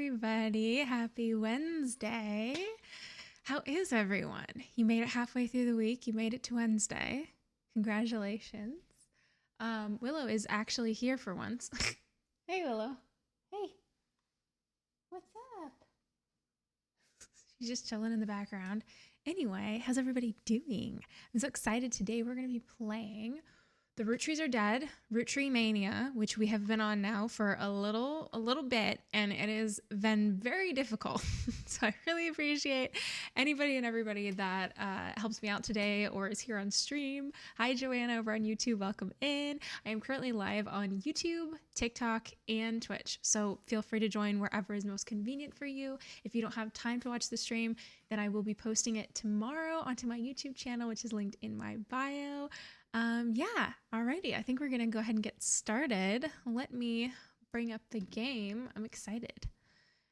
everybody. Happy Wednesday. How is everyone? You made it halfway through the week. You made it to Wednesday. Congratulations. Willow is actually here for once. Hey, Willow. Hey. What's up? She's just chilling in the background. Anyway, how's everybody doing? I'm so excited. Today we're going to be playing The Rootrees Are Dead, Roottreemania, which we have been on now for a little bit, and it has been very difficult. So I really appreciate anybody and everybody that helps me out today or is here on stream. Hi, Joanna over on YouTube. Welcome in. I am currently live on YouTube, TikTok, and Twitch. So feel free to join wherever is most convenient for you. If you don't have time to watch the stream, then I will be posting it tomorrow onto my YouTube channel, which is linked in my bio. Yeah, alrighty. I think we're gonna go ahead and get started. Let me bring up the game. I'm excited.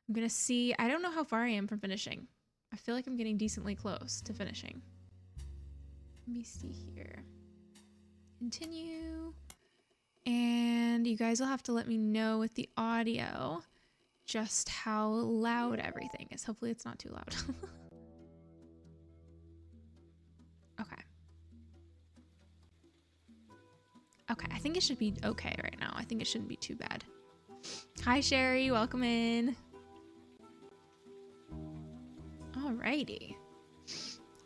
I'm gonna see. I don't know how far I am from finishing. I feel like I'm getting decently close to finishing. Let me see here. Continue. And you guys will have to let me know with the audio just how loud everything is. Hopefully it's not too loud. Okay. Okay, I think it should be okay right now. I think it shouldn't be too bad. Hi, Sherry. Welcome in. Alrighty.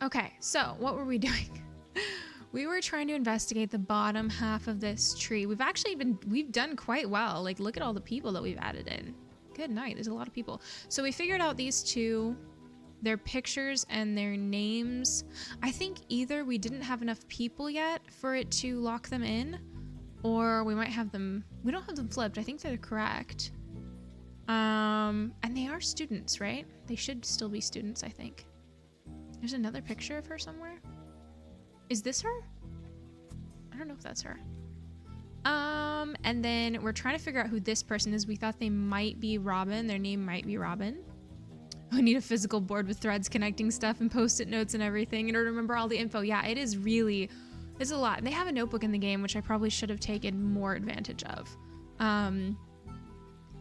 Okay, so what were we doing? We were trying to investigate the bottom half of this tree. We've done quite well. Like, look at all the people that we've added in. Good night. There's a lot of people. So we figured out these two, their pictures and their names. I think either we didn't have enough people yet for it to lock them in, or we might have them, we don't have them flipped. I think they're correct. And they are students, right? They should still be students, I think. There's another picture of her somewhere. Is this her? I don't know if that's her. And then we're trying to figure out who this person is. We thought they might be Robin. Their name might be Robin. We need a physical board with threads connecting stuff and post-it notes and everything in order to remember all the info. Yeah, it is really, it's a lot. And they have a notebook in the game, which I probably should have taken more advantage of.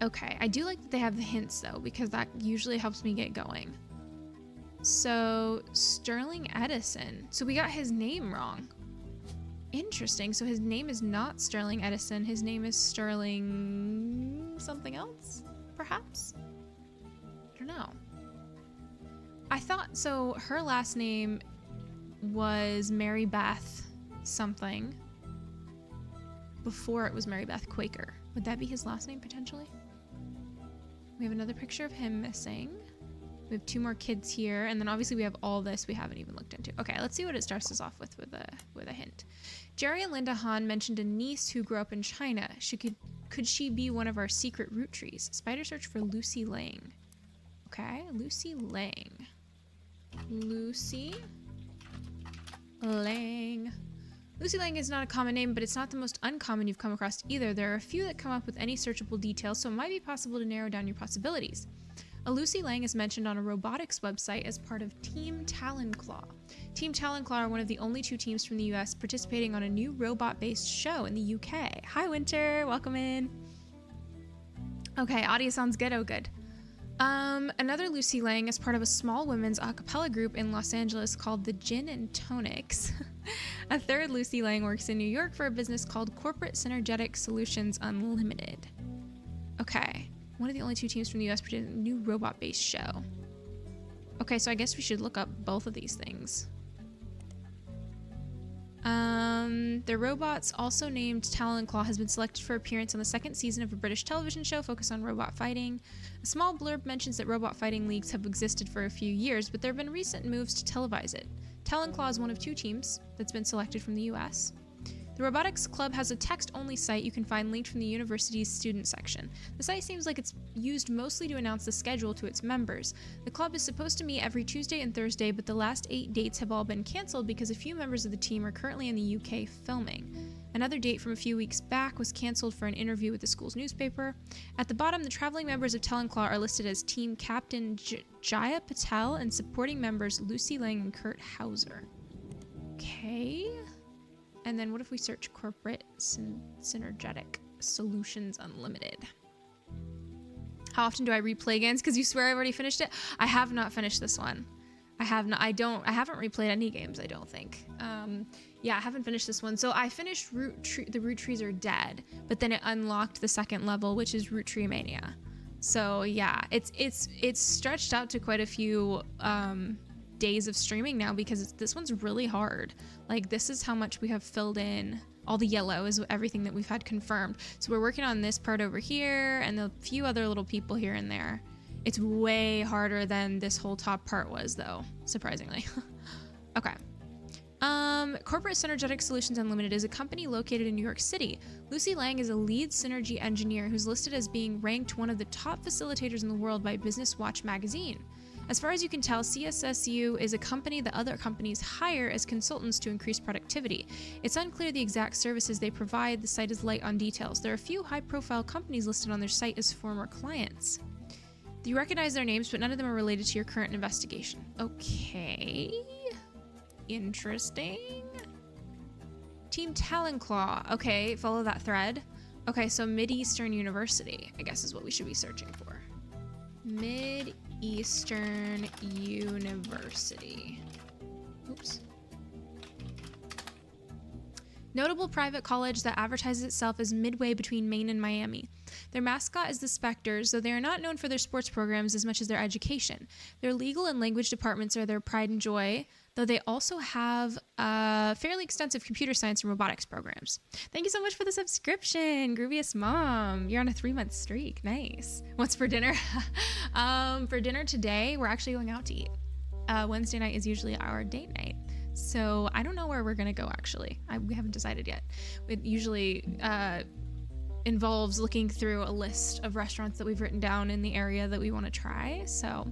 Okay, I do like that they have the hints though, because that usually helps me get going. So Sterling Edison. So we got his name wrong. Interesting. So his name is not Sterling Edison. His name is Sterling something else, perhaps? I don't know. I thought, so her last name was Mary Beth something before it was Mary Beth Quaker. Would that be his last name potentially? We have another picture of him missing. We have two more kids here, and then obviously we have all this we haven't even looked into. Okay, let's see what it starts us off with a hint. Jerry and Linda Hahn mentioned a niece who grew up in China. Could she be one of our secret root trees? Spider search for Lucy Lang. Okay, Lucy Lang. Lucy Lang. Lucy Lang is not a common name, but it's not the most uncommon you've come across either. There are a few that come up with any searchable details, so it might be possible to narrow down your possibilities. A Lucy Lang is mentioned on a robotics website as part of Team Talon-Claw. Team Talon-Claw are one of the only two teams from the US participating on a new robot-based show in the UK. Hi, Winter. Welcome in. Okay, audio sounds good. Oh, good. Another Lucy Lang is part of a small women's a cappella group in Los Angeles called the Gin and Tonics. A third Lucy Lang works in New York for a business called Corporate Synergetic Solutions Unlimited. Okay, one of the only two teams from the US producing a new robot-based show. Okay, so I guess we should look up both of these things. The robots, also named Talon-Claw, has been selected for appearance on the second season of a British television show focused on robot fighting. A small blurb mentions that robot fighting leagues have existed for a few years, but there have been recent moves to televise it. Talon-Claw is one of two teams that's been selected from the US. The Robotics Club has a text-only site you can find linked from the university's student section. The site seems like it's used mostly to announce the schedule to its members. The club is supposed to meet every Tuesday and Thursday, but the last 8 dates have all been cancelled because a few members of the team are currently in the UK filming. Another date from a few weeks back was cancelled for an interview with the school's newspaper. At the bottom, the traveling members of Talon-Claw are listed as Team Captain Jaya Patel and supporting members Lucy Lang and Kurt Hauser. Okay. And then what if we search Corporate Synergetic Solutions Unlimited? How often do I replay games? Because you swear I've already finished it. I have not finished this one. I haven't replayed any games, I don't think. Yeah, I haven't finished this one. So I finished the root trees are dead, but then it unlocked the second level, which is Roottreemania. So yeah, it's stretched out to quite a few days of streaming now, because this one's really hard. Like, this is how much we have filled in. All the yellow is everything that we've had confirmed. So we're working on this part over here and a few other little people here and there. It's way harder than this whole top part was, though, surprisingly. Okay. Corporate Synergetic Solutions Unlimited is a company located in New York City. Lucy Lang is a lead synergy engineer who's listed as being ranked one of the top facilitators in the world by Business Watch magazine. As far as you can tell, CSSU is a company that other companies hire as consultants to increase productivity. It's unclear the exact services they provide. The site is light on details. There are a few high-profile companies listed on their site as former clients. You recognize their names, but none of them are related to your current investigation. Okay. Interesting. Team Talon-Claw. Okay, follow that thread. Okay, so Mid-Eastern University, I guess, is what we should be searching for. Mid-Eastern University. Oops. Notable private college that advertises itself as midway between Maine and Miami. Their mascot is the Spectres, though they are not known for their sports programs as much as their education. Their legal and language departments are their pride and joy, though they also have fairly extensive computer science and robotics programs. Thank you so much for the subscription, Grooviest Mom. You're on a 3-month streak. Nice. What's for dinner? For dinner today, we're actually going out to eat. Wednesday night is usually our date night. So I don't know where we're going to go, actually. We haven't decided yet. It usually involves looking through a list of restaurants that we've written down in the area that we want to try. So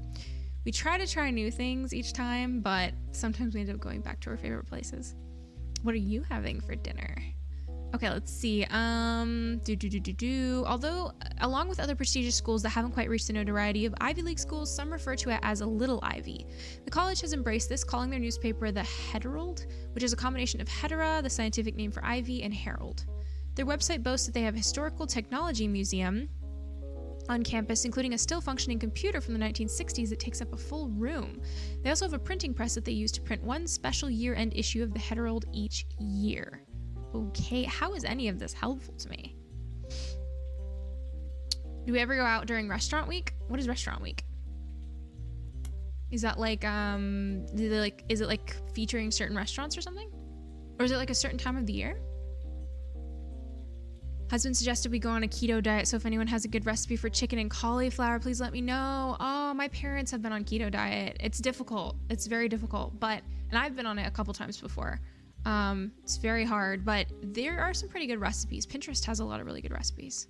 we try to try new things each time, but sometimes we end up going back to our favorite places. What are you having for dinner? Okay, let's see. Although, along with other prestigious schools that haven't quite reached the notoriety of Ivy League schools, some refer to it as a Little Ivy. The college has embraced this, calling their newspaper the Herald, which is a combination of Hetera, the scientific name for ivy, and Herald. Their website boasts that they have a historical technology museum on campus, including a still functioning computer from the 1960s that takes up a full room. They also have a printing press that they use to print one special year-end issue of the Herald each year. Okay, how is any of this helpful to me? Do we ever go out during restaurant week? What is restaurant week? Is that like, is it like featuring certain restaurants or something? Or is it like a certain time of the year? Husband suggested we go on a keto diet, so if anyone has a good recipe for chicken and cauliflower, please let me know. Oh, my parents have been on keto diet. It's difficult. It's very difficult, and I've been on it a couple times before. It's very hard, but there are some pretty good recipes. Pinterest has a lot of really good recipes.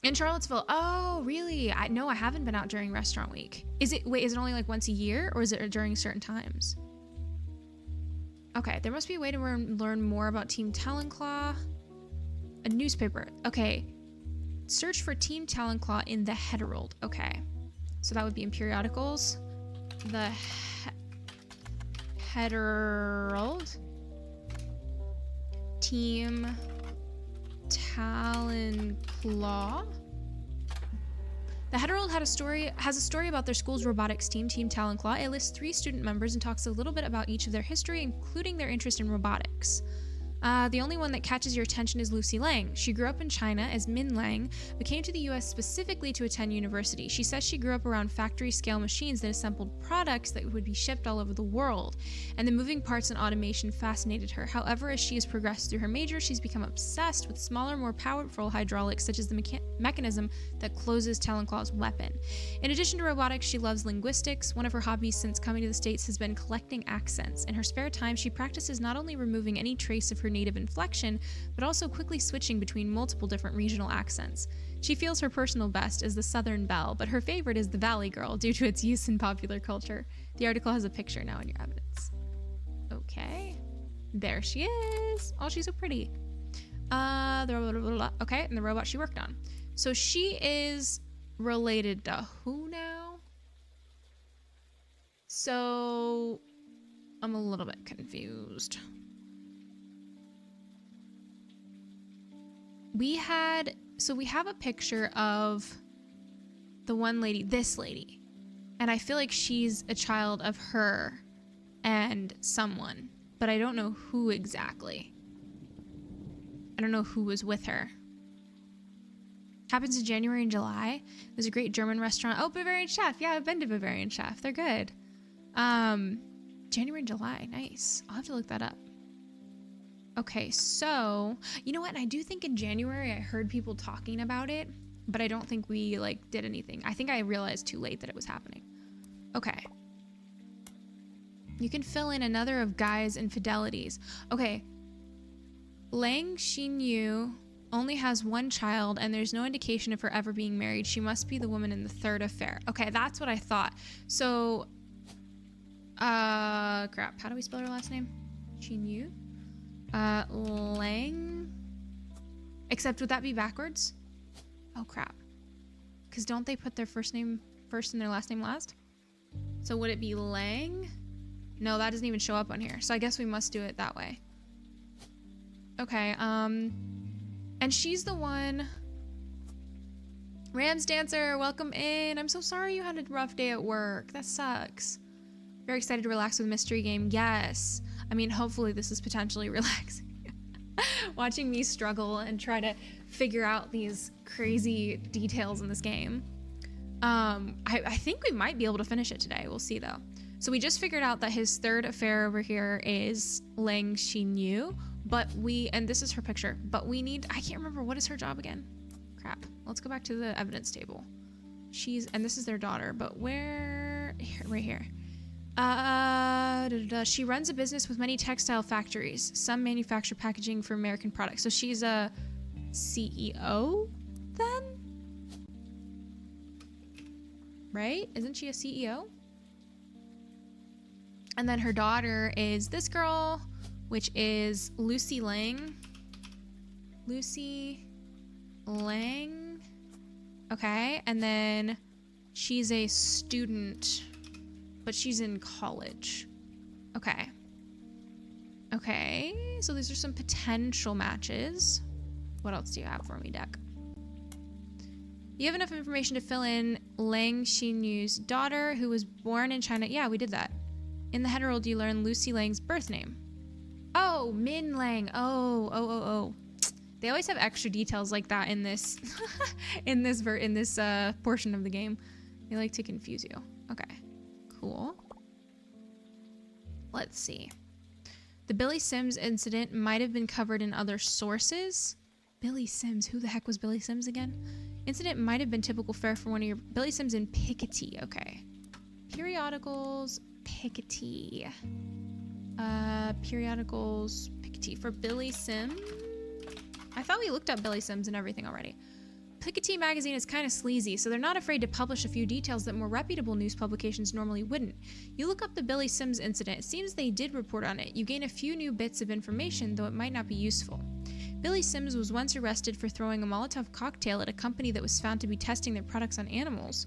In Charlottesville. Oh, really? I haven't been out during restaurant week. Is it only like once a year, or is it during certain times? Okay, there must be a way to learn more about Team Talon-Claw. A newspaper. Okay. Search for Team Talon-Claw in the Herald. Okay. So that would be in periodicals. The Herald. Team Talon-Claw. The Herald has a story about their school's robotics team, Team Talon-Claw. It lists 3 student members and talks a little bit about each of their history, including their interest in robotics. The only one that catches your attention is Lucy Lang. She grew up in China as Min Lang, but came to the US specifically to attend university. She says she grew up around factory-scale machines that assembled products that would be shipped all over the world, and the moving parts and automation fascinated her. However, as she has progressed through her major, she's become obsessed with smaller, more powerful hydraulics, such as the mechanism that closes Talon-Claw's weapon. In addition to robotics, she loves linguistics. One of her hobbies since coming to the States has been collecting accents. In her spare time, she practices not only removing any trace of her native inflection, but also quickly switching between multiple different regional accents. She feels her personal best is the Southern Belle, but her favorite is the Valley Girl due to its use in popular culture. The article has a picture now in your evidence. Okay. There she is. Oh, she's so pretty. Okay, and the robot she worked on. So she is related to who now? So I'm a little bit confused. We have a picture of the one lady, this lady. And I feel like she's a child of her and someone, but I don't know who exactly. I don't know who was with her. Happens in January and July. There's a great German restaurant. Oh, Bavarian Chef. Yeah, I've been to Bavarian Chef. They're good. January and July. Nice. I'll have to look that up. Okay, so you know what? And I do think in January I heard people talking about it, but I don't think we like did anything. I think I realized too late that it was happening. Okay. You can fill in another of Guy's infidelities. Okay. Lang Xinyu only has one child and there's no indication of her ever being married. She must be the woman in the third affair. Okay, that's what I thought. So, crap. How do we spell her last name? Xinyu? Lang? Except would that be backwards? Oh, crap. Because don't they put their first name first and their last name last? So would it be Lang? No, that doesn't even show up on here. So I guess we must do it that way. Okay, and she's the one. Rams Dancer, welcome in. I'm so sorry you had a rough day at work. That sucks. Very excited to relax with mystery game. Yes. I mean, hopefully this is potentially relaxing. Watching me struggle and try to figure out these crazy details in this game. I think we might be able to finish it today. We'll see though. So we just figured out that his third affair over here is Lang Xinyu, but and this is her picture, but we need, I can't remember, what is her job again? Crap. Let's go back to the evidence table. And this is their daughter, but where, here, right here. She runs a business with many textile factories. Some manufacture packaging for American products. So she's a CEO then? Right? Isn't she a CEO? And then her daughter is this girl, which is Lucy Lang. Lucy Lang. Okay. And then she's a student, but she's in college. Okay. Okay. So these are some potential matches. What else do you have for me, Deck? You have enough information to fill in Lang Xinyu's daughter, who was born in China. Yeah, we did that. In the header roll, you learn Lucy Lang's birth name. Oh, Min Lang. Oh. They always have extra details like that in this, in this portion of the game. They like to confuse you. Okay, cool. Let's see. The Billy Sims incident might have been covered in other sources. Billy Sims, who the heck was Billy Sims again? Incident might have been typical fare for one of your Billy Sims in Piketty. Okay, periodicals. Piketty. Periodicals Piketty for Billy Sims. I thought we looked up Billy Sims and everything already. Piketty magazine is kind of sleazy, so they're not afraid to publish a few details that more reputable news publications normally wouldn't. You look up the Billy Sims incident, it seems they did report on it. You gain a few new bits of information, though it might not be useful. Billy Sims was once arrested for throwing a Molotov cocktail at a company that was found to be testing their products on animals.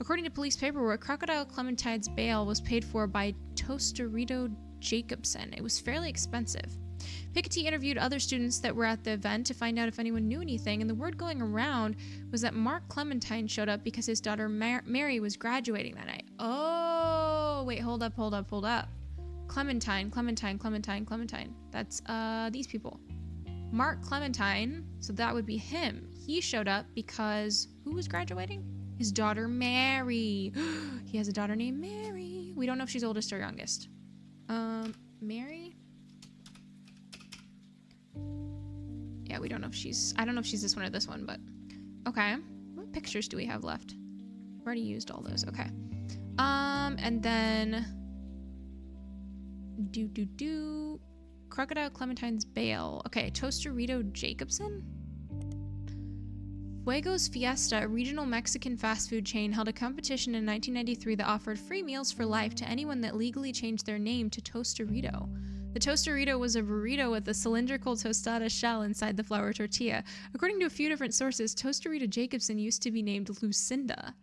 According to police paperwork, Crocodile Clementine's bail was paid for by Tostarito Jacobson. It was fairly expensive. Piketty interviewed other students that were at the event to find out if anyone knew anything, and the word going around was that Mark Clementine showed up because his daughter Mary was graduating that night. Oh, wait, hold up. Clementine. That's these people. Mark Clementine, so that would be him. He showed up because who was graduating? His daughter Mary. He has a daughter named Mary. We don't know if she's oldest or youngest. Mary? Yeah, we don't know if she's, I don't know if she's this one or this one, but okay. What pictures do we have left? I've already used all those. Okay. And then Crocodile Clementine's bail. Okay, Tostarito Jacobson? Fuego's Fiesta, a regional Mexican fast food chain, held a competition in 1993 that offered free meals for life to anyone that legally changed their name to Tostarito. The Tostarito was a burrito with a cylindrical tostada shell inside the flour tortilla. According to a few different sources, Tostarito Jacobson used to be named Lucinda.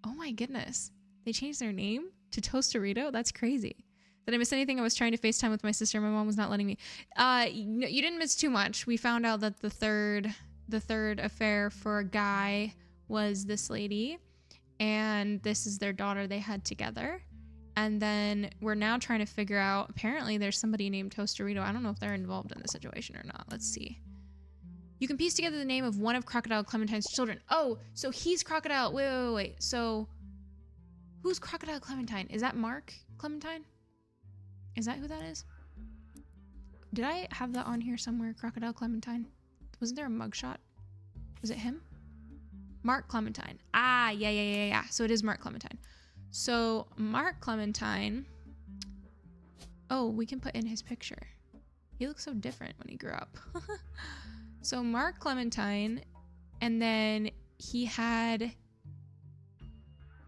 Oh my goodness. They changed their name to Tostarito? That's crazy. Did I miss anything? I was trying to FaceTime with my sister. My mom was not letting me. No, you didn't miss too much. We found out that the third affair for a guy was this lady. and this is their daughter they had together. And then we're now trying to figure out, apparently there's somebody named Tostarito. I don't know if they're involved in the situation or not. Let's see. You can piece together the name of one of Crocodile Clementine's children. Oh, so he's Crocodile. Wait. So who's Crocodile Clementine? Is that Mark Clementine? Is that who that is? Did I have that on here somewhere? Crocodile Clementine? Wasn't there a mugshot? Was it him? Mark Clementine. Ah, yeah. So it is Mark Clementine. So Mark Clementine. Oh, we can put in his picture. He looks so different when he grew up. So Mark Clementine, and then he had,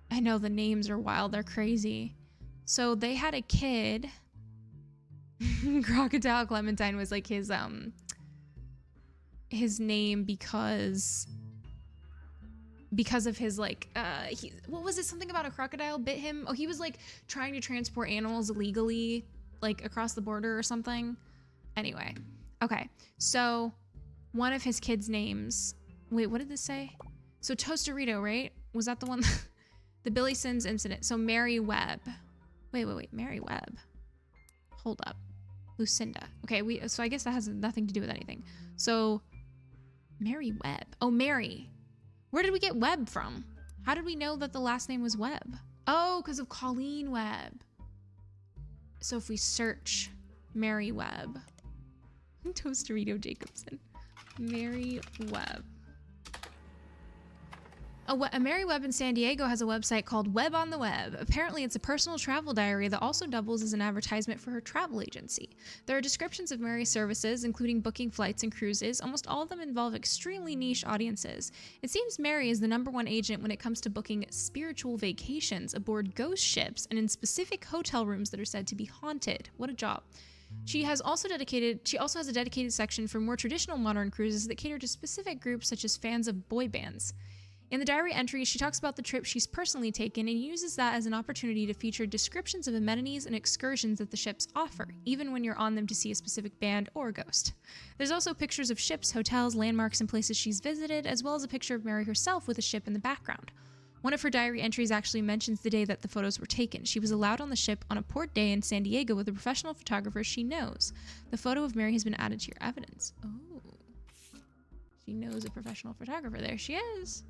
I know the names are wild, they're crazy. So they had a kid. Crocodile Clementine was like his name because of his like what was it, something about a crocodile bit him? Oh, he was like trying to transport animals illegally like across the border or something. Anyway, okay, so one of his kids' names, wait, what did this say? So Tostarito, right? Was that the one? The Billy Sins incident. So Mary Webb. Wait, Mary Webb. Hold up. Lucinda. Okay, so I guess that has nothing to do with anything. So Mary Webb. Oh, Mary. Where did we get Webb from? How did we know that the last name was Webb? Oh, because of Colleen Webb. So if we search Mary Webb. Tostarito Jacobson. Mary Webb. Mary Webb in San Diego has a website called Webb on the Web. Apparently, it's a personal travel diary that also doubles as an advertisement for her travel agency. There are descriptions of Mary's services, including booking flights and cruises. Almost all of them involve extremely niche audiences. It seems Mary is the #1 agent when it comes to booking spiritual vacations aboard ghost ships and in specific hotel rooms that are said to be haunted. What a job. She also has a dedicated section for more traditional modern cruises that cater to specific groups such as fans of boy bands. In the diary entry, she talks about the trip she's personally taken and uses that as an opportunity to feature descriptions of amenities and excursions that the ships offer, even when you're on them to see a specific band or ghost. There's also pictures of ships, hotels, landmarks, and places she's visited, as well as a picture of Mary herself with a ship in the background. One of her diary entries actually mentions the day that the photos were taken. She was allowed on the ship on a port day in San Diego with a professional photographer she knows. The photo of Mary has been added to your evidence. Oh. She knows a professional photographer. There she is.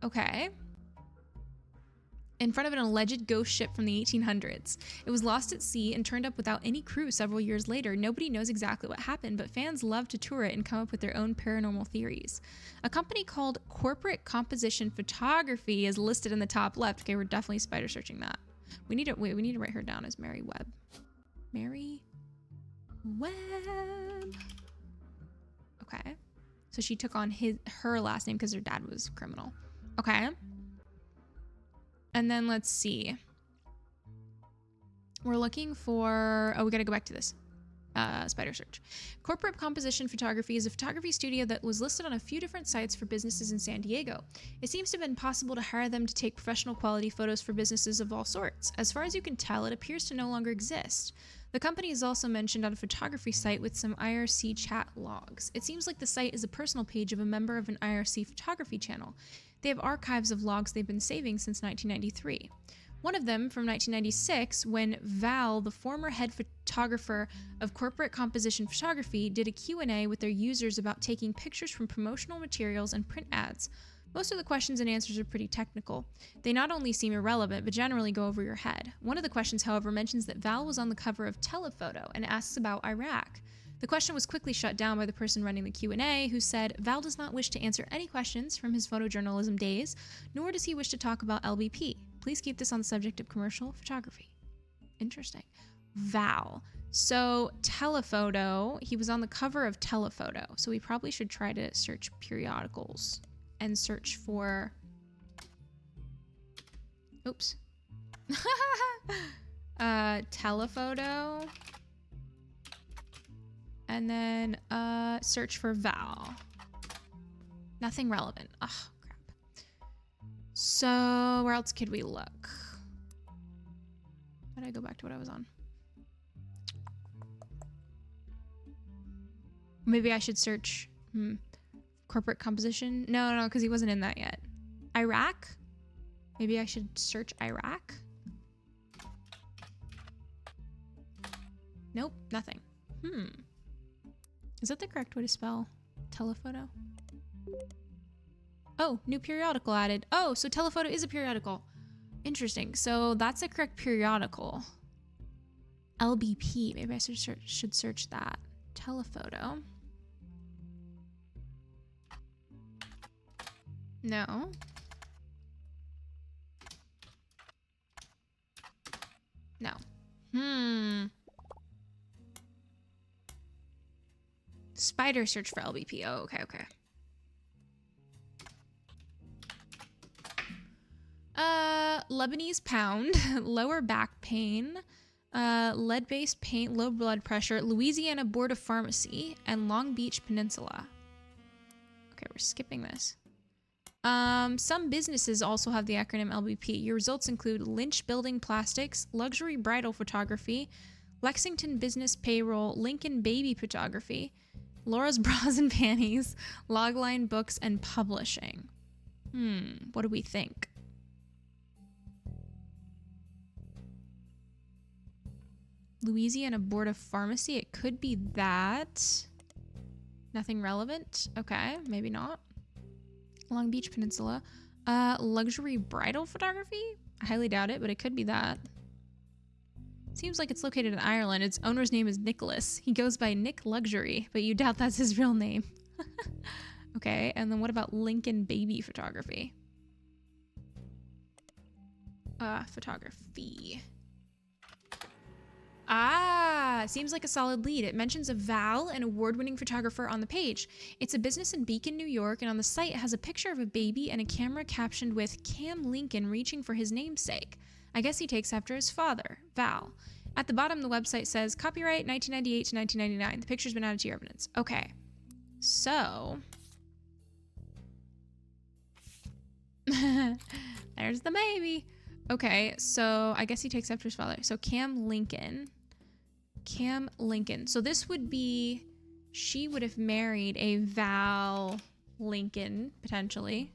Okay. In front of an alleged ghost ship from the 1800s. It was lost at sea and turned up without any crew several years later. Nobody knows exactly what happened, but fans love to tour it and come up with their own paranormal theories. A company called Corporate Composition Photography is listed in the top left. Okay, we're definitely spider searching that. We need to write her down as Mary Webb. Mary Webb. Okay. So she took on her last name because her dad was criminal. Okay. And then let's see. We're looking for, we got to go back to this. Spider search. Corporate Composition Photography is a photography studio that was listed on a few different sites for businesses in San Diego. It seems to have been possible to hire them to take professional quality photos for businesses of all sorts. As far as you can tell, it appears to no longer exist. The company is also mentioned on a photography site with some IRC chat logs. It seems like the site is a personal page of a member of an IRC photography channel. They have archives of logs they've been saving since 1993. One of them from 1996, when Val, the former head photographer of Corporate Composition Photography, did a Q&A with their users about taking pictures from promotional materials and print ads. Most of the questions and answers are pretty technical. They not only seem irrelevant, but generally go over your head. One of the questions, however, mentions that Val was on the cover of Telephoto and asks about Iraq. The question was quickly shut down by the person running the Q&A, who said Val does not wish to answer any questions from his photojournalism days, nor does he wish to talk about LBP. Please keep this on the subject of commercial photography. Interesting. Val. So Telephoto, he was on the cover of Telephoto, so we probably should try to search periodicals and search for, oops. Telephoto. And then search for Val. Nothing relevant. Oh, crap. So where else could we look? How did I go back to what I was on? Maybe I should search corporate composition. No, because he wasn't in that yet. Iraq? Maybe I should search Iraq. Nope, nothing. Is that the correct way to spell telephoto? Oh, new periodical added. Oh, so telephoto is a periodical. Interesting. So that's the correct periodical. LBP. Maybe I should search that. Telephoto. No. No. Spider search for LBP. Oh, okay, okay. Lebanese pound, lower back pain, lead-based paint, low blood pressure, Louisiana Board of Pharmacy, and Long Beach Peninsula. Okay, we're skipping this. Some businesses also have the acronym LBP. Your results include Lynch Building Plastics, Luxury Bridal Photography, Lexington Business Payroll, Lincoln Baby Photography, Laura's Bras and Panties, Logline Books, and Publishing. What do we think? Louisiana Board of Pharmacy, it could be that. Nothing relevant. Okay, maybe not. Long Beach Peninsula. Luxury Bridal Photography? I highly doubt it, but it could be that. Seems like it's located in Ireland. Its owner's name is Nicholas. He goes by Nick Luxury, but you doubt that's his real name. Okay, and then what about Lincoln Baby Photography? Photography. Ah, seems like a solid lead. It mentions a Val, an award-winning photographer, on the page. It's a business in Beacon, New York, and on the site it has a picture of a baby and a camera captioned with Cam Lincoln reaching for his namesake. I guess he takes after his father, Val. At the bottom, the website says, copyright 1998 to 1999. The picture's been added to your evidence. Okay. So. There's the baby. Okay, so I guess he takes after his father. So Cam Lincoln. Cam Lincoln. So this would be, she would have married a Val Lincoln, potentially.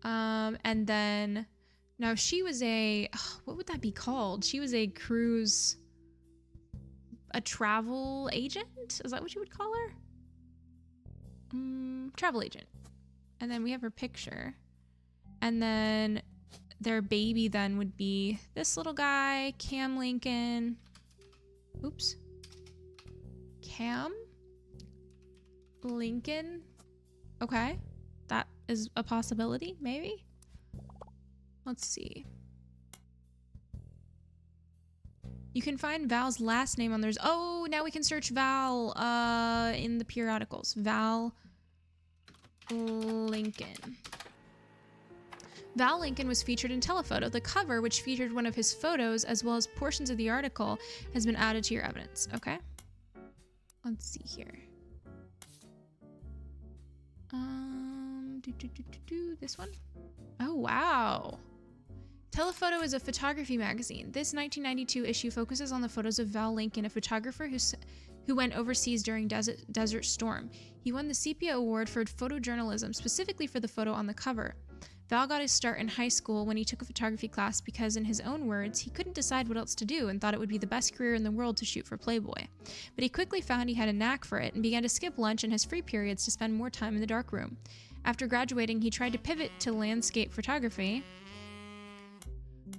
And then, now she was a, what would that be called? She was a travel agent? Is that what you would call her? Travel agent. And then we have her picture. And then their baby then would be this little guy, Cam Lincoln. Oops. Cam Lincoln. Okay. That is a possibility, maybe. Let's see. You can find Val's last name on theirs. Oh, now we can search Val in the periodicals. Val Lincoln. Val Lincoln was featured in Telephoto. The cover, which featured one of his photos as well as portions of the article, has been added to your evidence. Okay. Let's see here. This one? Oh, wow. Telephoto is a photography magazine. This 1992 issue focuses on the photos of Val Lincoln, a photographer who went overseas during Desert Storm. He won the Sepia Award for photojournalism, specifically for the photo on the cover. Val got his start in high school when he took a photography class because, in his own words, he couldn't decide what else to do and thought it would be the best career in the world to shoot for Playboy. But he quickly found he had a knack for it and began to skip lunch and his free periods to spend more time in the darkroom. After graduating, he tried to pivot to landscape photography,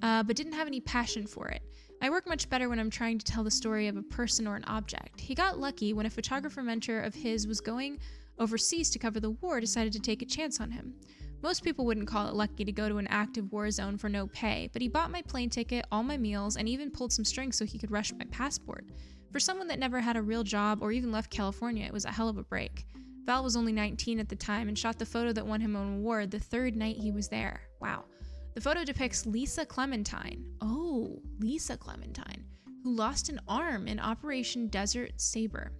but didn't have any passion for it. I work much better when I'm trying to tell the story of a person or an object. He got lucky when a photographer mentor of his was going overseas to cover the war, decided to take a chance on him. Most people wouldn't call it lucky to go to an active war zone for no pay, but he bought my plane ticket, all my meals, and even pulled some strings so he could rush my passport. For someone that never had a real job or even left California, it was a hell of a break. Val was only 19 at the time and shot the photo that won him an award the third night he was there. Wow. The photo depicts Lisa Clementine. Oh, Lisa Clementine, who lost an arm in Operation Desert Saber.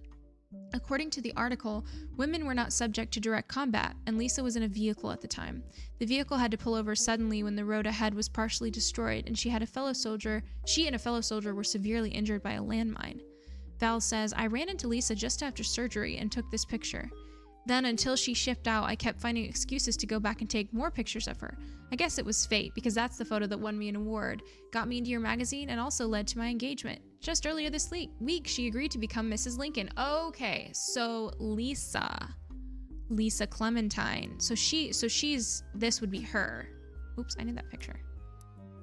According to the article, women were not subject to direct combat, and Lisa was in a vehicle at the time. The vehicle had to pull over suddenly when the road ahead was partially destroyed, and she and a fellow soldier were severely injured by a landmine. Val says, I ran into Lisa just after surgery and took this picture. Then until she shipped out, I kept finding excuses to go back and take more pictures of her. I guess it was fate, because that's the photo that won me an award, got me into your magazine, and also led to my engagement. Just earlier this week, she agreed to become Mrs. Lincoln. Okay, so Lisa Clementine. So she's, this would be her. Oops, I need that picture.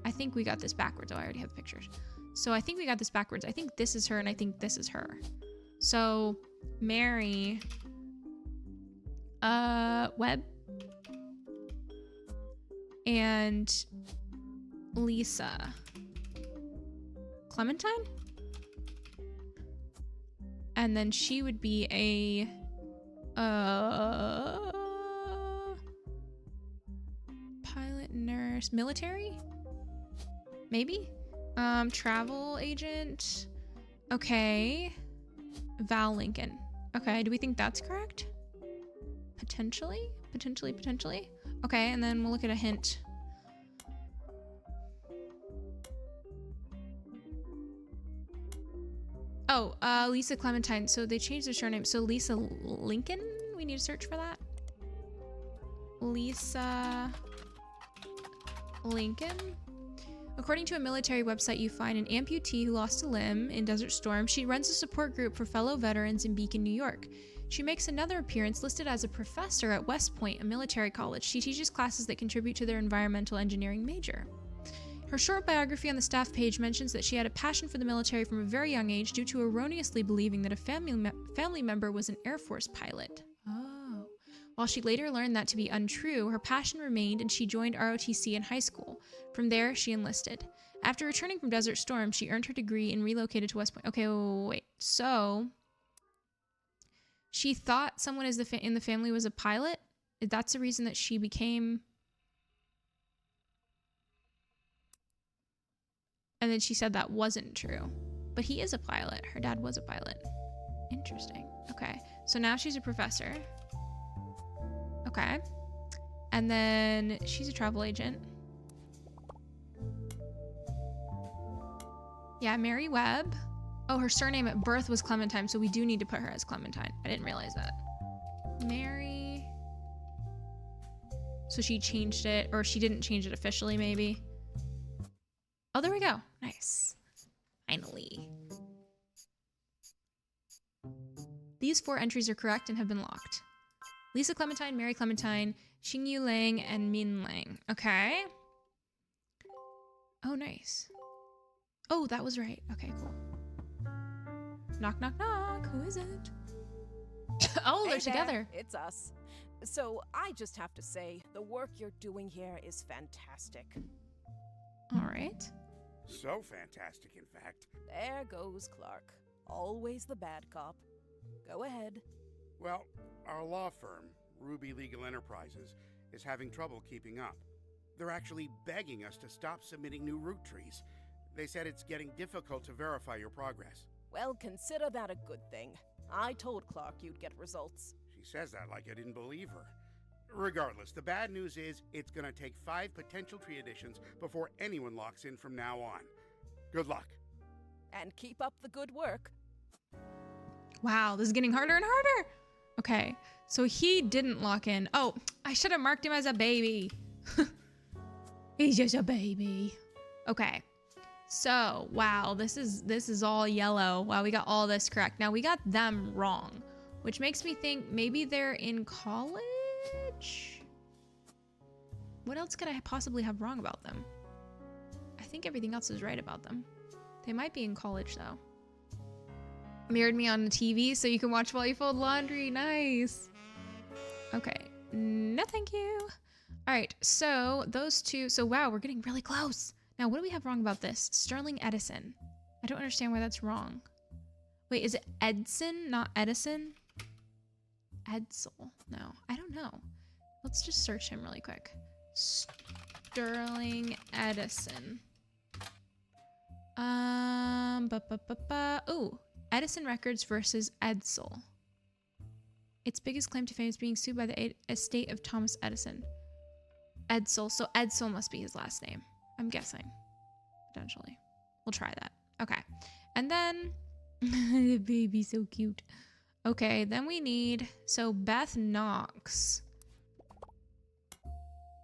I think we got this backwards. Oh, I already have pictures. So I think we got this backwards. I think this is her, and I think this is her. So Mary, Webb, and Lisa Clementine, and then she would be a pilot, nurse, military, maybe, travel agent. Okay, Val Lincoln. Okay, do we think that's correct? Potentially. Okay, and then we'll look at a hint. Oh, Lisa Clementine. So they changed their surname. So Lisa Lincoln? We need to search for that. Lisa Lincoln? According to a military website, you find an amputee who lost a limb in Desert Storm. She runs a support group for fellow veterans in Beacon, New York. She makes another appearance listed as a professor at West Point, a military college. She teaches classes that contribute to their environmental engineering major. Her short biography on the staff page mentions that she had a passion for the military from a very young age due to erroneously believing that a family member was an Air Force pilot. Oh. While she later learned that to be untrue, her passion remained and she joined ROTC in high school. From there, she enlisted. After returning from Desert Storm, she earned her degree and relocated to West Point. Okay, wait. So she thought someone in the family was a pilot? That's the reason that she became... And then she said that wasn't true. But he is a pilot. Her dad was a pilot. Interesting. Okay. So now she's a professor. Okay. And then she's a travel agent. Yeah, Mary Webb. Oh, her surname at birth was Clementine, so we do need to put her as Clementine. I didn't realize that. Mary. So she changed it, or she didn't change it officially, maybe. Oh, there we go. Nice. Finally. These 4 entries are correct and have been locked. Lisa Clementine, Mary Clementine, Xingyu Lang, and Min Lang. Okay. Oh, nice. Oh, that was right. Okay, cool. Knock, knock, knock. Who is it? Oh, they're together. It's us. So I just have to say, the work you're doing here is fantastic. All right. So fantastic, in fact. There goes Clark. Always the bad cop. Go ahead. Well, our law firm, Ruby Legal Enterprises, is having trouble keeping up. They're actually begging us to stop submitting new root trees. They said it's getting difficult to verify your progress. Well, consider that a good thing. I told Clark you'd get results. She says that like I didn't believe her. Regardless, the bad news is it's gonna take 5 potential tree additions before anyone locks in from now on. Good luck. And keep up the good work. Wow, this is getting harder and harder. Okay, so he didn't lock in. Oh, I should have marked him as a baby. He's just a baby. Okay, so wow, this is all yellow. Wow, we got all this correct. Now we got them wrong, which makes me think maybe they're in college. What else could I possibly have wrong about them? I think everything else is right about them. They might be in college though. Mirrored me on the TV so you can watch while you fold laundry. Nice. Okay. No, thank you. All right. So those two. So wow, we're getting really close. Now, what do we have wrong about this? Sterling Edison. I don't understand why that's wrong. Wait, is it Edson, not Edison? Edsel. No, I don't know. Let's just search him really quick. Sterling Edison. Ooh, Edison Records versus Edsel. Its biggest claim to fame is being sued by the estate of Thomas Edison. Edsel. So Edsel must be his last name. I'm guessing. Potentially. We'll try that. Okay. And then the baby's so cute. Okay, then we need, so Beth Knox.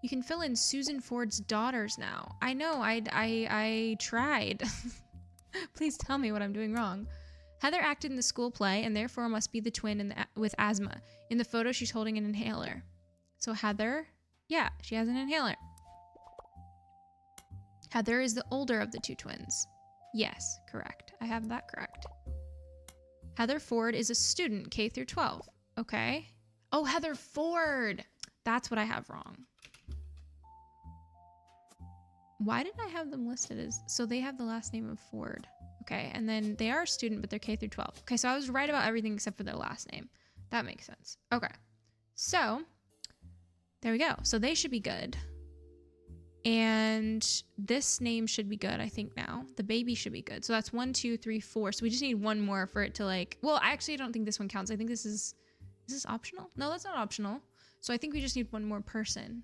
You can fill in Susan Ford's daughters now. I know, I tried. Please tell me what I'm doing wrong. Heather acted in the school play and therefore must be the twin with asthma. In the photo, she's holding an inhaler. So Heather, yeah, she has an inhaler. Heather is the older of the two twins. Yes, correct. I have that correct. Heather Ford is a student, K through 12. Okay. Oh, Heather Ford. That's what I have wrong. Why did I have them listed as, so they have the last name of Ford. Okay, and then they are a student, but they're K through 12. Okay, so I was right about everything except for their last name. That makes sense. Okay, so there we go. So they should be good. And this name should be good, I think now. The baby should be good. So that's 1, 2, 3, 4. So we just need one more for it to like, well, actually, I don't think this one counts. I think this is this optional? No, that's not optional. So I think we just need one more person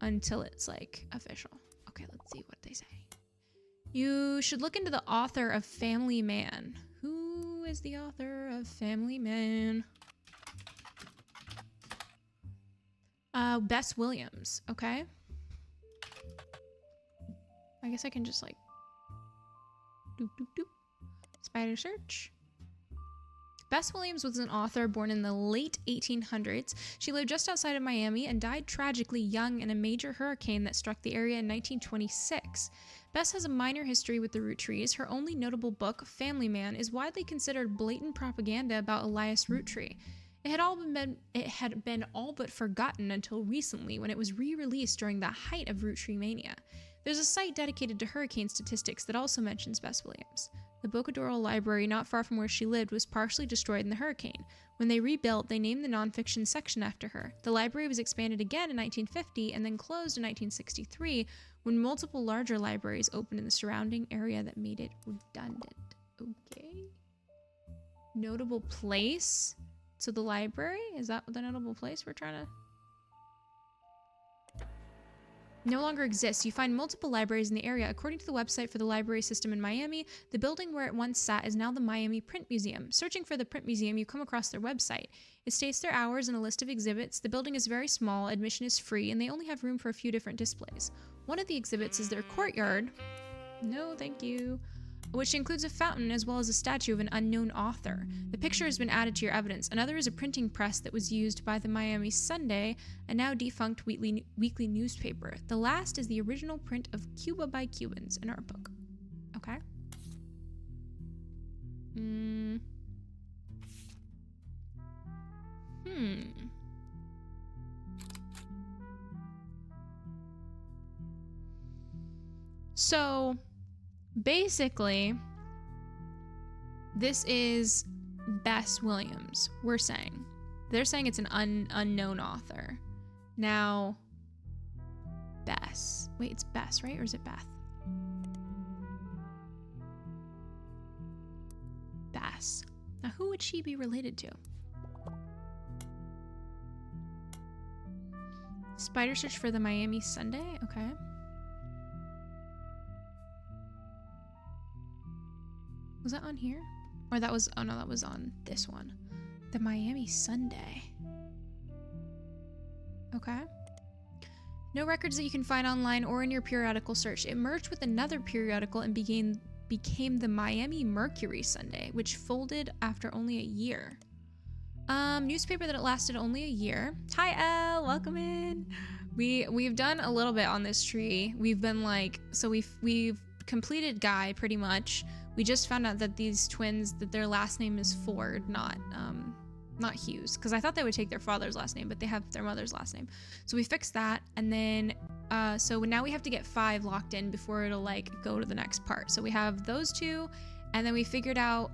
until it's like official. Okay, let's see what they say. You should look into the author of Family Man. Who is the author of Family Man? Bess Williams. Okay. I guess I can just like doop doop doop. Spider search. Bess Williams was an author born in the late 1800s. She lived just outside of Miami and died tragically young in a major hurricane that struck the area in 1926. Bess has a minor history with the Rootrees. Her only notable book, Family Man, is widely considered blatant propaganda about Elias Rootree. It had been all but forgotten until recently when it was re-released during the height of Roottreemania. There's a site dedicated to hurricane statistics that also mentions Bess Williams. The Bocadoro Library, not far from where she lived, was partially destroyed in the hurricane. When they rebuilt, they named the nonfiction section after her. The library was expanded again in 1950 and then closed in 1963 when multiple larger libraries opened in the surrounding area that made it redundant. Okay. Notable place? So the library? Is that the notable place we're trying to... No longer exists. You find multiple libraries in the area. According to the website for the library system in Miami, the building where it once sat is now the Miami Print Museum. Searching for the Print Museum, you come across their website. It states their hours and a list of exhibits. The building is very small, admission is free, and they only have room for a few different displays. One of the exhibits is their courtyard. No, thank you. Which includes a fountain as well as a statue of an unknown author. The picture has been added to your evidence. Another is a printing press that was used by the Miami Sunday, a now defunct weekly newspaper. The last is the original print of Cuba by Cubans, an art book. Okay. So... basically, this is Bess Williams, we're saying. They're saying it's an unknown author. Now, Bess. Wait, it's Bess, right? Or is it Beth? Bess. Now, who would she be related to? Spider search for the Miami Sunday? Okay. Was that on here? Or that was, oh no, that was on this one. The Miami Sunday. Okay. No records that you can find online or in your periodical search. It merged with another periodical and became the Miami Mercury Sunday, which folded after only a year. Newspaper that it lasted only a year. Hi, Elle, welcome in. We've done a little bit on this tree. We've been like, so we've completed Guy pretty much. We just found out that these twins, that their last name is Ford, not Hughes, because I thought they would take their father's last name, but they have their mother's last name. So we fixed that, and then so now we have to get 5 locked in before it'll like go to the next part. So we have those 2, and then we figured out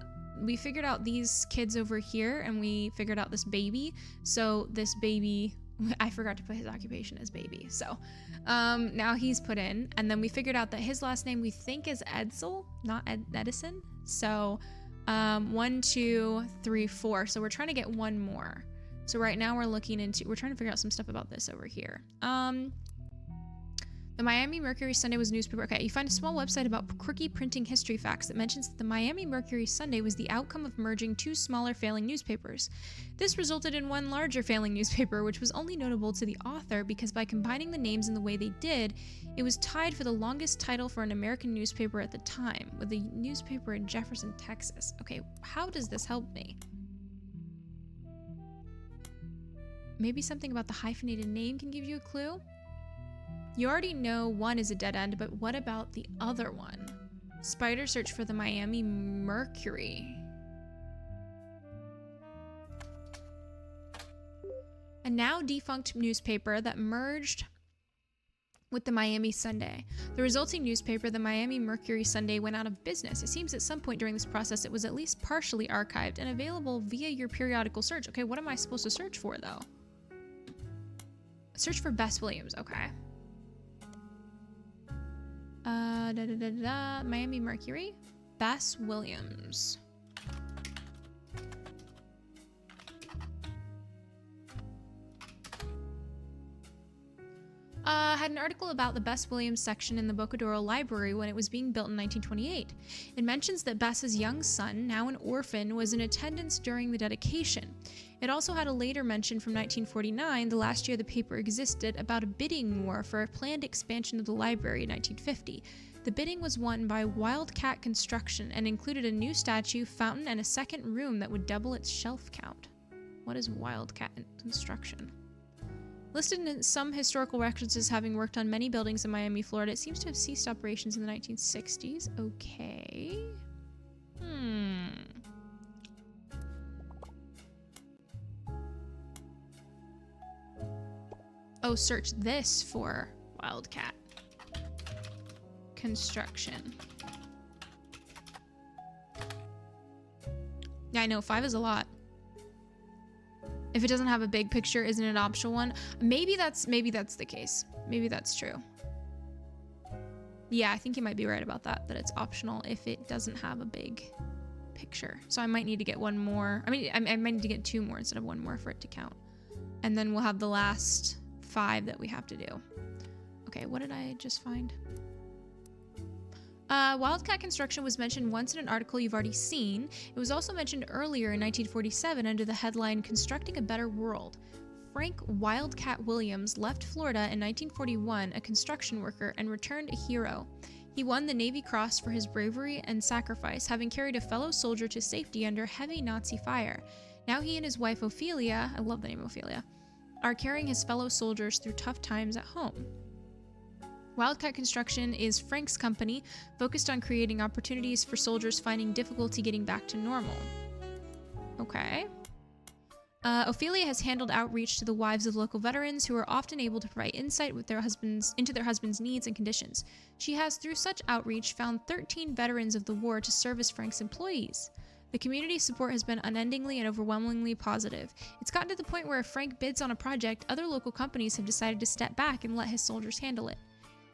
these kids over here, and we figured out this baby. So this baby, I forgot to put his occupation as baby. So now he's put in, and then we figured out that his last name we think is Edsel, not Edison. So 1, 2, 3, 4. So we're trying to get one more. So right now we're trying to figure out some stuff about this over here. The The Miami Mercury Sunday was a newspaper. Okay, you find a small website about quirky printing history facts that mentions that the Miami Mercury Sunday was the outcome of merging two smaller failing newspapers. This resulted in one larger failing newspaper, which was only notable to the author because by combining the names in the way they did, it was tied for the longest title for an American newspaper at the time, with a newspaper in Jefferson, Texas. Okay, how does this help me? Maybe something about the hyphenated name can give you a clue? You already know one is a dead end, but what about the other one? Spider search for the Miami Mercury. A now defunct newspaper that merged with the Miami Sunday. The resulting newspaper, the Miami Mercury Sunday, went out of business. It seems at some point during this process it was at least partially archived and available via your periodical search. Okay, what am I supposed to search for though? Search for Bess Williams, okay. Miami Mercury, Bess Williams. Had an article about the Bess Williams section in the Bocadoro Library when it was being built in 1928. It mentions that Bess's young son, now an orphan, was in attendance during the dedication. It also had a later mention from 1949, the last year the paper existed, about a bidding war for a planned expansion of the library in 1950. The bidding was won by Wildcat Construction and included a new statue, fountain, and a second room that would double its shelf count. What is Wildcat Construction? Listed in some historical records as having worked on many buildings in Miami, Florida, it seems to have ceased operations in the 1960s. Okay. Oh, search this for Wildcat Construction. Yeah, I know, 5 is a lot. If it doesn't have a big picture, isn't it an optional one? Maybe that's the case. Maybe that's true. Yeah, I think you might be right about that it's optional if it doesn't have a big picture. So I might need to get one more. I mean, I might need to get 2 more instead of 1 more for it to count. And then we'll have the last 5 that we have to do. Okay, what did I just find? Wildcat Construction was mentioned once in an article you've already seen. It was also mentioned earlier in 1947 under the headline, Constructing a Better World. Frank Wildcat Williams left Florida in 1941, a construction worker, and returned a hero. He won the Navy Cross for his bravery and sacrifice, having carried a fellow soldier to safety under heavy Nazi fire. Now he and his wife Ophelia, I love the name Ophelia, are carrying his fellow soldiers through tough times at home. Wildcat Construction is Frank's company, focused on creating opportunities for soldiers finding difficulty getting back to normal. Okay. Ophelia has handled outreach to the wives of local veterans who are often able to provide insight into their husbands' needs and conditions. She has, through such outreach, found 13 veterans of the war to serve as Frank's employees. The community support has been unendingly and overwhelmingly positive. It's gotten to the point where if Frank bids on a project, other local companies have decided to step back and let his soldiers handle it.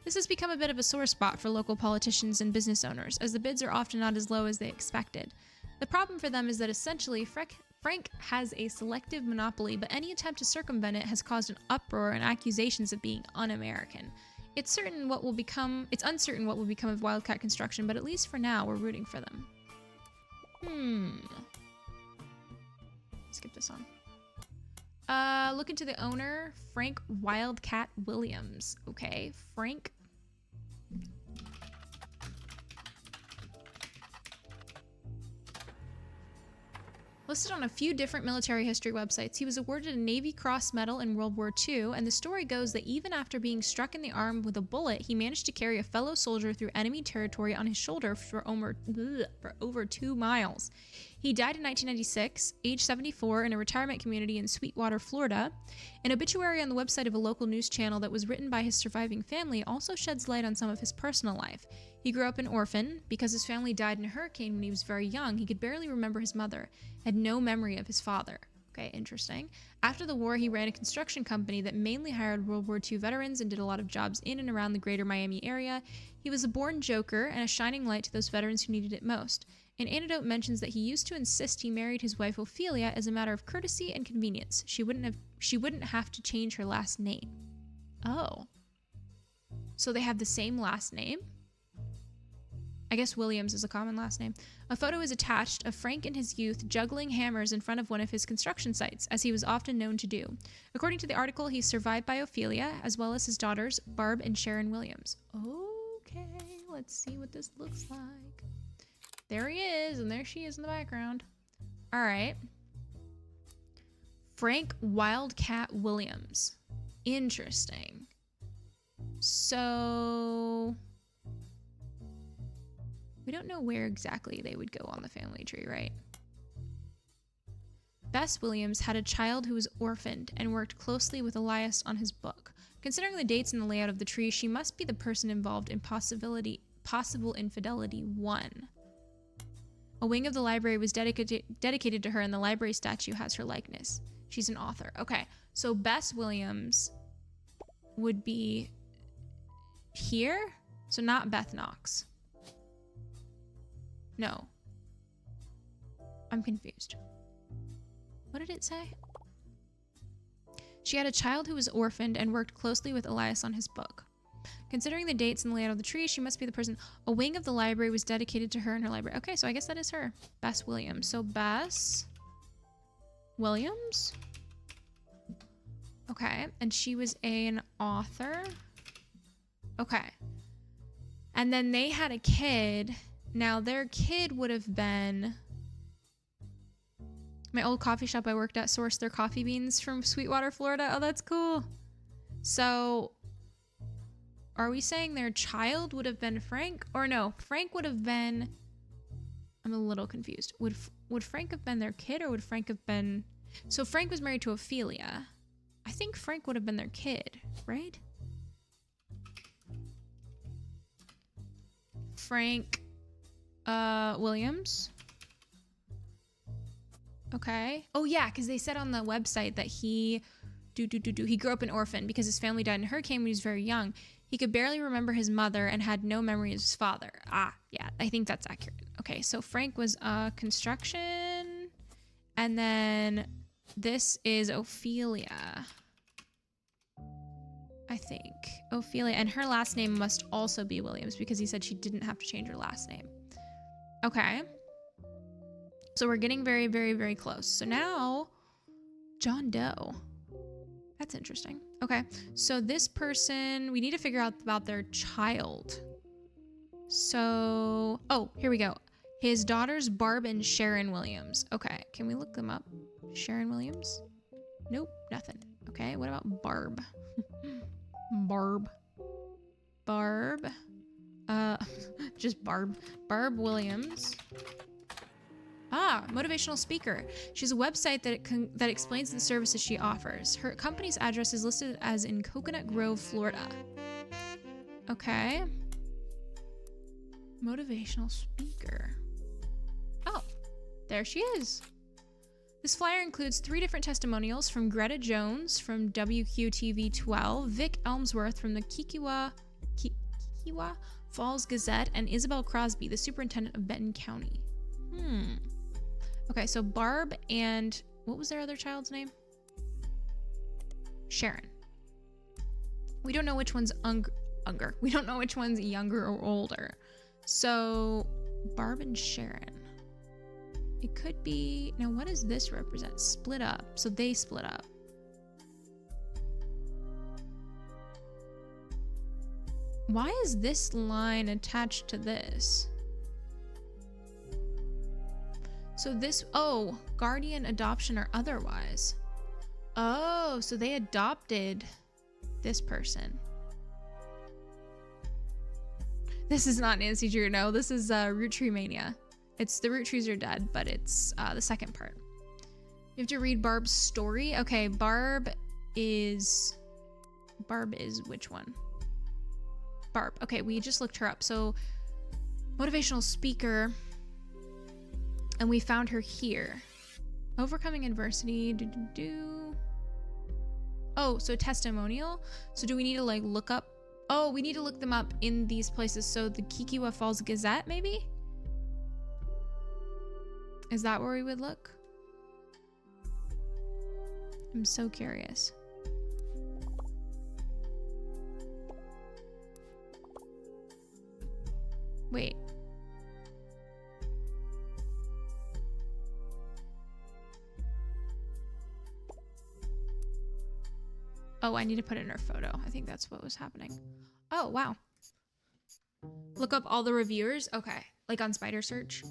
This has become a bit of a sore spot for local politicians and business owners, as the bids are often not as low as they expected. The problem for them is that essentially Frank has a selective monopoly, but any attempt to circumvent it has caused an uproar and accusations of being un-American. It's uncertain what will become of Wildcat Construction, but at least for now, we're rooting for them. Skip this on. Look into the owner, Frank Wildcat Williams. Okay, Frank. Listed on a few different military history websites, he was awarded a Navy Cross Medal in World War II, and the story goes that even after being struck in the arm with a bullet, he managed to carry a fellow soldier through enemy territory on his shoulder for over 2 miles. He died in 1996, age 74, in a retirement community in Sweetwater, Florida. An obituary on the website of a local news channel that was written by his surviving family also sheds light on some of his personal life. He grew up an orphan. Because his family died in a hurricane when he was very young, he could barely remember his mother, had no memory of his father. Okay, interesting. After the war, he ran a construction company that mainly hired World War II veterans and did a lot of jobs in and around the greater Miami area. He was a born joker and a shining light to those veterans who needed it most. An anecdote mentions that he used to insist he married his wife Ophelia as a matter of courtesy and convenience. She wouldn't have to change her last name. Oh. So they have the same last name. I guess Williams is a common last name. A photo is attached of Frank in his youth juggling hammers in front of one of his construction sites, as he was often known to do. According to the article, he's survived by Ophelia, as well as his daughters, Barb and Sharon Williams. Okay, let's see what this looks like. There he is, and there she is in the background. All right. Frank Wildcat Williams. Interesting. So we don't know where exactly they would go on the family tree, right? Bess Williams had a child who was orphaned and worked closely with Elias on his book. Considering the dates and the layout of the tree, she must be the person involved in possible infidelity 1. A wing of the library was dedicated to her, and the library statue has her likeness. She's an author. Okay, so Bess Williams would be here? So not Beth Knox. No. I'm confused. What did it say? She had a child who was orphaned and worked closely with Elias on his book. Considering the dates and the layout of the tree, she must be the person. A wing of the library was dedicated to her in her library. Okay, so I guess that is her. Bess Williams. So Bess Williams? Okay, and she was an author. Okay. And then they had a kid. Now their kid would have been... My old coffee shop I worked at sourced their coffee beans from Sweetwater, Florida. Oh, that's cool. So, are we saying their child would have been Frank? Or no, Frank would have been... I'm a little confused. Would Frank have been their kid, or would Frank have been... So Frank was married to Ophelia. I think Frank would have been their kid, right? Frank Williams. Okay. Oh yeah, because they said on the website that he grew up an orphan because his family died in a hurricane when he was very young. He could barely remember his mother and had no memory of his father. Ah, yeah, I think that's accurate. Okay, so Frank was construction, and then this is Ophelia. I think. Ophelia, and her last name must also be Williams because he said she didn't have to change her last name. Okay. So we're getting very, very, very close. So now, John Doe. That's interesting. Okay, so this person, we need to figure out about their child. So, oh, here we go. His daughters, Barb and Sharon Williams. Okay, can we look them up? Sharon Williams? Nope, nothing. Okay, what about Barb? Barb. Just Barb. Barb Williams. Ah, motivational speaker. She has a website that explains the services she offers. Her company's address is listed as in Coconut Grove, Florida. Okay. Motivational speaker. Oh, there she is. This flyer includes 3 different testimonials from Greta Jones from WQTV 12, Vic Elmsworth from the Kikkiwa Falls Gazette, and Isabel Crosby, the superintendent of Benton County. Okay, so Barb and what was their other child's name? Sharon. We don't know which one's younger. We don't know which one's younger or older. So Barb and Sharon. It could be, now what does this represent? Split up. So they split up. Why is this line attached to this? So this, oh, guardian, adoption, or otherwise. Oh, so they adopted this person. This is not Nancy Drew, no. This is Roottreemania. It's the Rootrees are dead, but it's the second part. You have to read Barb's story. Okay, Barb is which one? Barb. Okay, we just looked her up. So motivational speaker. And we found her here. Overcoming adversity. Oh, so testimonial. So do we need to like look up? Oh, we need to look them up in these places. So the Kikkiwa Falls Gazette, maybe? Is that where we would look? I'm so curious. Wait. Oh, I need to put in her photo. I think that's what was happening. Oh, wow. Look up all the reviewers. Okay. Like on Spider Search.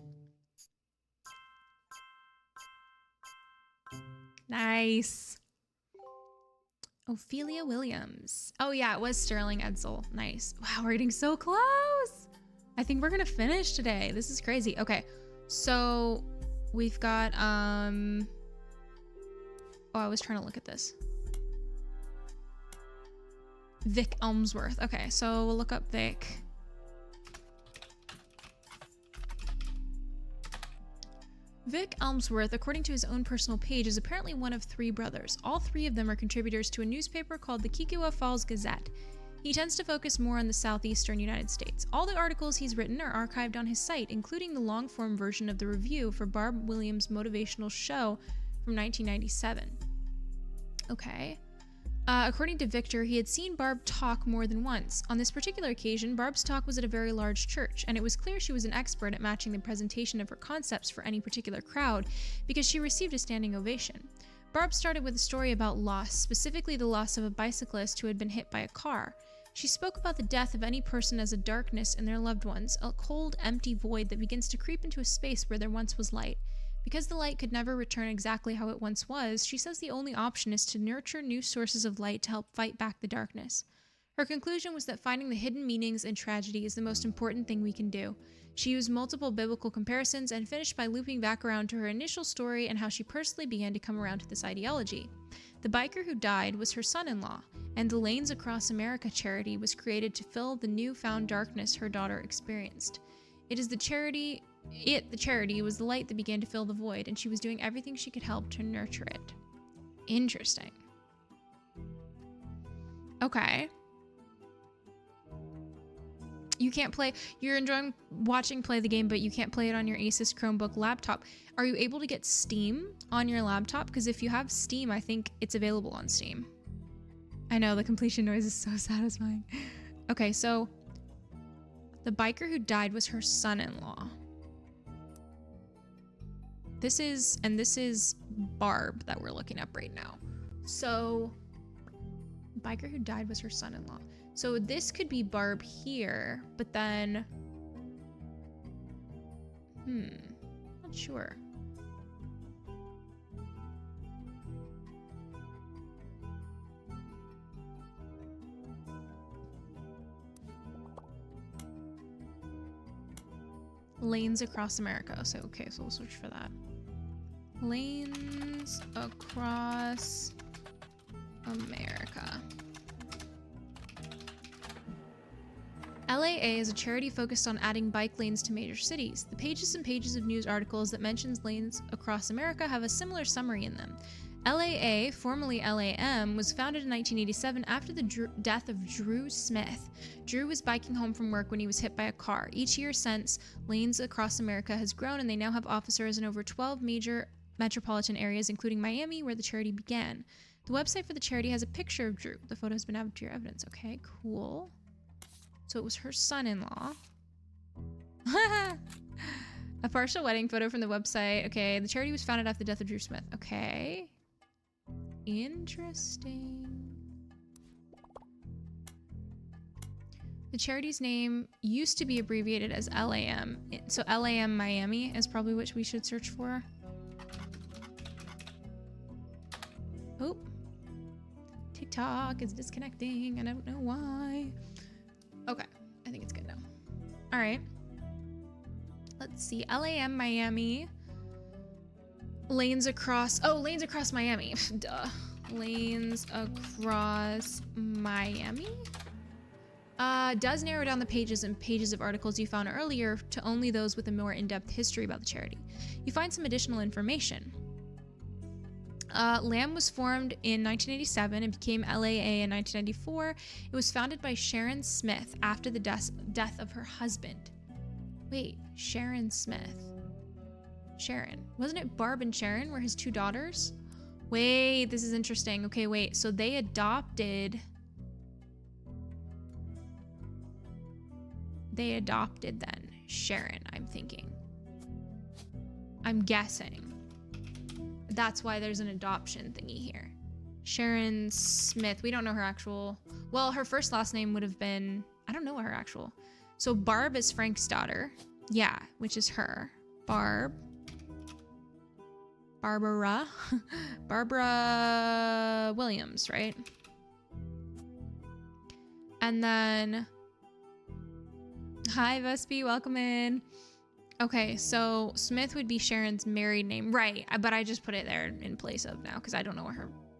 Nice. Ophelia Williams. Oh yeah, it was Sterling Edsel. Nice. Wow, we're getting so close. I think we're gonna finish today. This is crazy. Okay, so we've got oh, I was trying to look at this. Vic Elmsworth. Okay, so we'll look up Vic. Vic Elmsworth, according to his own personal page, is apparently one of 3 brothers. All 3 of them are contributors to a newspaper called the Kikwa Falls Gazette. He tends to focus more on the southeastern United States. All the articles he's written are archived on his site, including the long-form version of the review for Barb Williams' motivational show from 1997. Okay. According to Victor, he had seen Barb talk more than once. On this particular occasion, Barb's talk was at a very large church, and it was clear she was an expert at matching the presentation of her concepts for any particular crowd because she received a standing ovation. Barb started with a story about loss, specifically the loss of a bicyclist who had been hit by a car. She spoke about the death of any person as a darkness in their loved ones, a cold, empty void that begins to creep into a space where there once was light. Because the light could never return exactly how it once was, she says the only option is to nurture new sources of light to help fight back the darkness. Her conclusion was that finding the hidden meanings in tragedy is the most important thing we can do. She used multiple biblical comparisons and finished by looping back around to her initial story and how she personally began to come around to this ideology. The biker who died was her son-in-law, and the Lanes Across America charity was created to fill the newfound darkness her daughter experienced. The charity was the light that began to fill the void, and she was doing everything she could help to nurture it. Interesting. Okay. You can't play, you're enjoying watching play the game, but you can't play it on your Asus Chromebook laptop. Are you able to get Steam on your laptop? Because if you have Steam, I think it's available on Steam. I know, the completion noise is so satisfying. Okay, so the biker who died was her son-in-law. This is Barb that we're looking up right now. So, biker who died was her son-in-law. So this could be Barb here, but then, not sure. Lanes Across America. So, okay, so we'll search for that. Lanes Across America. LAA is a charity focused on adding bike lanes to major cities. The pages and pages of news articles that mentions Lanes Across America have a similar summary in them. LAA, formerly LAM, was founded in 1987 after the death of Drew Smith. Drew was biking home from work when he was hit by a car. Each year since, Lanes Across America has grown, and they now have officers in over 12 major metropolitan areas, including Miami, where the charity began. The website for the charity has a picture of Drew. The photo has been added to your evidence. Okay, cool. So it was her son-in-law. A partial wedding photo from the website. Okay, the charity was founded after the death of Drew Smith. Okay. Interesting. The charity's name used to be abbreviated as LAM. So LAM Miami is probably what we should search for. Oh. TikTok is disconnecting and I don't know why. Okay, I think it's good now. All right. Let's see. LAM Miami. Lanes Across. Oh, Lanes Across Miami. Duh. Lanes Across Miami. Does narrow down the pages and pages of articles you found earlier to only those with a more in-depth history about the charity. You find some additional information. LAM was formed in 1987 and became LAA in 1994. It was founded by Sharon Smith after the death of her husband. Wait, Sharon Smith. Sharon. Wasn't it Barb and Sharon were his 2 daughters? Wait, this is interesting. Okay, wait. So they adopted then. Sharon, I'm thinking. I'm guessing. That's why there's an adoption thingy here. Sharon Smith. We don't know her actual... Well, her first last name would have been... I don't know her actual. So Barb is Frank's daughter. Yeah, which is her. Barb. Barbara. Barbara Williams, right? And then... Hi, Vespi. Welcome in. Okay, so Smith would be Sharon's married name. Right, but I just put it there in place of now because I don't know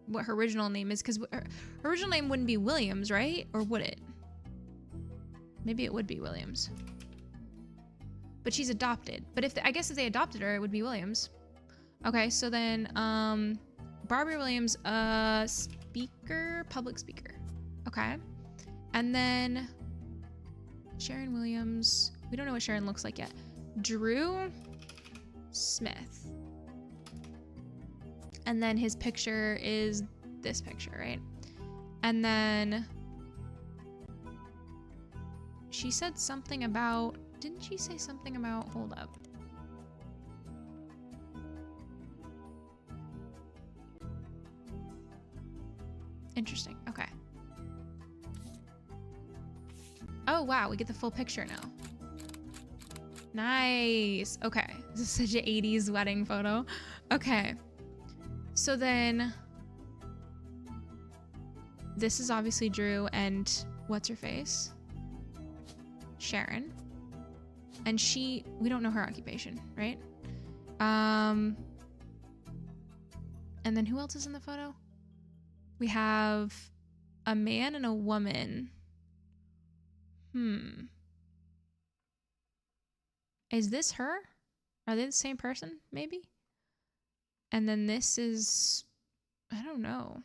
what her original name is, because her original name wouldn't be Williams, right? Or would it? Maybe it would be Williams. But she's adopted. But I guess if they adopted her, it would be Williams. Okay, so then Barbara Williams, speaker, public speaker. Okay. And then Sharon Williams. We don't know what Sharon looks like yet. Drew Smith. And then his picture is this picture, right? And then she said something about, didn't she say something about, hold up. Interesting, okay. Oh wow, we get the full picture now. Nice. Okay. This is such an 80s wedding photo. Okay. So then this is obviously Drew and what's her face? Sharon. And we don't know her occupation, right? And then who else is in the photo? We have a man and a woman. Is this her? Are they the same person, maybe? And then this is... I don't know.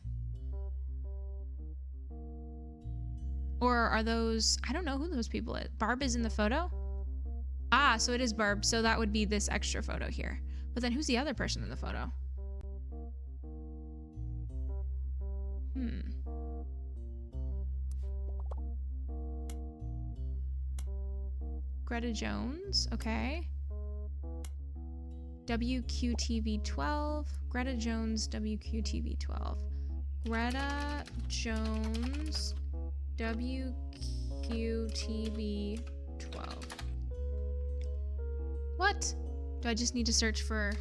Or are those... I don't know who those people are. Barb is in the photo? Ah, so it is Barb. So that would be this extra photo here. But then who's the other person in the photo? Greta Jones, okay. WQTV12. Greta Jones, WQTV12. Greta Jones, WQTV12. What? Do I just need to search for...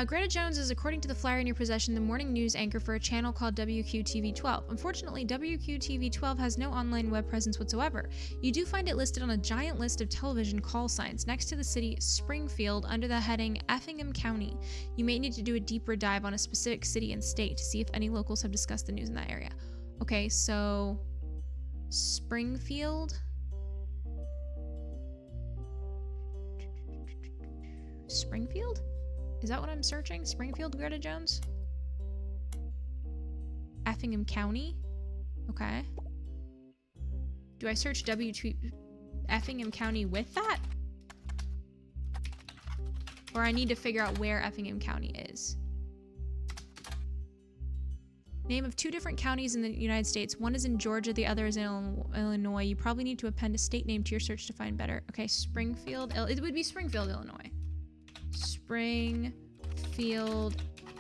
Greta Jones is, according to the flyer in your possession, the morning news anchor for a channel called WQTV12. Unfortunately, WQTV12 has no online web presence whatsoever. You do find it listed on a giant list of television call signs next to the city Springfield under the heading Effingham County. You may need to do a deeper dive on a specific city and state to see if any locals have discussed the news in that area. Okay, so Springfield. Springfield? Is that what I'm searching? Springfield, Greta Jones? Effingham County? Okay. Do I search Effingham County with that? Or I need to figure out where Effingham County is. Name of two different counties in the United States. One is in Georgia, the other is in Illinois. You probably need to append a state name to your search to find better. Okay, Springfield. It would be Springfield, Illinois. Springfield,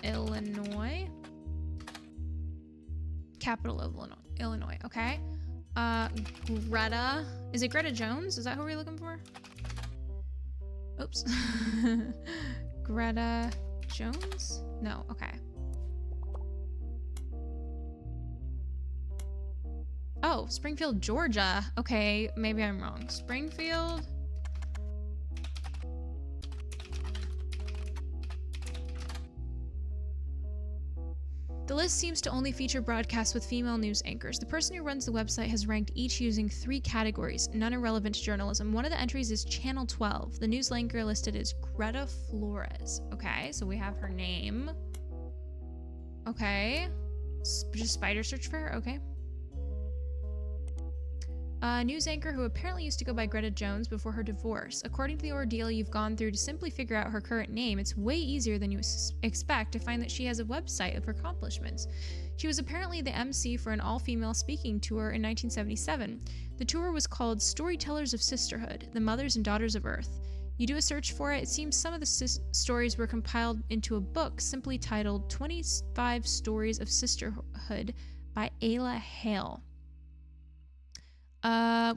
Illinois. Capital of Illinois. Okay. Greta. Is it Greta Jones? Is that who we're looking for? Oops. Greta Jones? No. Okay. Oh, Springfield, Georgia. Okay, maybe I'm wrong. Springfield. The list seems to only feature broadcasts with female news anchors. The person who runs the website has ranked each using 3 categories, none are relevant to journalism. One of the entries is Channel 12. The news anchor listed is Greta Flores. Okay, so we have her name. Okay. Just spider search for her? Okay. A news anchor who apparently used to go by Greta Jones before her divorce. According to the ordeal you've gone through to simply figure out her current name, it's way easier than you expect to find that she has a website of her accomplishments. She was apparently the MC for an all-female speaking tour in 1977. The tour was called Storytellers of Sisterhood, the Mothers and Daughters of Earth. You do a search for it, it seems some of the stories were compiled into a book simply titled 25 Stories of Sisterhood by Ayla Hale.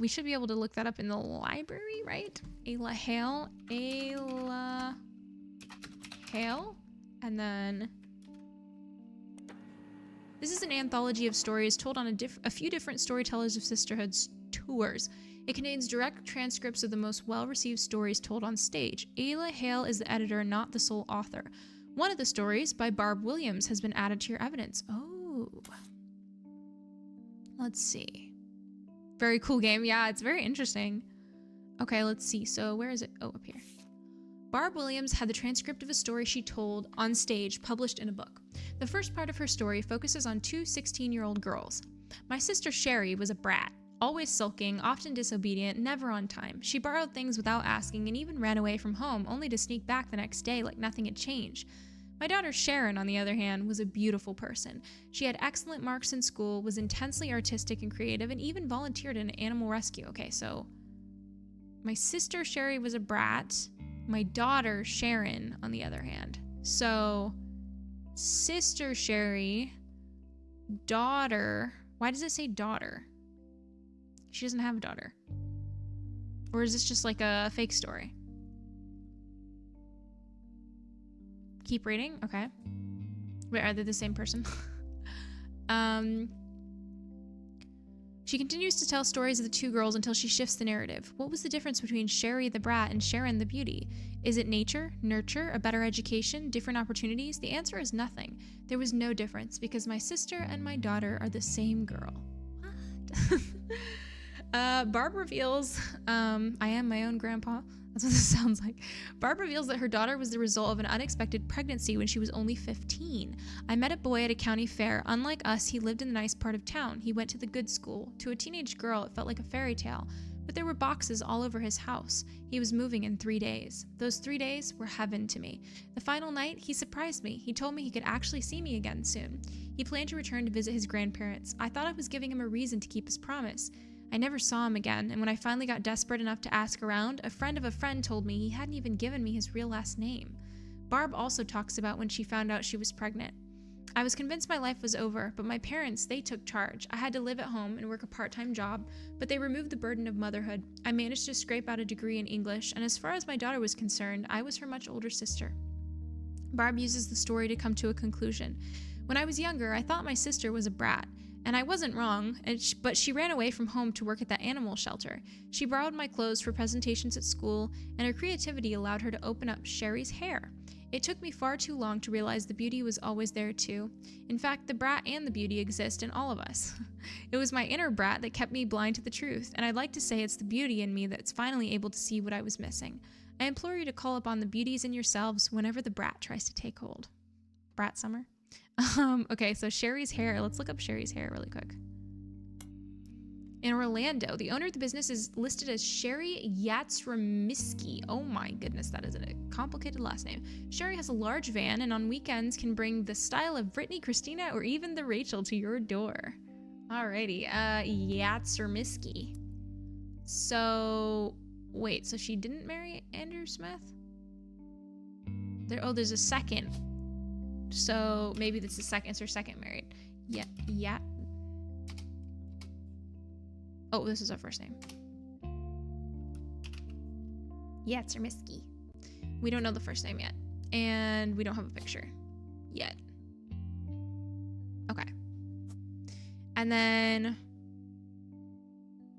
We should be able to look that up in the library, right? Ayla Hale. Ayla Hale. And then this is an anthology of stories told on a few different Storytellers of Sisterhood's tours. It contains direct transcripts of the most well-received stories told on stage. Ayla Hale is the editor, not the sole author. One of the stories, by Barb Williams, has been added to your evidence. Oh. Let's see. Very cool game. Yeah, it's very interesting. Okay, let's see. So where is it? Oh, up here. Barb Williams had the transcript of a story she told on stage published in a book. The first part of her story focuses on two 16-year-old girls. My sister Sherry was a brat. Always sulking, often disobedient, never on time. She borrowed things without asking and even ran away from home, only to sneak back the next day like nothing had changed. My daughter Sharon, on the other hand, was a beautiful person. She had excellent marks in school, was intensely artistic and creative, and even volunteered in an animal rescue. Okay, so my sister Sherry was a brat. My daughter Sharon, on the other hand. So sister Sherry, daughter. Why does it say daughter? She doesn't have a daughter. Or is this just like a fake story? Keep reading? Okay. Wait, are they the same person? She continues to tell stories of the two girls until she shifts the narrative. What was the difference between Sherry the brat and Sharon the beauty? Is it nature, nurture, a better education, different opportunities? The answer is nothing. There was no difference because my sister and my daughter are the same girl. What? Barb reveals, I am my own grandpa. That's what this sounds like. Barb reveals that her daughter was the result of an unexpected pregnancy when she was only 15. I met a boy at a county fair. Unlike us, he lived in a nice part of town. He went to the good school. To a teenage girl, it felt like a fairy tale. But there were boxes all over his house. He was moving in 3 days. Those 3 days were heaven to me. The final night, he surprised me. He told me he could actually see me again soon. He planned to return to visit his grandparents. I thought I was giving him a reason to keep his promise. I never saw him again, and when I finally got desperate enough to ask around, a friend of a friend told me he hadn't even given me his real last name. Barb also talks about when she found out she was pregnant. I was convinced my life was over, but my parents, they took charge. I had to live at home and work a part-time job, but they removed the burden of motherhood. I managed to scrape out a degree in English, and as far as my daughter was concerned, I was her much older sister. Barb uses the story to come to a conclusion. When I was younger, I thought my sister was a brat. And I wasn't wrong, but she ran away from home to work at that animal shelter. She borrowed my clothes for presentations at school, and her creativity allowed her to open up Sherry's hair. It took me far too long to realize the beauty was always there too. In fact, the brat and the beauty exist in all of us. It was my inner brat that kept me blind to the truth, and I'd like to say it's the beauty in me that's finally able to see what I was missing. I implore you to call upon the beauties in yourselves whenever the brat tries to take hold. Brat summer? Okay, so Sherry's hair. Let's look up Sherry's hair really quick. In Orlando, the owner of the business is listed as Sherry Yatsremiski. Oh my goodness, that is a complicated last name. Sherry has a large van and on weekends can bring the style of Brittany, Christina, or even the Rachel to your door. Alrighty, Yatsremiski. So, wait, so she didn't marry Andrew Smith? There's a second. So maybe this is it's her second married. Yeah. Oh, this is her first name. Yatsremiski. We don't know the first name yet. And we don't have a picture yet. Okay. And then...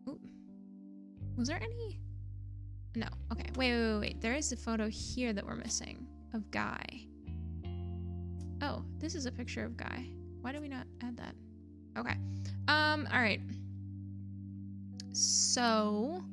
Ooh. Was there any... No. Okay. Wait. There is a photo here that we're missing of Guy. Oh, this is a picture of Guy. Why did we not add that? Okay. All right. So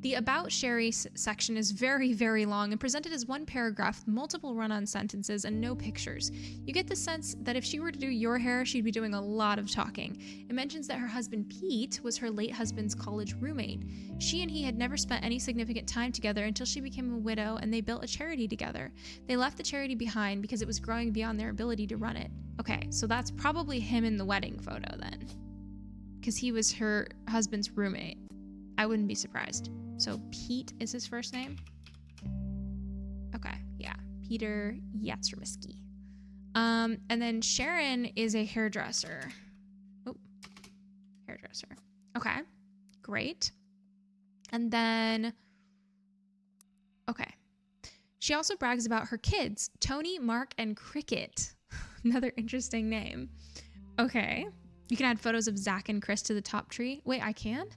The About Sherry section is very, very long and presented as one paragraph with multiple run-on sentences and no pictures. You get the sense that if she were to do your hair, she'd be doing a lot of talking. It mentions that her husband Pete was her late husband's college roommate. She and he had never spent any significant time together until she became a widow, and they built a charity together. They left the charity behind because it was growing beyond their ability to run it. Okay, so that's probably him in the wedding photo then, because he was her husband's roommate. I wouldn't be surprised. So Pete is his first name? Okay, yeah. Peter Yatsrmisky. And then Sharon is a hairdresser. Oh, hairdresser. Okay, great. And then, okay. She also brags about her kids, Tony, Mark, and Cricket. Another interesting name. Okay. You can add photos of Zach and Chris to the top tree. Wait, I can?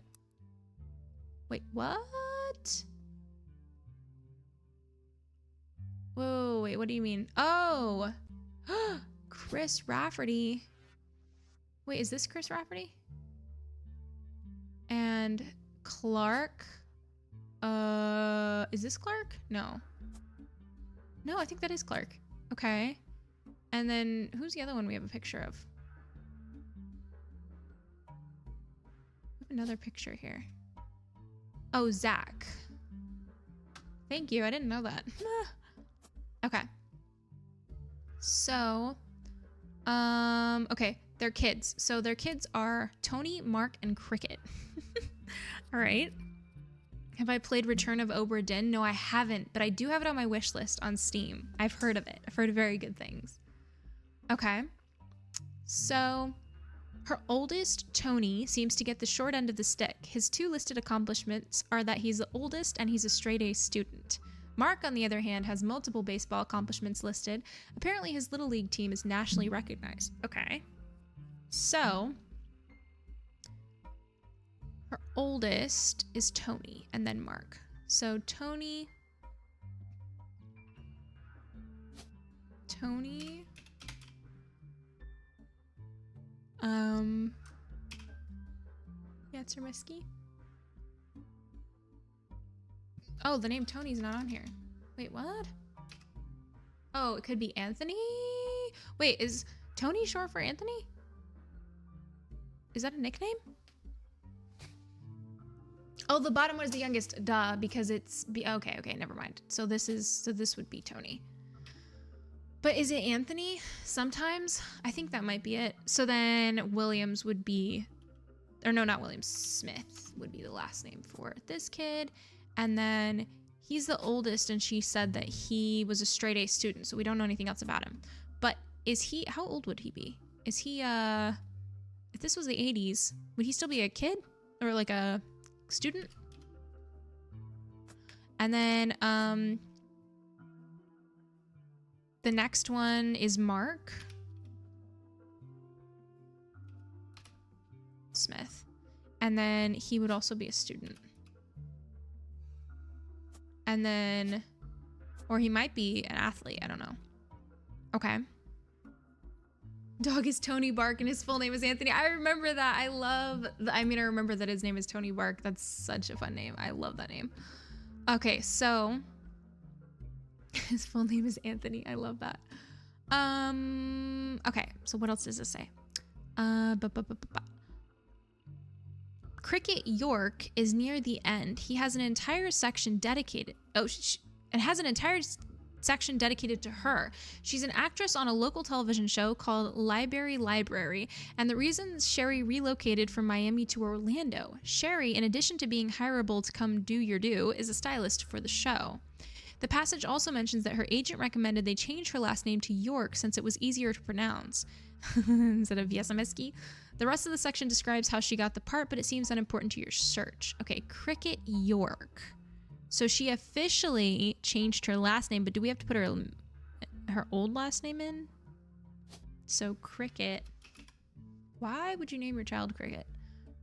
Wait, what? Whoa, wait, what do you mean? Oh, Chris Rafferty. Wait, is this Chris Rafferty? And Clark. Is this Clark? No. No, I think that is Clark. Okay. And then who's the other one we have a picture of? We have another picture here. Oh, Zach. Thank you. I didn't know that. Okay. So, okay, their kids. So their kids are Tony, Mark, and Cricket. All right. Have I played Return of Obra Dinn? No, I haven't, but I do have it on my wish list on Steam. I've heard of it. I've heard very good things. Okay. So her oldest, Tony, seems to get the short end of the stick. His two listed accomplishments are that he's the oldest and he's a straight-A student. Mark, on the other hand, has multiple baseball accomplishments listed. Apparently his Little League team is nationally recognized. Okay. So her oldest is Tony and then Mark. So Tony. Yatsrmisky. Oh, the name Tony's not on here. Wait, what? Oh, it could be Anthony? Wait, is Tony short for Anthony? Is that a nickname? Oh, the bottom one is the youngest. Duh, because it's... Okay, never mind. So this would be Tony. But is it Anthony sometimes? I think that might be it. So then Williams would be... Or no, not Williams. Smith would be the last name for this kid. And then he's the oldest, and she said that he was a straight-A student, so we don't know anything else about him. But is he... How old would he be? Is he, if this was the 80s, would he still be a kid? Or like a student? And then, the next one is Mark Smith. And then he would also be a student. And then, or he might be an athlete. I don't know. Okay. Dog is Tony Bark and his full name is Anthony. I remember that. I remember that his name is Tony Bark. That's such a fun name. I love that name. Okay, so his full name is Anthony. I love that. Okay, so what else does this say? Cricket York is near the end. He has an entire section dedicated. It has an entire section dedicated to her. She's an actress on a local television show called Library, and the reason Sherry relocated from Miami to Orlando. Sherry, in addition to being hireable to come do your due, is a stylist for the show. The passage also mentions that her agent recommended they change her last name to York since it was easier to pronounce instead of Yatsrmisky. The rest of the section describes how she got the part, but it seems unimportant to your search. Okay, Cricket York. So she officially changed her last name, but do we have to put her old last name in? So Cricket. Why would you name your child Cricket?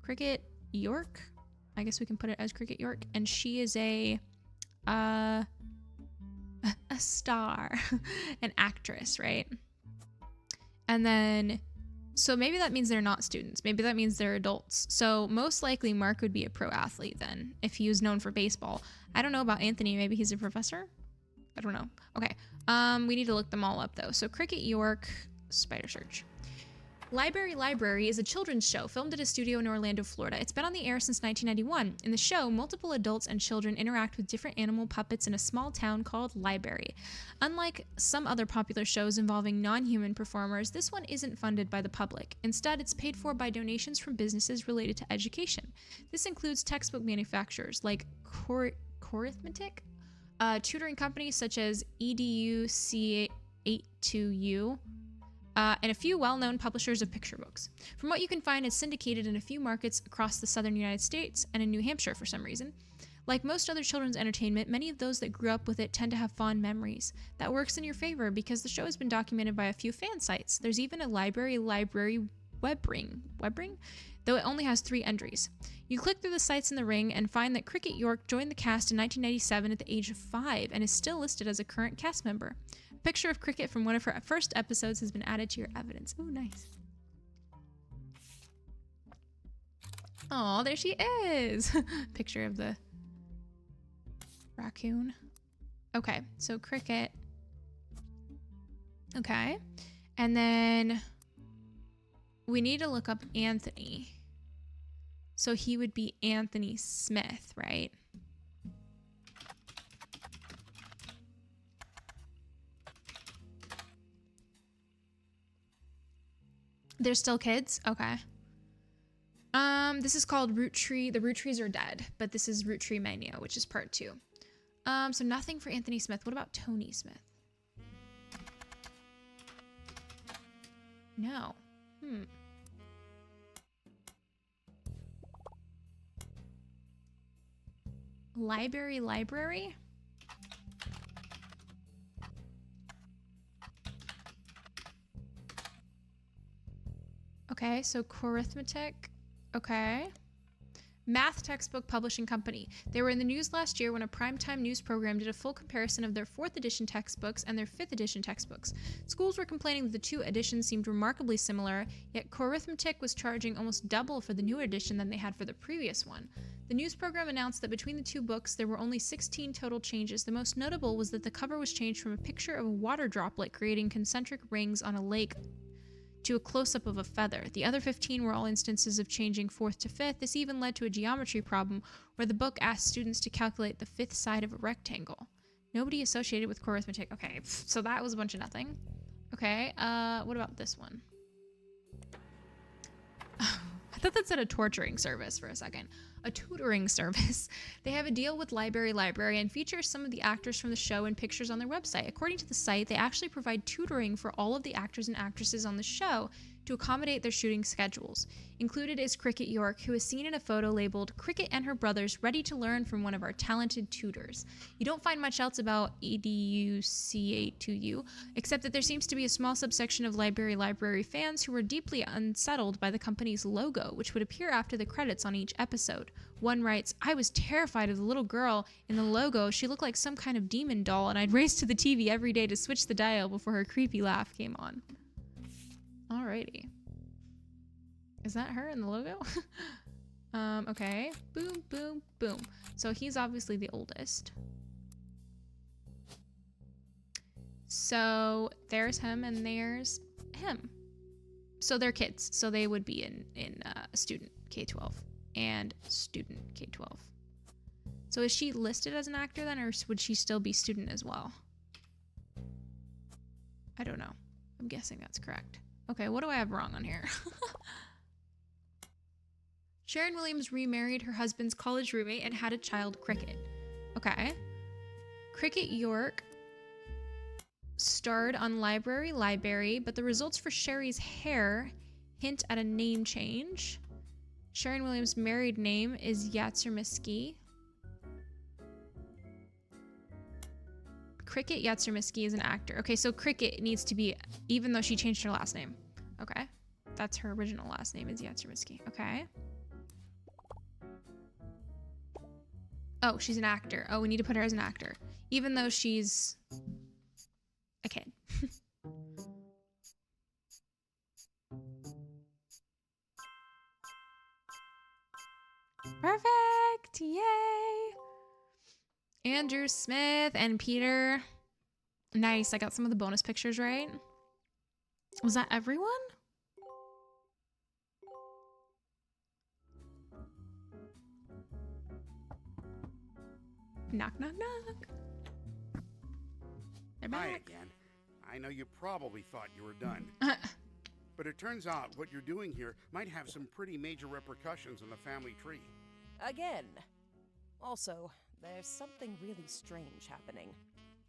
Cricket York? I guess we can put it as Cricket York. And she is a star, an actress, right? And then So maybe that means they're not students. Maybe that means they're adults. So most likely Mark would be a pro athlete then, if he was known for baseball. I don't know about Anthony. Maybe he's a professor? I don't know. Okay. We need to look them all up though. So Cricket York, spider search. Library is a children's show filmed at a studio in Orlando, Florida. It's been on the air since 1991. In the show, multiple adults and children interact with different animal puppets in a small town called Library. Unlike some other popular shows involving non-human performers, this one isn't funded by the public. Instead, it's paid for by donations from businesses related to education. This includes textbook manufacturers like Courtney, tutoring companies such as EduC82U, and a few well-known publishers of picture books. From what you can find, it's syndicated in a few markets across the southern United States and in New Hampshire for some reason. Like most other children's entertainment, many of those that grew up with it tend to have fond memories. That works in your favor because the show has been documented by a few fan sites. There's even a library web ring, though it only has 3 entries. You click through the sites in the ring and find that Cricket York joined the cast in 1997 at the age of 5 and is still listed as a current cast member. Picture of Cricket from one of her first episodes has been added to your evidence. Oh, nice. Oh, there she is. Picture of the raccoon. Okay, so Cricket. Okay. And then we need to look up Anthony. So he would be Anthony Smith, right? They're still kids? Okay. This is called Rootree. The Rootrees are dead, but this is Roottreemania, which is part 2. So nothing for Anthony Smith. What about Tony Smith? No. Library? Okay, so Courtney. Okay. Math Textbook Publishing Company. They were in the news last year when a primetime news program did a full comparison of their 4th edition textbooks and their 5th edition textbooks. Schools were complaining that the 2 editions seemed remarkably similar, yet Courtney was charging almost double for the new edition than they had for the previous one. The news program announced that between the 2 books, there were only 16 total changes. The most notable was that the cover was changed from a picture of a water droplet creating concentric rings on a lake to a close-up of a feather. The other 15 were all instances of changing 4th to 5th. This even led to a geometry problem where the book asked students to calculate the 5th side of a rectangle. Nobody associated with arithmetic. Okay, so that was a bunch of nothing. Okay, what about this one? I thought that said a torturing service for a second. A tutoring service. They have a deal with Library and feature some of the actors from the show and pictures on their website. According to the site, they actually provide tutoring for all of the actors and actresses on the show to accommodate their shooting schedules. Included is Cricket York, who is seen in a photo labeled "Cricket and her brothers ready to learn from one of our talented tutors." You don't find much else about EduC82U, except that there seems to be a small subsection of Library fans who were deeply unsettled by the company's logo, which would appear after the credits on each episode. One writes, "I was terrified of the little girl in the logo. She looked like some kind of demon doll, and I'd race to the TV every day to switch the dial before her creepy laugh came on." Alrighty. Is that her in the logo? Okay. Boom, boom, boom. So he's obviously the oldest. So there's him and there's him. So they're kids. So they would be in student K-12 and student K-12. So is she listed as an actor then, or would she still be student as well? I don't know. I'm guessing that's correct. Okay, what do I have wrong on here? Sharon Williams remarried her husband's college roommate and had a child, Cricket. Okay. Cricket York starred on Library, but the results for Sherry's hair hint at a name change. Sharon Williams' married name is Yatsirmiski. Cricket Yatsirmiski is an actor. Okay, so Cricket needs to be, even though she changed her last name. Okay. That's her original last name is Yatsirmiski. Okay. Oh, she's an actor. Oh, we need to put her as an actor. Even though she's a kid. Yay! Andrew Smith and Peter. Nice. I got some of the bonus pictures right. Was that everyone? Knock, knock, knock. They're back. Hi again. I know you probably thought you were done. But it turns out what you're doing here might have some pretty major repercussions on the family tree. Again. Also, there's something really strange happening.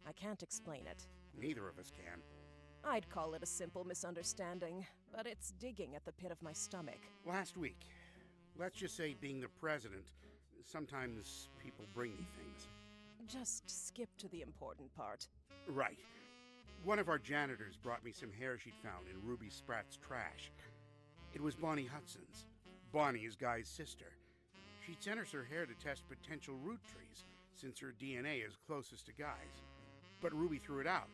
I can't explain it. Neither of us can. I'd call it a simple misunderstanding, but it's digging at the pit of my stomach. Last week, let's just say being the president, sometimes people bring me things. Just skip to the important part. Right. One of our janitors brought me some hair she'd found in Ruby Sprat's trash. It was Bonnie Hudson's. Bonnie is Guy's sister. She'd sent us her hair to test potential root trees, since her DNA is closest to Guy's. But Ruby threw it out,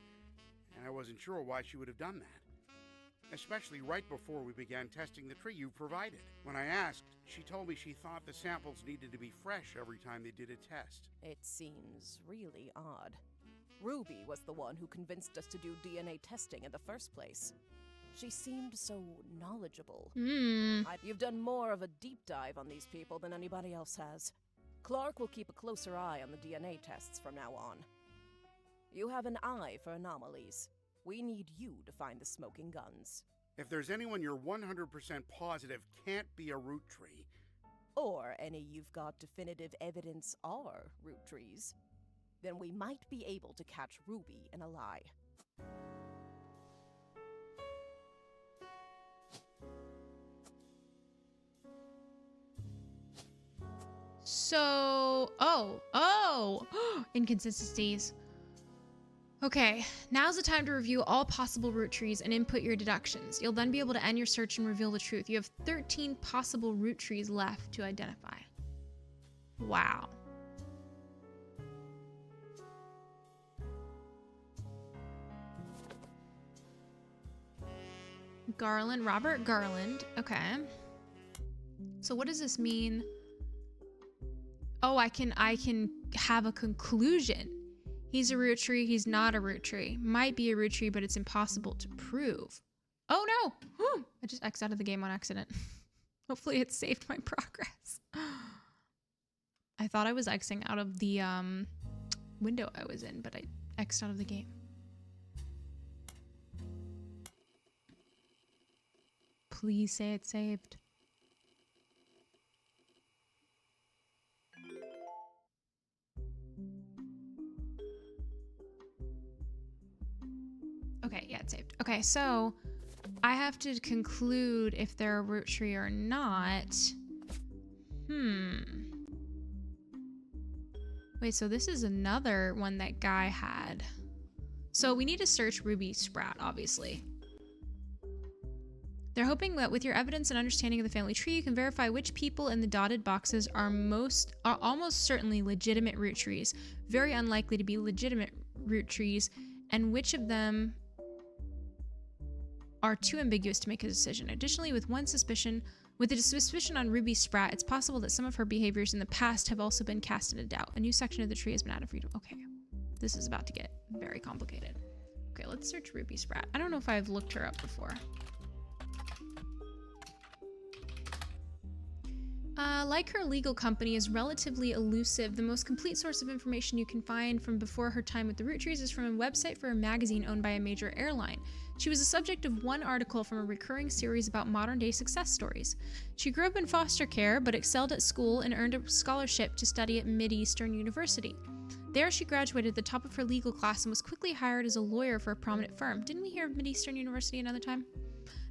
and I wasn't sure why she would have done that. Especially right before we began testing the tree you provided. When I asked, she told me she thought the samples needed to be fresh every time they did a test. It seems really odd. Ruby was the one who convinced us to do DNA testing in the first place. She seemed so knowledgeable. You've done more of a deep dive on these people than anybody else has. Clark will keep a closer eye on the DNA tests from now on. You have an eye for anomalies. We need you to find the smoking guns. If there's anyone you're 100% positive can't be a root tree, or any you've got definitive evidence are root trees, then we might be able to catch Ruby in a lie. So, inconsistencies. Okay, now's the time to review all possible root trees and input your deductions. You'll then be able to end your search and reveal the truth. You have 13 possible root trees left to identify. Wow. Garland, Robert Garland. Okay. So what does this mean? Oh, I can have a conclusion. He's a root tree, he's not a root tree. Might be a root tree, but it's impossible to prove. Oh no! I just X'd out of the game on accident. Hopefully it saved my progress. I thought I was Xing out of the window I was in, but I X'd out of the game. Please say it's saved. Okay, yeah, it's saved. Okay, so I have to conclude if they're a root tree or not. Wait, so this is another one that Guy had. So we need to search Ruby Sprat, obviously. They're hoping that with your evidence and understanding of the family tree, you can verify which people in the dotted boxes are almost certainly legitimate root trees, very unlikely to be legitimate root trees, and which of them are too ambiguous to make a decision. Additionally, with a suspicion on Ruby Sprat, it's possible that some of her behaviors in the past have also been cast into doubt. A new section of the tree has been added for you to... Okay, this is about to get very complicated. Okay, let's search Ruby Sprat. I don't know if I've looked her up before. Like her legal company is relatively elusive, the most complete source of information you can find from before her time with the root trees is from a website for a magazine owned by a major airline. She was the subject of one article from a recurring series about modern-day success stories. She grew up in foster care, but excelled at school and earned a scholarship to study at Mid-Eastern University. There, she graduated at the top of her legal class and was quickly hired as a lawyer for a prominent firm. Didn't we hear of Mid-Eastern University another time?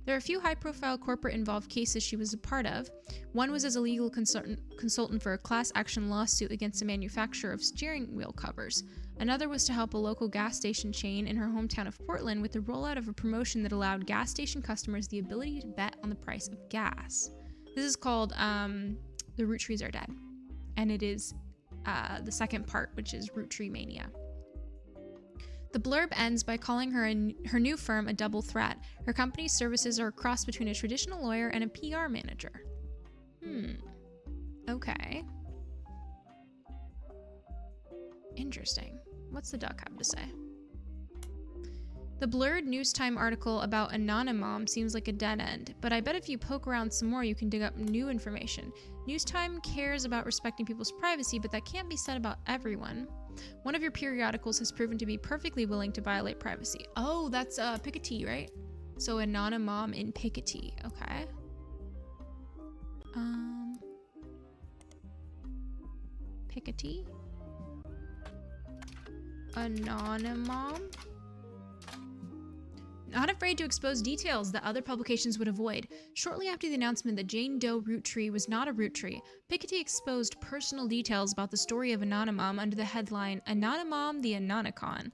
There are a few high-profile corporate-involved cases she was a part of. One was as a legal consultant for a class-action lawsuit against a manufacturer of steering wheel covers. Another was to help a local gas station chain in her hometown of Portland with the rollout of a promotion that allowed gas station customers the ability to bet on the price of gas. This is called The Root Trees Are Dead. And it is the second part, which is Roottreemania. The blurb ends by calling her new firm a double threat. Her company's services are a cross between a traditional lawyer and a PR manager. Okay. Interesting. What's the duck have to say? The blurred Newstime article about Anonymom seems like a dead end, but I bet if you poke around some more, you can dig up new information. Newstime cares about respecting people's privacy, but that can't be said about everyone. One of your periodicals has proven to be perfectly willing to violate privacy. Oh, that's Piketty, right? So Anonymom in Piketty. Okay. Piketty. Anonymom. Not afraid to expose details that other publications would avoid. Shortly after the announcement that Jane Doe Rootree was not a Rootree, Piketty exposed personal details about the story of Anonymom under the headline, Anonymom the Anonicon.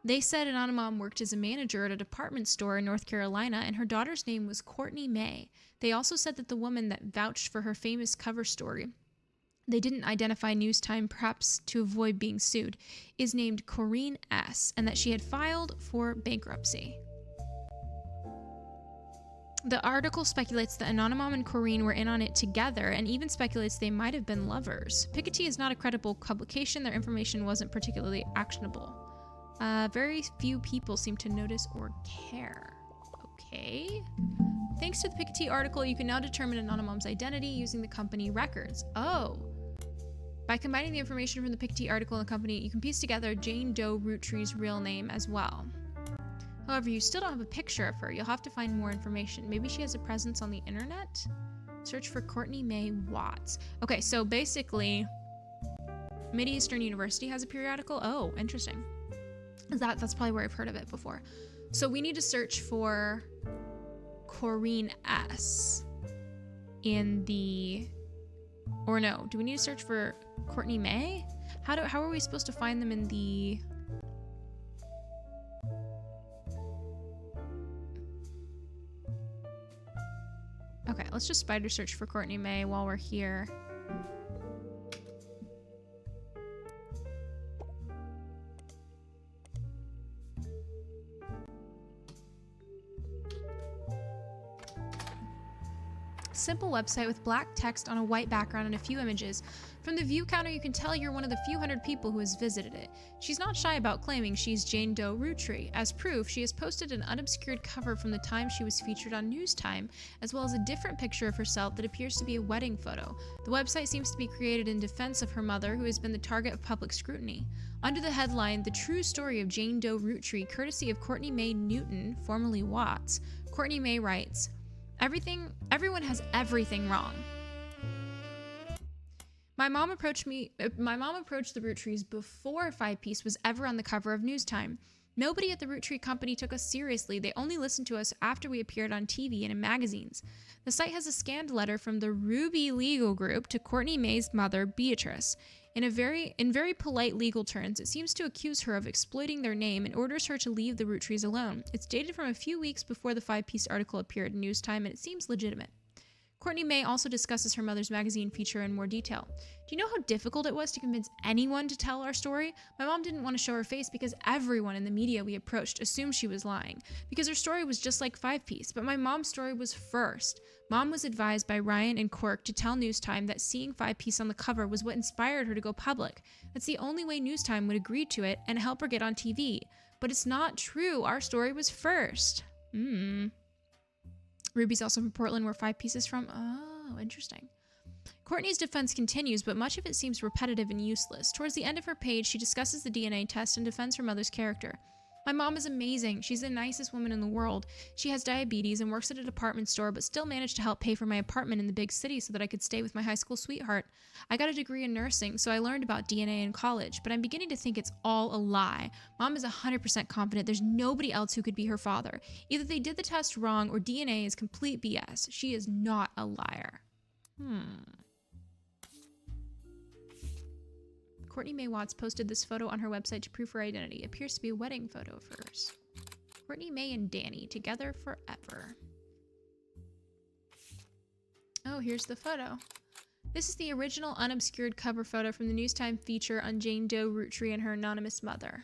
They said Anonymom worked as a manager at a department store in North Carolina, and her daughter's name was Courtney May. They also said that the woman that vouched for her famous cover story, they didn't identify Newstime, perhaps to avoid being sued, is named Corinne S., and that she had filed for bankruptcy. The article speculates that Anonymom and Corinne were in on it together, and even speculates they might have been lovers. Piketty is not a credible publication. Their information wasn't particularly actionable. Very few people seem to notice or care. Okay. Thanks to the Piketty article, you can now determine Anonymom's identity using the company records. Oh. By combining the information from the Piketty article and the company, you can piece together Jane Doe Rootree's real name as well. However, you still don't have a picture of her. You'll have to find more information. Maybe she has a presence on the internet? Search for Courtney May Watts. Okay, so basically, Mid-Eastern University has a periodical. Oh, interesting. That's probably where I've heard of it before. So we need to search for Corinne S. in the... Or no, do we need to search for Courtney May? How are we supposed to find them in the... Okay, let's just spider search for Courtney May while we're here. Simple website with black text on a white background and a few images. From the view counter, you can tell you're one of the few hundred people who has visited it. She's not shy about claiming she's Jane Doe Rootree. As proof, she has posted an unobscured cover from the time she was featured on Newstime, as well as a different picture of herself that appears to be a wedding photo. The website seems to be created in defense of her mother, who has been the target of public scrutiny. Under the headline, The True Story of Jane Doe Rootree, courtesy of Courtney May Newton, formerly Watts, Courtney May writes, Everyone has everything wrong. My mom approached the Rootrees before Fivepiece was ever on the cover of Newstime. Nobody at the Rootree company took us seriously. They only listened to us after we appeared on TV and in magazines. The site has a scanned letter from the Ruby legal group to Courtney May's mother, Beatrice. In very polite legal terms, it seems to accuse her of exploiting their name and orders her to leave the Rootrees alone. It's dated from a few weeks before the Fivepiece article appeared in Newstime, and it seems legitimate. Courtney May also discusses her mother's magazine feature in more detail. Do you know how difficult it was to convince anyone to tell our story? My mom didn't want to show her face because everyone in the media we approached assumed she was lying, because her story was just like Fivepiece, but my mom's story was first. Mom was advised by Ryan and Quirk to tell Newstime that seeing Fivepiece on the cover was what inspired her to go public. That's the only way Newstime would agree to it and help her get on TV. But it's not true. Our story was first. Ruby's also from Portland, where Fivepiece is from. Oh, interesting. Courtney's defense continues, but much of it seems repetitive and useless. Towards the end of her page, she discusses the DNA test and defends her mother's character. My mom is amazing. She's the nicest woman in the world. She has diabetes and works at a department store, but still managed to help pay for my apartment in the big city so that I could stay with my high school sweetheart. I got a degree in nursing, so I learned about DNA in college, but I'm beginning to think it's all a lie. Mom is 100% confident there's nobody else who could be her father. Either they did the test wrong or DNA is complete BS. She is not a liar. Courtney May Watts posted this photo on her website to prove her identity. It appears to be a wedding photo of hers. Courtney May and Danny, together forever. Oh, here's the photo. This is the original unobscured cover photo from the Newstime feature on Jane Doe Rootree and her anonymous mother.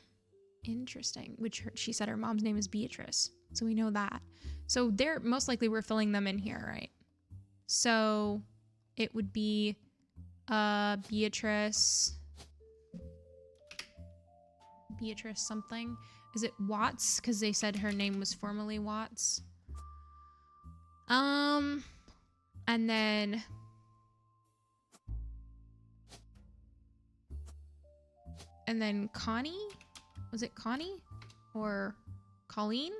Interesting. Which she said her mom's name is Beatrice. So we know that. So they're most likely we're filling them in here, right? So it would be Beatrice... Beatrice something. Is it Watts? Because they said her name was formerly Watts. And then Connie? Was it Connie? Or Colleen?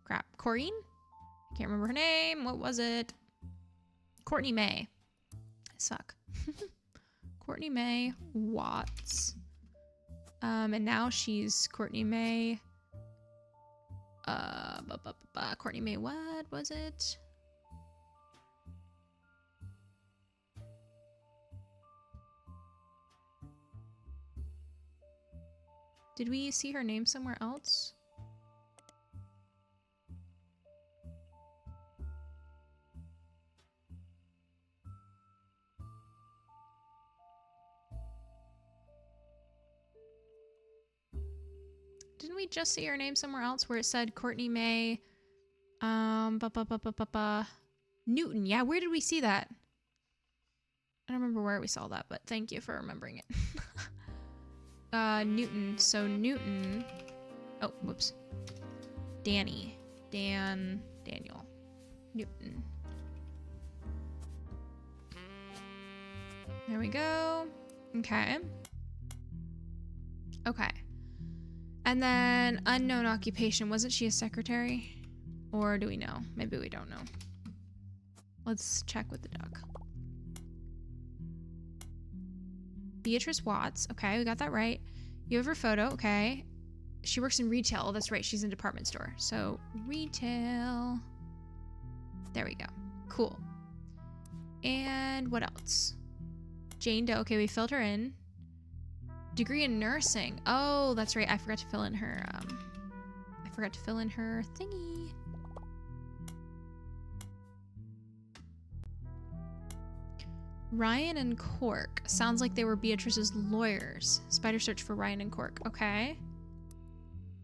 Crap. Corrine? Can't remember her name. What was it? Courtney May. I suck. Courtney May Watts. And now she's Courtney May. Courtney May, what was it? Did we see her name somewhere else? Didn't we just see her name somewhere else where it said Courtney May Newton? Yeah, where did we see that? I don't remember where we saw that, but thank you for remembering it. Newton. So Newton. Oh, whoops. Daniel. Newton. There we go. Okay. Okay. And then unknown occupation. Wasn't she a secretary? Or do we know? Maybe we don't know. Let's check with the duck. Beatrice Watts. Okay, we got that right. You have her photo. Okay. She works in retail. Oh, that's right. She's in department store. So retail. There we go. Cool. And what else? Jane Doe. Okay, we filled her in. Degree in nursing. Oh, that's right. I forgot to fill in her thingy. Ryan and Cork. Sounds like they were Beatrice's lawyers. Spider search for Ryan and Cork. Okay.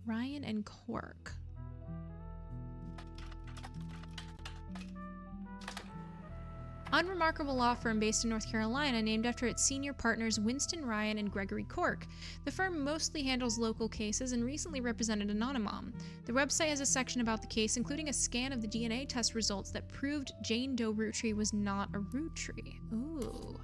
Ryan and Cork. Unremarkable law firm based in North Carolina named after its senior partners Winston Ryan and Gregory Cork. The firm mostly handles local cases and recently represented Anonymom. The website has a section about the case, including a scan of the DNA test results that proved Jane Doe Rutree was not a Rutree. Ooh.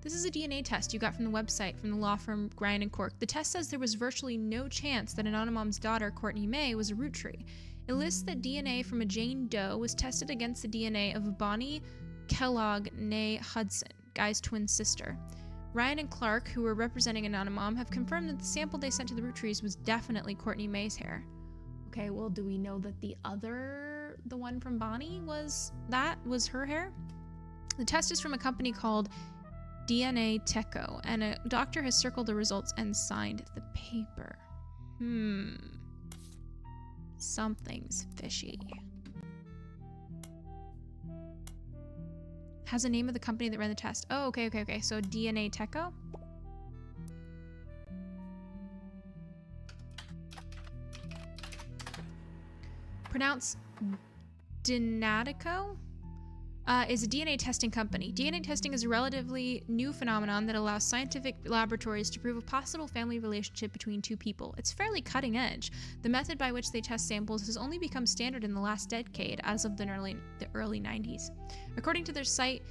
This is a DNA test you got from the website from the law firm Ryan and Cork. The test says there was virtually no chance that Anonymom's daughter, Courtney May, was a Rutree. It lists that DNA from a Jane Doe was tested against the DNA of Bonnie Kellogg née Hudson, Guy's twin sister. Ryan and Clark, who were representing Anonymom, have confirmed that the sample they sent to the Rutrees was definitely Courtney May's hair. Okay, well, do we know that the one from Bonnie was her hair? The test is from a company called DNA Teco, and a doctor has circled the results and signed the paper. Something's fishy. Has a name of the company that ran the test. Oh, okay. So DNA Teco. Pronounce Dinatico. Is a DNA testing company. DNA testing is a relatively new phenomenon that allows scientific laboratories to prove a possible family relationship between two people. It's fairly cutting edge. The method by which they test samples has only become standard in the last decade, as of the early 90s. According to their site,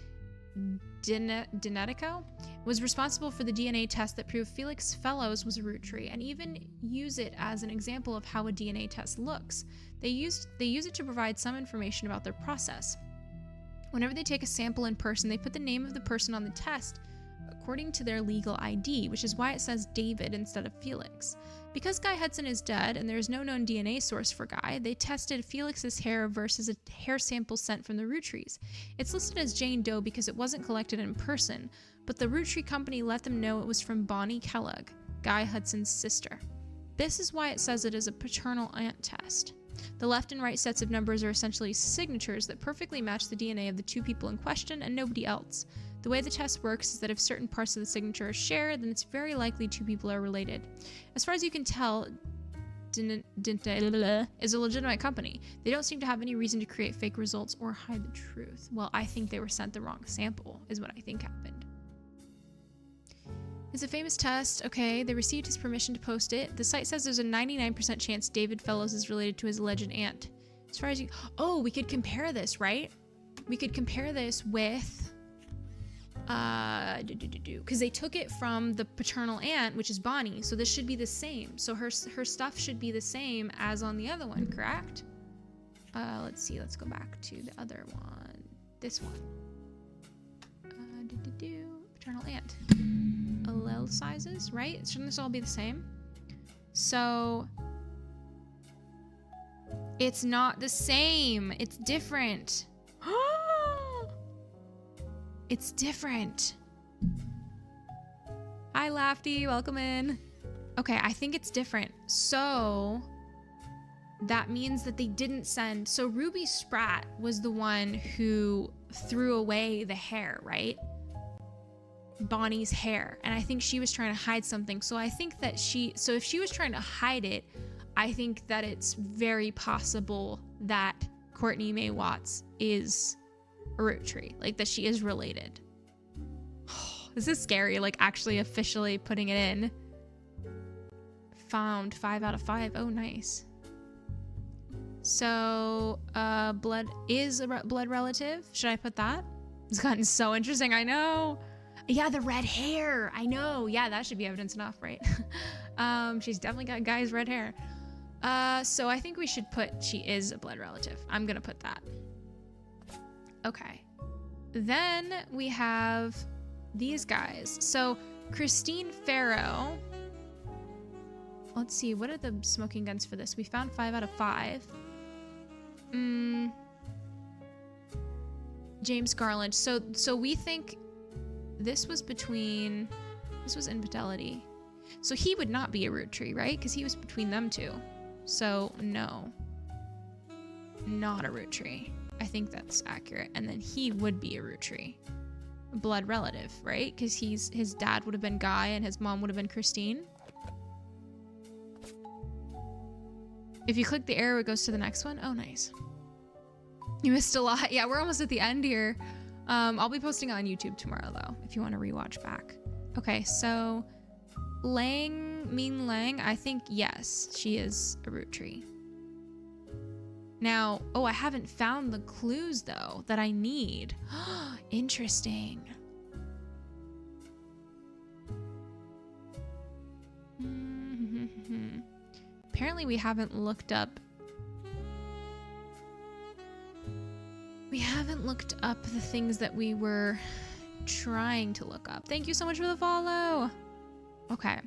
Dinatico was responsible for the DNA test that proved Felix Fellows was a Rutree, and even use it as an example of how a DNA test looks. They use it to provide some information about their process. Whenever they take a sample in person, they put the name of the person on the test according to their legal ID, which is why it says David instead of Felix. Because Guy Hudson is dead and there is no known DNA source for Guy, they tested Felix's hair versus a hair sample sent from the Rutrees. It's listed as Jane Doe because it wasn't collected in person, but the Rutree company let them know it was from Bonnie Kellogg, Guy Hudson's sister. This is why it says it is a paternal aunt test. The left and right sets of numbers are essentially signatures that perfectly match the DNA of the two people in question and nobody else. The way the test works is that if certain parts of the signature are shared, then it's very likely two people are related. As far as you can tell, is a legitimate company. They don't seem to have any reason to create fake results or hide the truth. Well, I think they were sent the wrong sample, is what I think happened. It's a famous test. Okay, they received his permission to post it. The site says there's a 99% chance David Fellows is related to his alleged aunt. As far as you... Oh, we could compare this, right? We could compare this with... Because they took it from the paternal aunt, which is Bonnie. So this should be the same. So her stuff should be the same as on the other one, correct? Let's see. Let's go back to the other one. This one. Paternal aunt. Allele sizes, right? Shouldn't this all be the same? So it's not the same. It's different. It's different. Hi, Lafty. Welcome in. Okay, I think it's different. So that means that they didn't send... So Ruby Sprat was the one who threw away the hair, right? Bonnie's hair. And I think she was trying to hide something. So I think that so if she was trying to hide it, I think that it's very possible that Courtney May Watts is a Rootree, like that she is related. This is scary, like actually officially putting it in. Found 5 out of 5. Oh, nice. So, blood is a blood relative. Should I put that? It's gotten so interesting. I know. Yeah, the red hair. I know. Yeah, that should be evidence enough, right? She's definitely got guy's red hair. So I think we should put she is a blood relative. I'm gonna put that. Okay. Then we have these guys. So Christine Farrow. Let's see. What are the smoking guns for this? We found 5 out of 5. James Garland. So we think this was infidelity. So he would not be a Rootree, right? Because he was between them two. So no. Not a Rootree. I think that's accurate. And then he would be a Rootree. Blood relative, right? Because his dad would have been Guy and his mom would have been Christine. If you click the arrow, it goes to the next one. Oh, nice. You missed a lot. Yeah, we're almost at the end here. I'll be posting on YouTube tomorrow, though, if you want to rewatch back. Okay, so Lang, I think, yes, she is a Rootree. Now, oh, I haven't found the clues, though, that I need. Interesting. Apparently, we haven't looked up... the things that we were trying to look up. Thank you so much for the follow. Okay.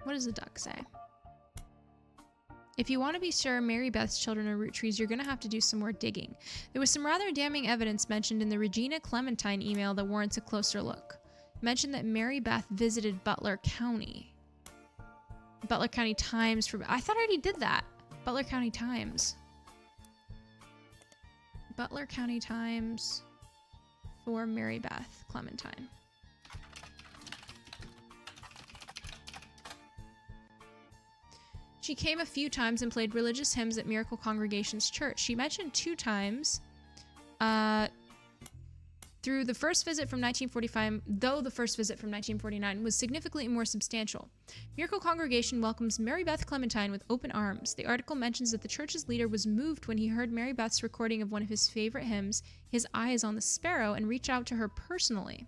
What does the duck say? If you want to be sure Mary Beth's children are Rootrees, you're going to have to do some more digging. There was some rather damning evidence mentioned in the Regina Clementine email that warrants a closer look. It mentioned that Mary Beth visited Butler County. Butler County Times for... I thought I already did that. Butler County Times. Butler County Times for Mary Beth Clementine. She came a few times and played religious hymns at Miracle Congregation's church. She mentioned 2 times through the first visit from 1945, though the first visit from 1949 was significantly more substantial. Miracle Congregation welcomes Mary Beth Clementine with open arms. The article mentions that the church's leader was moved when he heard Mary Beth's recording of one of his favorite hymns, His Eye is on the Sparrow, and reached out to her personally.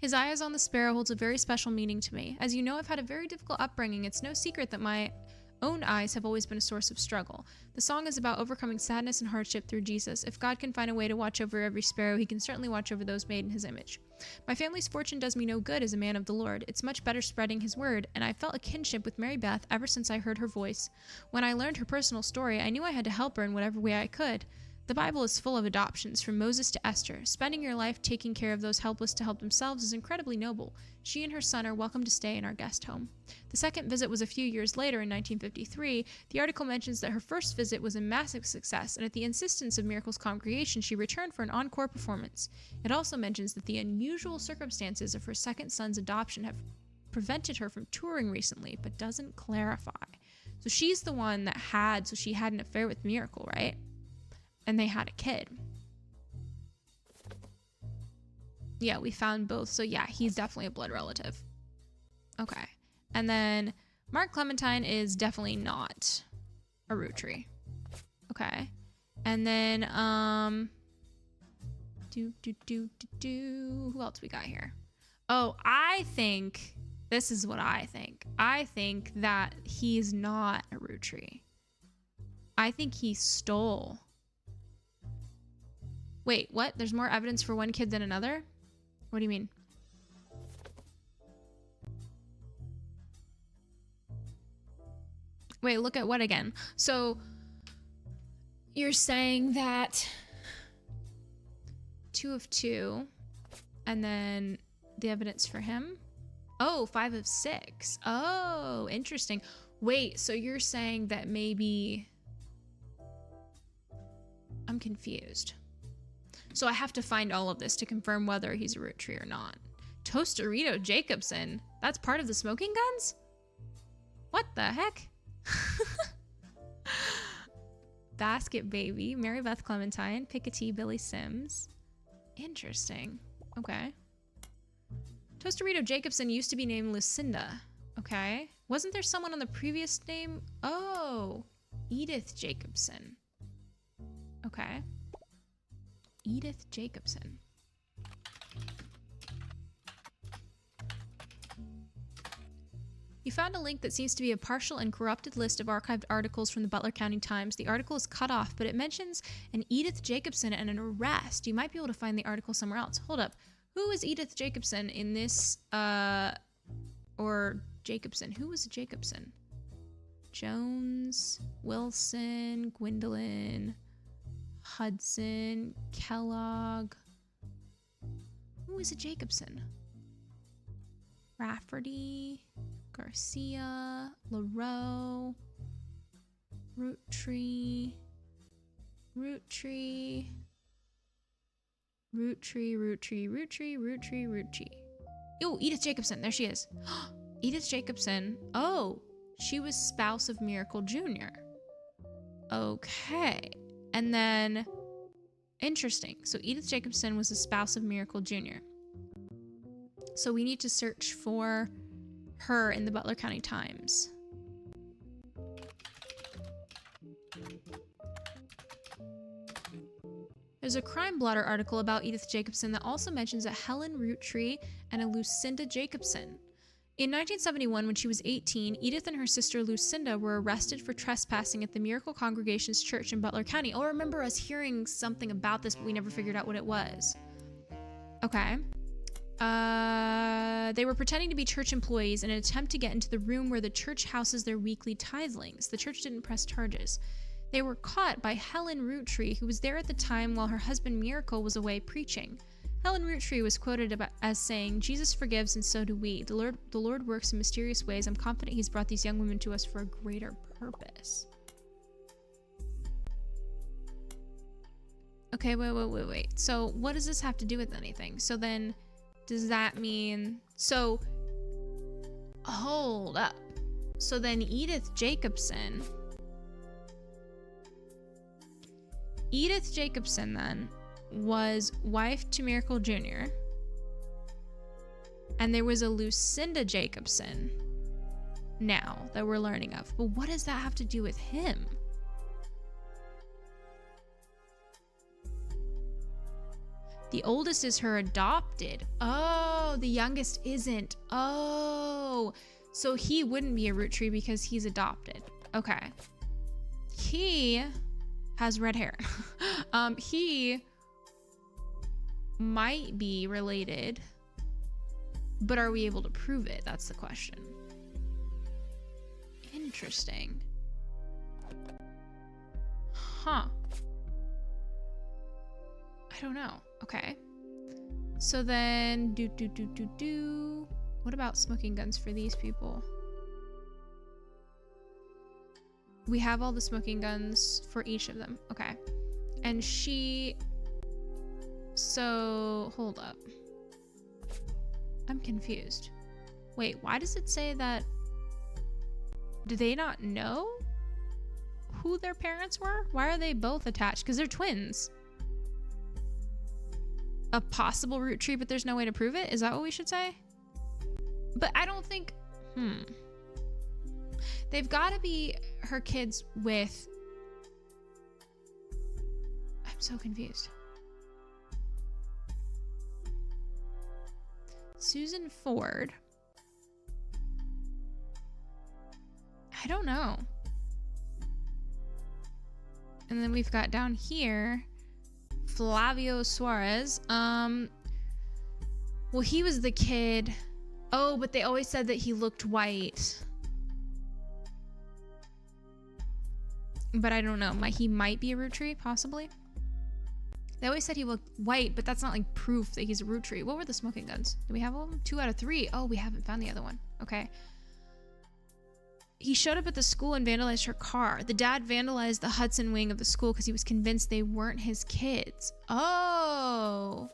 His Eye is on the Sparrow holds a very special meaning to me. As you know, I've had a very difficult upbringing. It's no secret that my own eyes have always been a source of struggle. The song is about overcoming sadness and hardship through Jesus. If God can find a way to watch over every sparrow, he can certainly watch over those made in his image. My family's fortune does me no good as a man of the Lord. It's much better spreading his word, and I felt a kinship with Mary Beth ever since I heard her voice. When I learned her personal story, I knew I had to help her in whatever way I could. The Bible is full of adoptions, from Moses to Esther. Spending your life taking care of those helpless to help themselves is incredibly noble. She and her son are welcome to stay in our guest home. The second visit was a few years later in 1953. The article mentions that her first visit was a massive success, and at the insistence of Miracle's congregation, she returned for an encore performance. It also mentions that the unusual circumstances of her second son's adoption have prevented her from touring recently, but doesn't clarify. So she's the one that she had an affair with Miracle, right? And they had a kid. Yeah, we found both. So yeah, he's definitely a blood relative. Okay. And then Mark Clementine is definitely not a Rutree. Okay. And then, who else we got here? Oh, I think, this is what I think. I think that he's not a Rutree. I think he stole. Wait, what? There's more evidence for one kid than another? What do you mean? Wait, look at what again? So you're saying that 2 of 2, and then the evidence for him? Oh, 5 of 6. Oh, interesting. Wait, so you're saying that maybe... I'm confused. So I have to find all of this to confirm whether he's a Rutree or not. Toasterito Jacobson? That's part of the smoking guns? What the heck? Basket Baby, Mary Beth Clementine, Piketty, Billy Sims. Interesting. Okay. Toasterito Jacobson used to be named Lucinda. Okay. Wasn't there someone on the previous name? Oh, Edith Jacobson. Okay. Edith Jacobson. You found a link that seems to be a partial and corrupted list of archived articles from the Butler County Times. The article is cut off, but it mentions an Edith Jacobson and an arrest. You might be able to find the article somewhere else. Hold up. Who is Edith Jacobson in this, or Jacobson? Who was Jacobson? Jones, Wilson, Gwendolyn, Hudson, Kellogg. Who is a Jacobson? Rafferty, Garcia, LaRoe, Rootree. Oh, Edith Jacobson. There she is. Edith Jacobson. Oh, she was spouse of Miracle Jr. Okay. And then, interesting. So Edith Jacobson was a spouse of Miracle Jr. So we need to search for her in the Butler County Times. There's a Crime Blotter article about Edith Jacobson that also mentions a Helen Rootree and a Lucinda Jacobson. In 1971, when she was 18, Edith and her sister Lucinda were arrested for trespassing at the Miracle Congregation's church in Butler County. Oh, I remember us hearing something about this, but we never figured out what it was. Okay. They were pretending to be church employees in an attempt to get into the room where the church houses their weekly tithelings. The church didn't press charges. They were caught by Helen Rootree, who was there at the time while her husband Miracle was away preaching. Helen Rootree was quoted as saying, "Jesus forgives and so do we. The Lord works in mysterious ways. I'm confident he's brought these young women to us for a greater purpose." Okay, wait. So what does this have to do with anything? So then, does that mean... So, hold up. So then Edith Jacobson then was wife to Miracle Jr. And there was a Lucinda Jacobson now that we're learning of. But what does that have to do with him? The oldest is her adopted. Oh, the youngest isn't. Oh, so he wouldn't be a Rootree because he's adopted. Okay. He has red hair. He might be related, but are we able to prove it? That's the question. Interesting. Huh. I don't know. Okay. So then, what about smoking guns for these people? We have all the smoking guns for each of them. Okay. And so, hold up. I'm confused. Wait, why does it say that? Do they not know who their parents were? Why are they both attached? Because they're twins. a possible root tree, but there's no way to prove it? Is that what we should say? But I don't think... They've got to be her kids with... I'm so confused. Susan Ford. I don't know. And then we've got down here Flavio Suarez. Well, he was the kid. Oh, but they always said that he looked white. But I don't know. He might be a Rutree, possibly. They always said he looked white, but that's not like proof that he's a Rutree. What were the smoking guns? Do we have one? 2 out of 3. Oh, we haven't found the other one. Okay. He showed up at the school and vandalized her car. The dad vandalized the Hudson wing of the school because he was convinced they weren't his kids. Oh.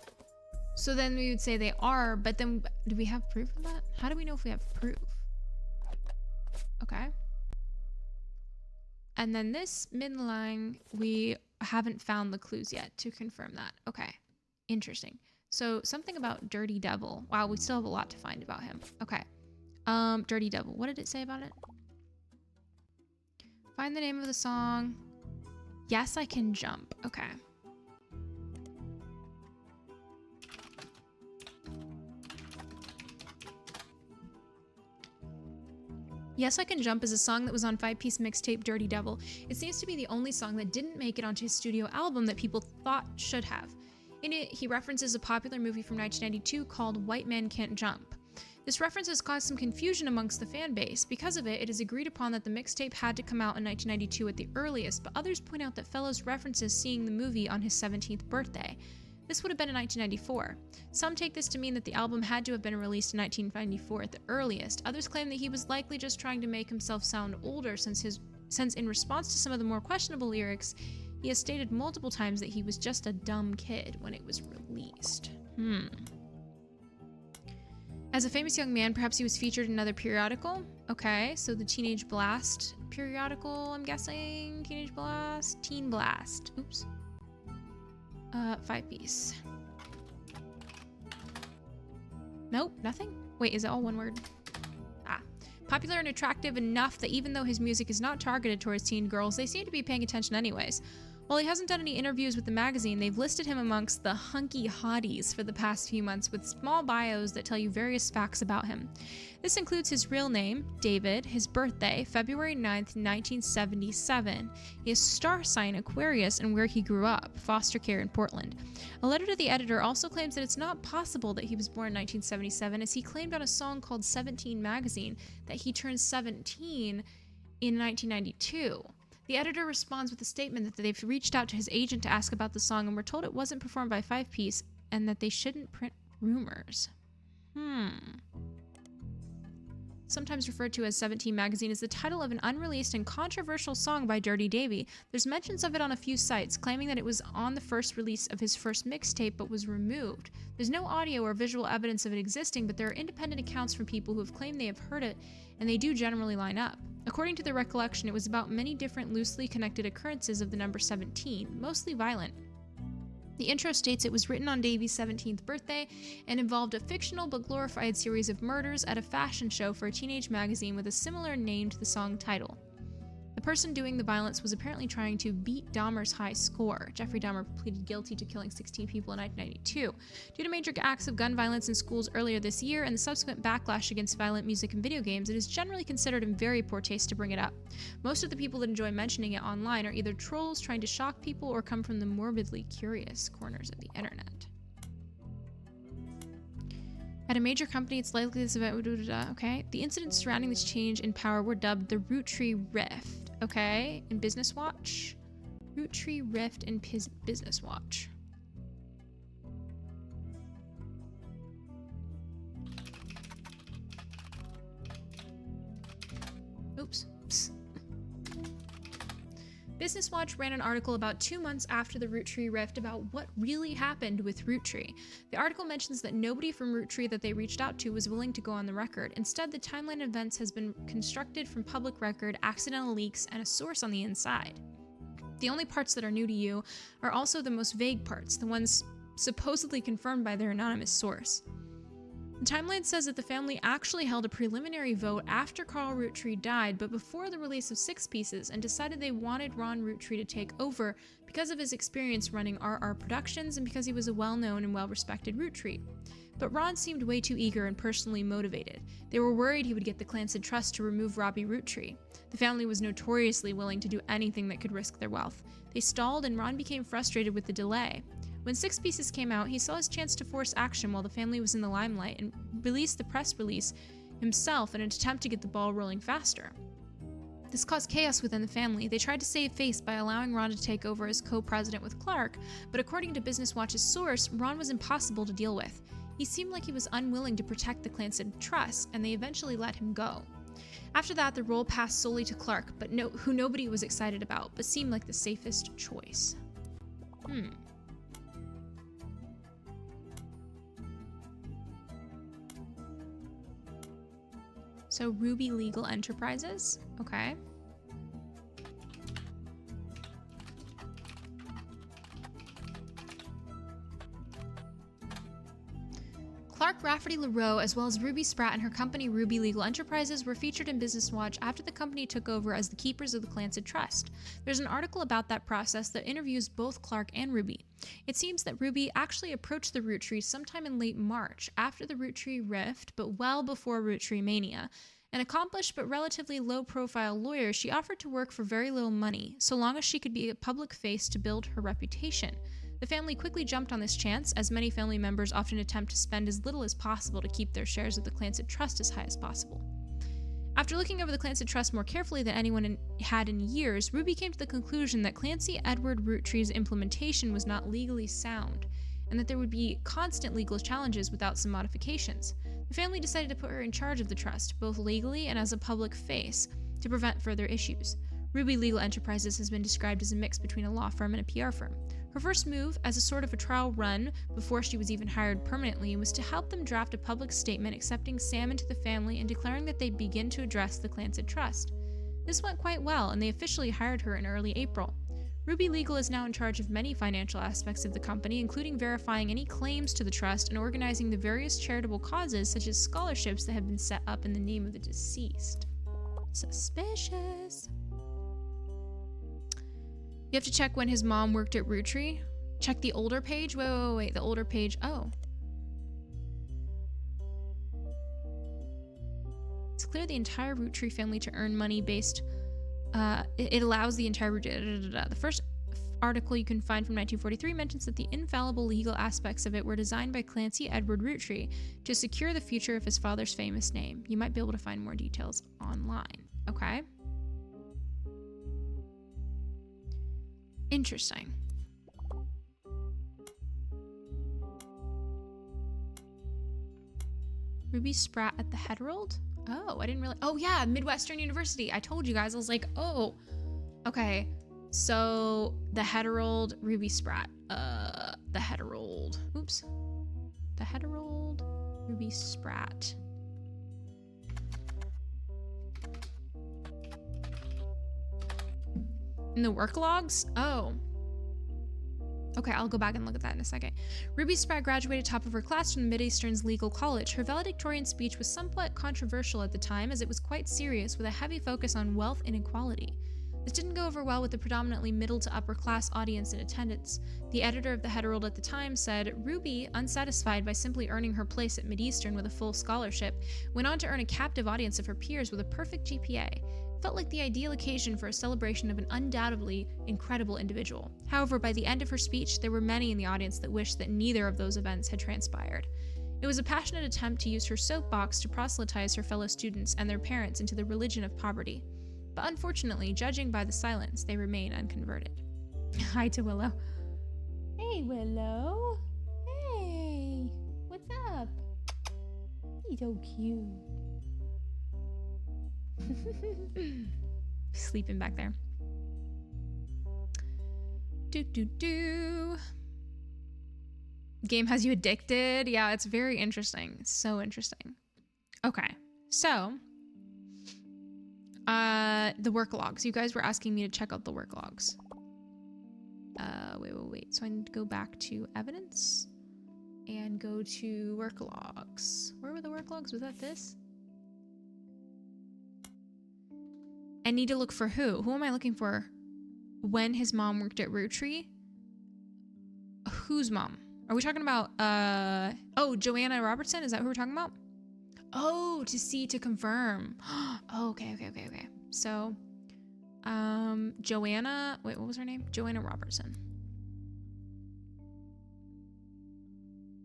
So then we would say they are, but then do we have proof of that? How do we know if we have proof? Okay. And then this midline, we haven't found the clues yet to confirm that. Okay. Interesting. So something about Dirty Devil. Wow, we still have a lot to find about him. Okay. Dirty Devil. What did it say about it? Find the name of the song. Yes, I Can Jump. Okay. Yes, I Can Jump is a song that was on Fivepiece mixtape Dirty Devil. It seems to be the only song that didn't make it onto his studio album that people thought should have. In it, he references a popular movie from 1992 called White Man Can't Jump. This reference has caused some confusion amongst the fan base. Because of it, it is agreed upon that the mixtape had to come out in 1992 at the earliest, but others point out that Fellows references seeing the movie on his 17th birthday. This would have been in 1994. Some take this to mean that the album had to have been released in 1994 at the earliest. Others claim that he was likely just trying to make himself sound older since in response to some of the more questionable lyrics, he has stated multiple times that he was just a dumb kid when it was released. As a famous young man, perhaps he was featured in another periodical. Okay, so the Teenage Blast periodical, I'm guessing. Teenage Blast? Teen Blast. Oops. Fivepiece. Nope, nothing? Wait, is it all one word? Ah. Popular and attractive enough that even though his music is not targeted towards teen girls, they seem to be paying attention anyways. While he hasn't done any interviews with the magazine, they've listed him amongst the hunky hotties for the past few months with small bios that tell you various facts about him. This includes his real name, David, his birthday, February 9th, 1977, his star sign, Aquarius, and where he grew up, foster care in Portland. A letter to the editor also claims that it's not possible that he was born in 1977, as he claimed on a song called 17 Magazine that he turned 17 in 1992. The editor responds with a statement that they've reached out to his agent to ask about the song and were told it wasn't performed by Fivepiece and that they shouldn't print rumors. Sometimes referred to as 17 Magazine is the title of an unreleased and controversial song by Dirty Davy. There's mentions of it on a few sites, claiming that it was on the first release of his first mixtape but was removed. There's no audio or visual evidence of it existing, but there are independent accounts from people who have claimed they have heard it, and they do generally line up. According to the recollection, it was about many different loosely connected occurrences of the number 17, mostly violent. The intro states it was written on Davy's 17th birthday and involved a fictional but glorified series of murders at a fashion show for a teenage magazine with a similar name to the song title. The person doing the violence was apparently trying to beat Dahmer's high score. Jeffrey Dahmer pleaded guilty to killing 16 people in 1992. Due to major acts of gun violence in schools earlier this year and the subsequent backlash against violent music and video games, it is generally considered in very poor taste to bring it up. Most of the people that enjoy mentioning it online are either trolls trying to shock people or come from the morbidly curious corners of the internet. At a major company, it's likely this event would... Okay. The incidents surrounding this change in power were dubbed the Rootree Rift. Okay. In Business Watch. Rootree Rift in Business Watch. Oops. Psst. Business Watch ran an article about 2 months after the Rootree Rift about what really happened with Rootree. The article mentions that nobody from Rootree that they reached out to was willing to go on the record. Instead, the timeline of events has been constructed from public record, accidental leaks, and a source on the inside. The only parts that are new to you are also the most vague parts, the ones supposedly confirmed by their anonymous source. The timeline says that the family actually held a preliminary vote after Carl Rutree died, but before the release of Six Pieces, and decided they wanted Ron Rutree to take over because of his experience running RR Productions and because he was a well-known and well-respected Rutree. But Ron seemed way too eager and personally motivated. They were worried he would get the Clancy Trust to remove Robbie Rutree. The family was notoriously willing to do anything that could risk their wealth. They stalled, and Ron became frustrated with the delay. When Six Pieces came out, he saw his chance to force action while the family was in the limelight and released the press release himself in an attempt to get the ball rolling faster. This caused chaos within the family. They tried to save face by allowing Ron to take over as co-president with Clark, but according to Business Watch's source, Ron was impossible to deal with. He seemed like he was unwilling to protect the Clancy Trust, and they eventually let him go. After that, the role passed solely to Clark, but who nobody was excited about, but seemed like the safest choice. So Ruby Legal Enterprises, okay. Clark Rafferty LaRoe, as well as Ruby Sprat and her company Ruby Legal Enterprises, were featured in Business Watch after the company took over as the keepers of the Clancy Trust. There's an article about that process that interviews both Clark and Ruby. It seems that Ruby actually approached the Roottrees sometime in late March, after the Rootree rift, but well before Roottreemania. An accomplished but relatively low-profile lawyer, she offered to work for very little money, so long as she could be a public face to build her reputation. The family quickly jumped on this chance, as many family members often attempt to spend as little as possible to keep their shares of the Clancy Trust as high as possible. After looking over the Clancy Trust more carefully than anyone had in years, Ruby came to the conclusion that Clancy Edward Rootree's implementation was not legally sound, and that there would be constant legal challenges without some modifications. The family decided to put her in charge of the trust, both legally and as a public face, to prevent further issues. Ruby Legal Enterprises has been described as a mix between a law firm and a PR firm. Her first move, as a sort of a trial run before she was even hired permanently, was to help them draft a public statement accepting Sam into the family and declaring that they'd begin to address the Clancy Trust. This went quite well, and they officially hired her in early April. Ruby Legal is now in charge of many financial aspects of the company, including verifying any claims to the trust and organizing the various charitable causes, such as scholarships that have been set up in the name of the deceased. Suspicious. You have to check when his mom worked at Rootree. Check the older page. Wait, the older page. Oh. It's clear the entire Rootree family to earn money based. It allows the entire. The first article you can find from 1943 mentions that the infallible legal aspects of it were designed by Clancy Edward Rutree to secure the future of his father's famous name. You might be able to find more details online. Okay. Interesting. Ruby Sprat at the Herald? Oh, I didn't really. Oh, yeah, Midwestern University. I told you guys. I was like, oh, okay. So the Herald, Ruby Sprat. The Herald. Oops. The Herald, Ruby Sprat. In the work logs? Oh. Okay, I'll go back and look at that in a second. Ruby Sprat graduated top of her class from the Mideastern's Legal College. Her valedictorian speech was somewhat controversial at the time, as it was quite serious, with a heavy focus on wealth inequality. This didn't go over well with the predominantly middle to upper class audience in attendance. The editor of the Herald at the time said, Ruby, unsatisfied by simply earning her place at Mideastern with a full scholarship, went on to earn a captive audience of her peers with a perfect GPA. Felt like the ideal occasion for a celebration of an undoubtedly incredible individual. However, by the end of her speech, there were many in the audience that wished that neither of those events had transpired. It was a passionate attempt to use her soapbox to proselytize her fellow students and their parents into the religion of poverty. But unfortunately, judging by the silence, they remain unconverted. Hi to Willow. Hey, Willow. Hey, what's up? He's so cute. Sleeping back there. Game has you addicted. Yeah, it's very interesting. So interesting. Okay, so the work logs. You guys were asking me to check out the work logs. Wait. So I need to go back to evidence and go to work logs. Where were the work logs? Was that this? I need to look for who? Who am I looking for? When his mom worked at Rootree? Whose mom? Are we talking about, oh, Joanna Robertson? Is that who we're talking about? Oh, to confirm. Oh, okay. So, Joanna, wait, what was her name? Joanna Robertson.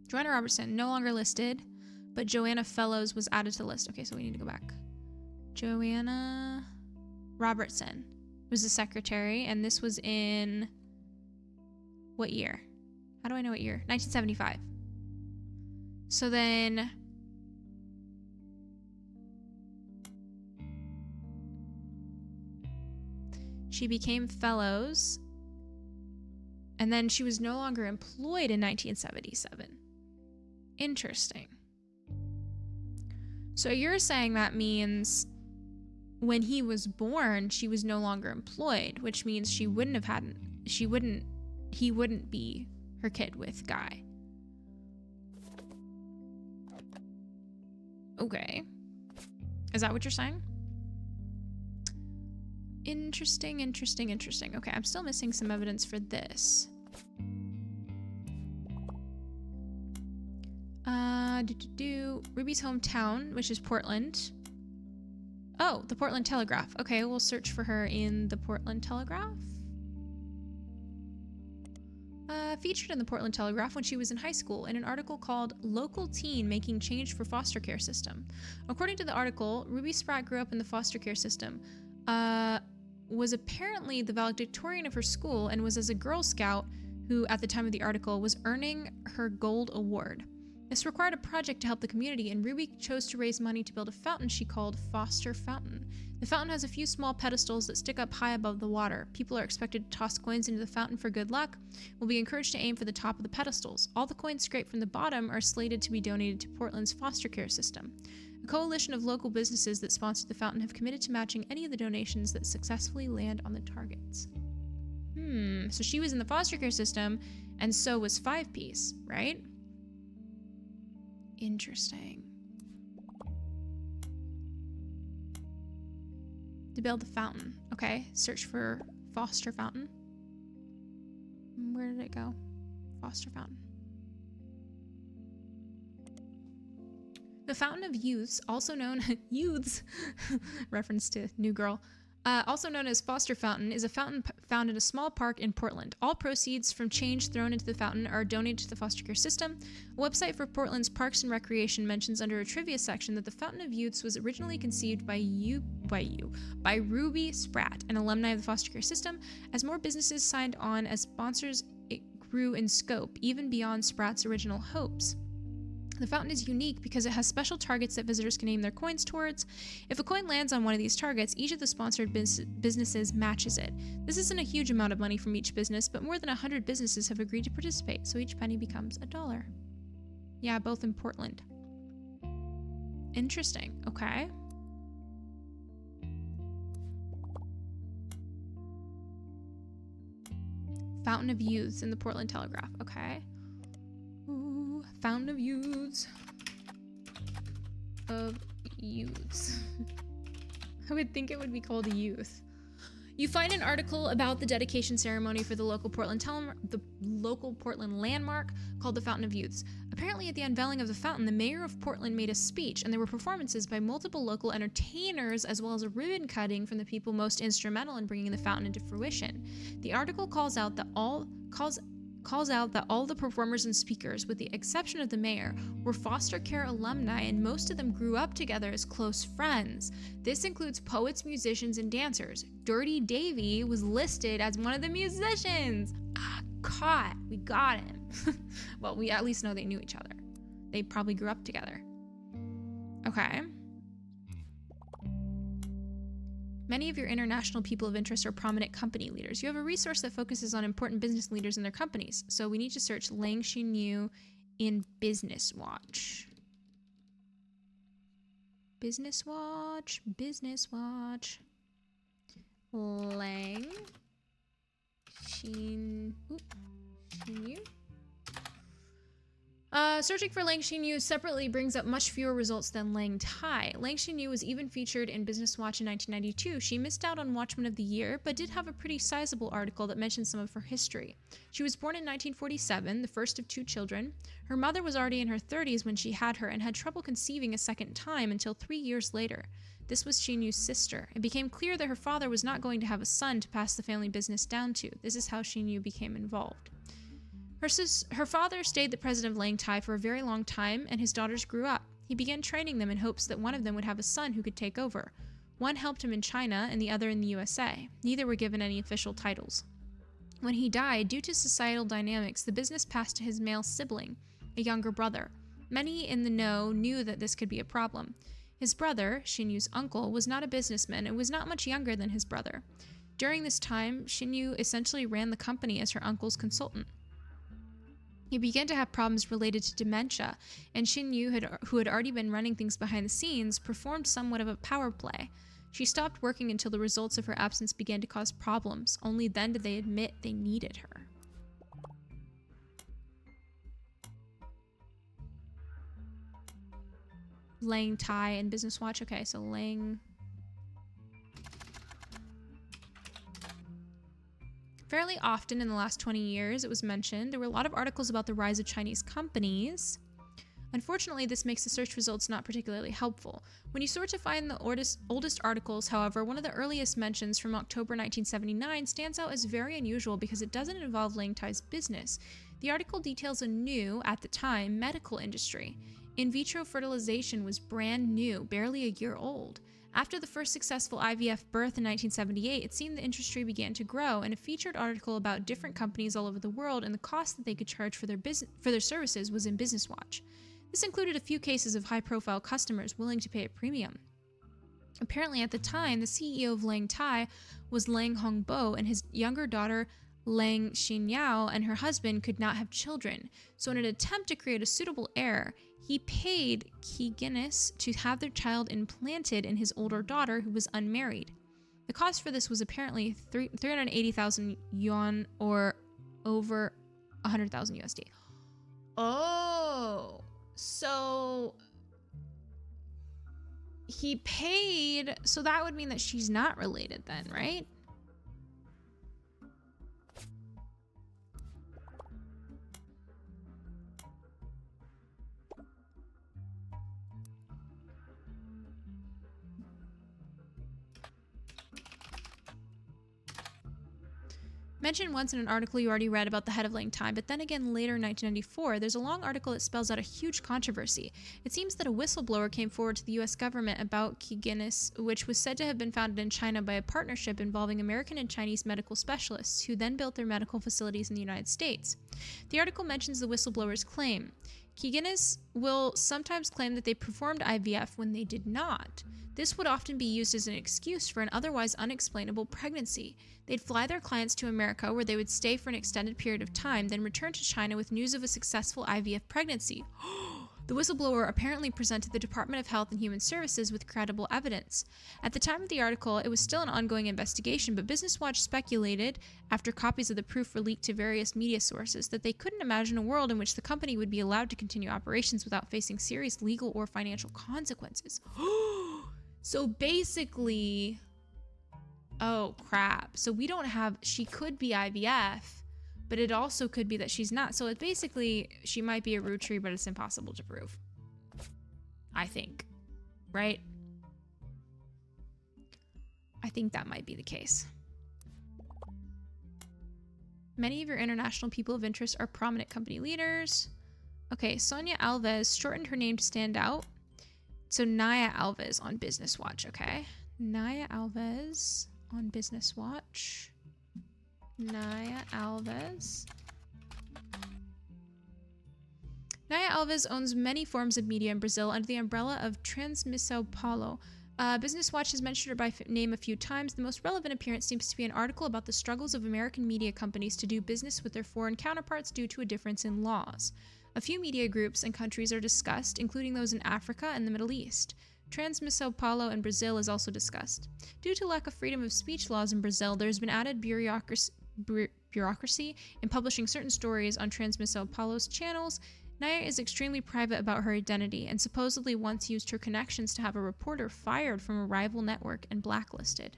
Joanna Robertson, no longer listed, but Joanna Fellows was added to the list. Okay, so we need to go back. Joanna Robertson was the secretary, and this was in what year? How do I know what year? 1975. So then she became fellows, and then she was no longer employed in 1977. Interesting. So you're saying that means when he was born, she was no longer employed, which means he wouldn't be her kid with Guy. Okay. Is that what you're saying? Interesting. Okay, I'm still missing some evidence for this. Ruby's hometown, which is Portland. Oh, the Portland Telegraph. Okay, we'll search for her in the Portland Telegraph. Featured in the Portland Telegraph when she was in high school in an article called Local Teen Making Change for Foster Care System. According to the article, Ruby Sprat grew up in the foster care system, was apparently the valedictorian of her school, and was as a Girl Scout who, at the time of the article, was earning her gold award. This required a project to help the community, and Ruby chose to raise money to build a fountain she called Foster Fountain. The fountain has a few small pedestals that stick up high above the water. People are expected to toss coins into the fountain for good luck. Will be encouraged to aim for the top of the pedestals. All the coins scraped from the bottom are slated to be donated to Portland's foster care system. A coalition of local businesses that sponsored the fountain have committed to matching any of the donations that successfully land on the targets. So she was in the foster care system, and so was Fivepiece, right? Interesting. To build the fountain. Okay, search for Foster Fountain. Where did it go? Foster Fountain. The Fountain of Youths, also known Youths, reference to New Girl, also known as Foster Fountain, is a fountain found in a small park in Portland. All proceeds from change thrown into the fountain are donated to the foster care system. A website for Portland's Parks and Recreation mentions under a trivia section that the Fountain of Youths was originally conceived by Ruby Sprat, an alumni of the foster care system. As more businesses signed on as sponsors, it grew in scope, even beyond Sprat's original hopes. The fountain is unique because it has special targets that visitors can aim their coins towards. If a coin lands on one of these targets, each of the sponsored businesses matches it. This isn't a huge amount of money from each business, but more than 100 businesses have agreed to participate, so each penny becomes $1. Yeah, both in Portland. Interesting. Okay. Fountain of Youths in the Portland Telegraph. Okay. Ooh, Fountain of Youths. I would think it would be called a youth. You find an article about the dedication ceremony for the local Portland landmark called the Fountain of Youths. Apparently, at the unveiling of the fountain, the mayor of Portland made a speech, and there were performances by multiple local entertainers, as well as a ribbon cutting from the people most instrumental in bringing the fountain into fruition. The article calls out that all the performers and speakers, with the exception of the mayor, were foster care alumni, and most of them grew up together as close friends. This includes poets, musicians, and dancers. Dirty Davy was listed as one of the musicians. Caught. We got him. Well, we at least know they knew each other. They probably grew up together. Okay. Many of your international people of interest are prominent company leaders. You have a resource that focuses on important business leaders and their companies. So we need to search Lang Xinyu in Business Watch. Business Watch. Lang Xinyu. Searching for Lang Xinyu separately brings up much fewer results than Lang Tai. Lang Xinyu was even featured in Business Watch in 1992. She missed out on Watchman of the Year, but did have a pretty sizable article that mentions some of her history. She was born in 1947, the first of 2 children. Her mother was already in her 30s when she had her and had trouble conceiving a second time until 3 years later. This was Xinyu's sister. It became clear that her father was not going to have a son to pass the family business down to. This is how Xinyu became involved. Her father stayed the president of Lang Tai for a very long time, and his daughters grew up. He began training them in hopes that one of them would have a son who could take over. One helped him in China and the other in the USA. Neither were given any official titles. When he died, due to societal dynamics, the business passed to his male sibling, a younger brother. Many in the know knew that this could be a problem. His brother, Xinyu's uncle, was not a businessman and was not much younger than his brother. During this time, Xinyu essentially ran the company as her uncle's consultant. He began to have problems related to dementia, and Xinyu, who had already been running things behind the scenes, performed somewhat of a power play. She stopped working until the results of her absence began to cause problems. Only then did they admit they needed her. Lang Tai and Business Watch. Okay, so Lang... Fairly often in the last 20 years, it was mentioned, there were a lot of articles about the rise of Chinese companies. Unfortunately, this makes the search results not particularly helpful. When you sort to find the oldest articles, however, one of the earliest mentions from October 1979 stands out as very unusual because it doesn't involve Lang Tai's business. The article details a new, at the time, medical industry. In vitro fertilization was brand new, barely a year old. After the first successful IVF birth in 1978, it seemed the industry began to grow, and a featured article about different companies all over the world and the cost that they could charge for their services was in Business Watch. This included a few cases of high-profile customers willing to pay a premium. Apparently, at the time, the CEO of Lang Tai was Lang Hongbo, and his younger daughter, Lang Xinyao, and her husband could not have children. So in an attempt to create a suitable heir, he paid Qi Guinness to have their child implanted in his older daughter who was unmarried. The cost for this was apparently 380,000 yuan or over 100,000 USD. Oh, so he paid, so that would mean that she's not related then, right? Mentioned once in an article you already read about the head of Lang Tai, but then again later in 1994, there's a long article that spells out a huge controversy. It seems that a whistleblower came forward to the US government about Qi Guinness, which was said to have been founded in China by a partnership involving American and Chinese medical specialists who then built their medical facilities in the United States. The article mentions the whistleblower's claim. Qi Guinness will sometimes claim that they performed IVF when they did not. This would often be used as an excuse for an otherwise unexplainable pregnancy. They'd fly their clients to America where they would stay for an extended period of time, then return to China with news of a successful IVF pregnancy. The whistleblower apparently presented the Department of Health and Human Services with credible evidence. At the time of the article, it was still an ongoing investigation, but Business Watch speculated, after copies of the proof were leaked to various media sources, that they couldn't imagine a world in which the company would be allowed to continue operations without facing serious legal or financial consequences. So basically, oh crap. So we don't have, she could be IVF, but it also could be that she's not. So it basically, she might be a Rutree, but it's impossible to prove. I think, right? I think that might be the case. Many of your international people of interest are prominent company leaders. Okay, Sonia Alves shortened her name to stand out. So Naya Alves on Business Watch, okay? Naya Alves on Business Watch. Naya Alves. Naya Alves owns many forms of media in Brazil under the umbrella of Transmissão Paulo. Business Watch has mentioned her by name a few times. The most relevant appearance seems to be an article about the struggles of American media companies to do business with their foreign counterparts due to a difference in laws. A few media groups and countries are discussed, including those in Africa and the Middle East. Transmissão Paulo in Brazil is also discussed. Due to lack of freedom of speech laws in Brazil, there has been added bureaucracy in publishing certain stories on Transmissile Apollo's channels, Naya is extremely private about her identity and supposedly once used her connections to have a reporter fired from a rival network and blacklisted.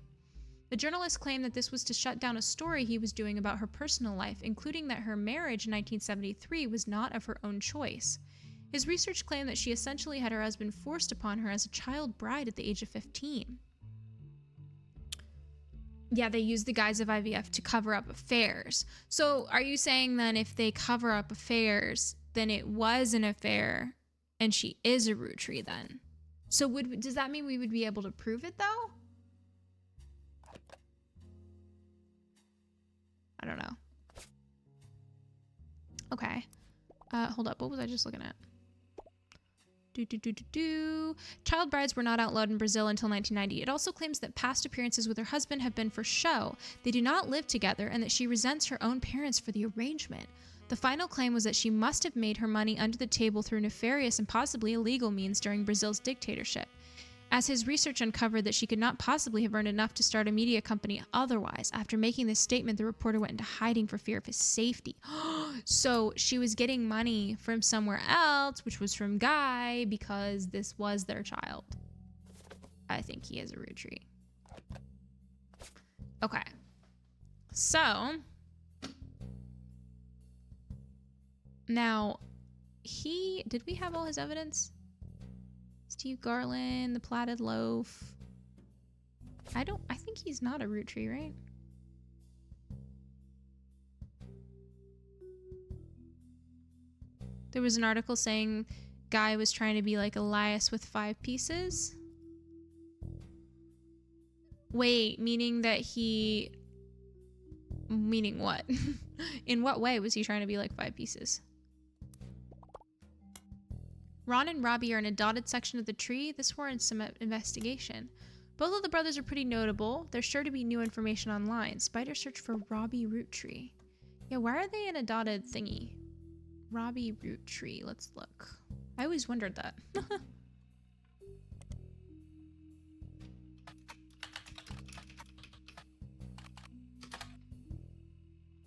The journalist claimed that this was to shut down a story he was doing about her personal life, including that her marriage in 1973 was not of her own choice. His research claimed that she essentially had her husband forced upon her as a child bride at the age of 15. Yeah, they used the guise of IVF to cover up affairs. So are you saying then if they cover up affairs, then it was an affair and she is a Rutree then? So does that mean we would be able to prove it though? I don't know. Okay. Hold up. What was I just looking at? Child brides were not outlawed in Brazil until 1990. It also claims that past appearances with her husband have been for show. They do not live together and that she resents her own parents for the arrangement. The final claim was that she must have made her money under the table through nefarious and possibly illegal means during Brazil's dictatorship, as his research uncovered that she could not possibly have earned enough to start a media company otherwise. After making this statement, the reporter went into hiding for fear of his safety. So she was getting money from somewhere else, which was from Guy, because this was their child. I think he is a Rutree. Okay. So now did we have all his evidence? Steve Garland, the platted loaf. I think he's not a Rutree, right? There was an article saying Guy was trying to be like Elias with 5 pieces. Wait, meaning what? In what way was he trying to be like 5 pieces? Ron and Robbie are in a dotted section of the tree. This warrants some investigation. Both of the brothers are pretty notable. There's sure to be new information online. Spider search for Robbie Rutree. Yeah, why are they in a dotted thingy? Robbie Rutree. Let's look. I always wondered that.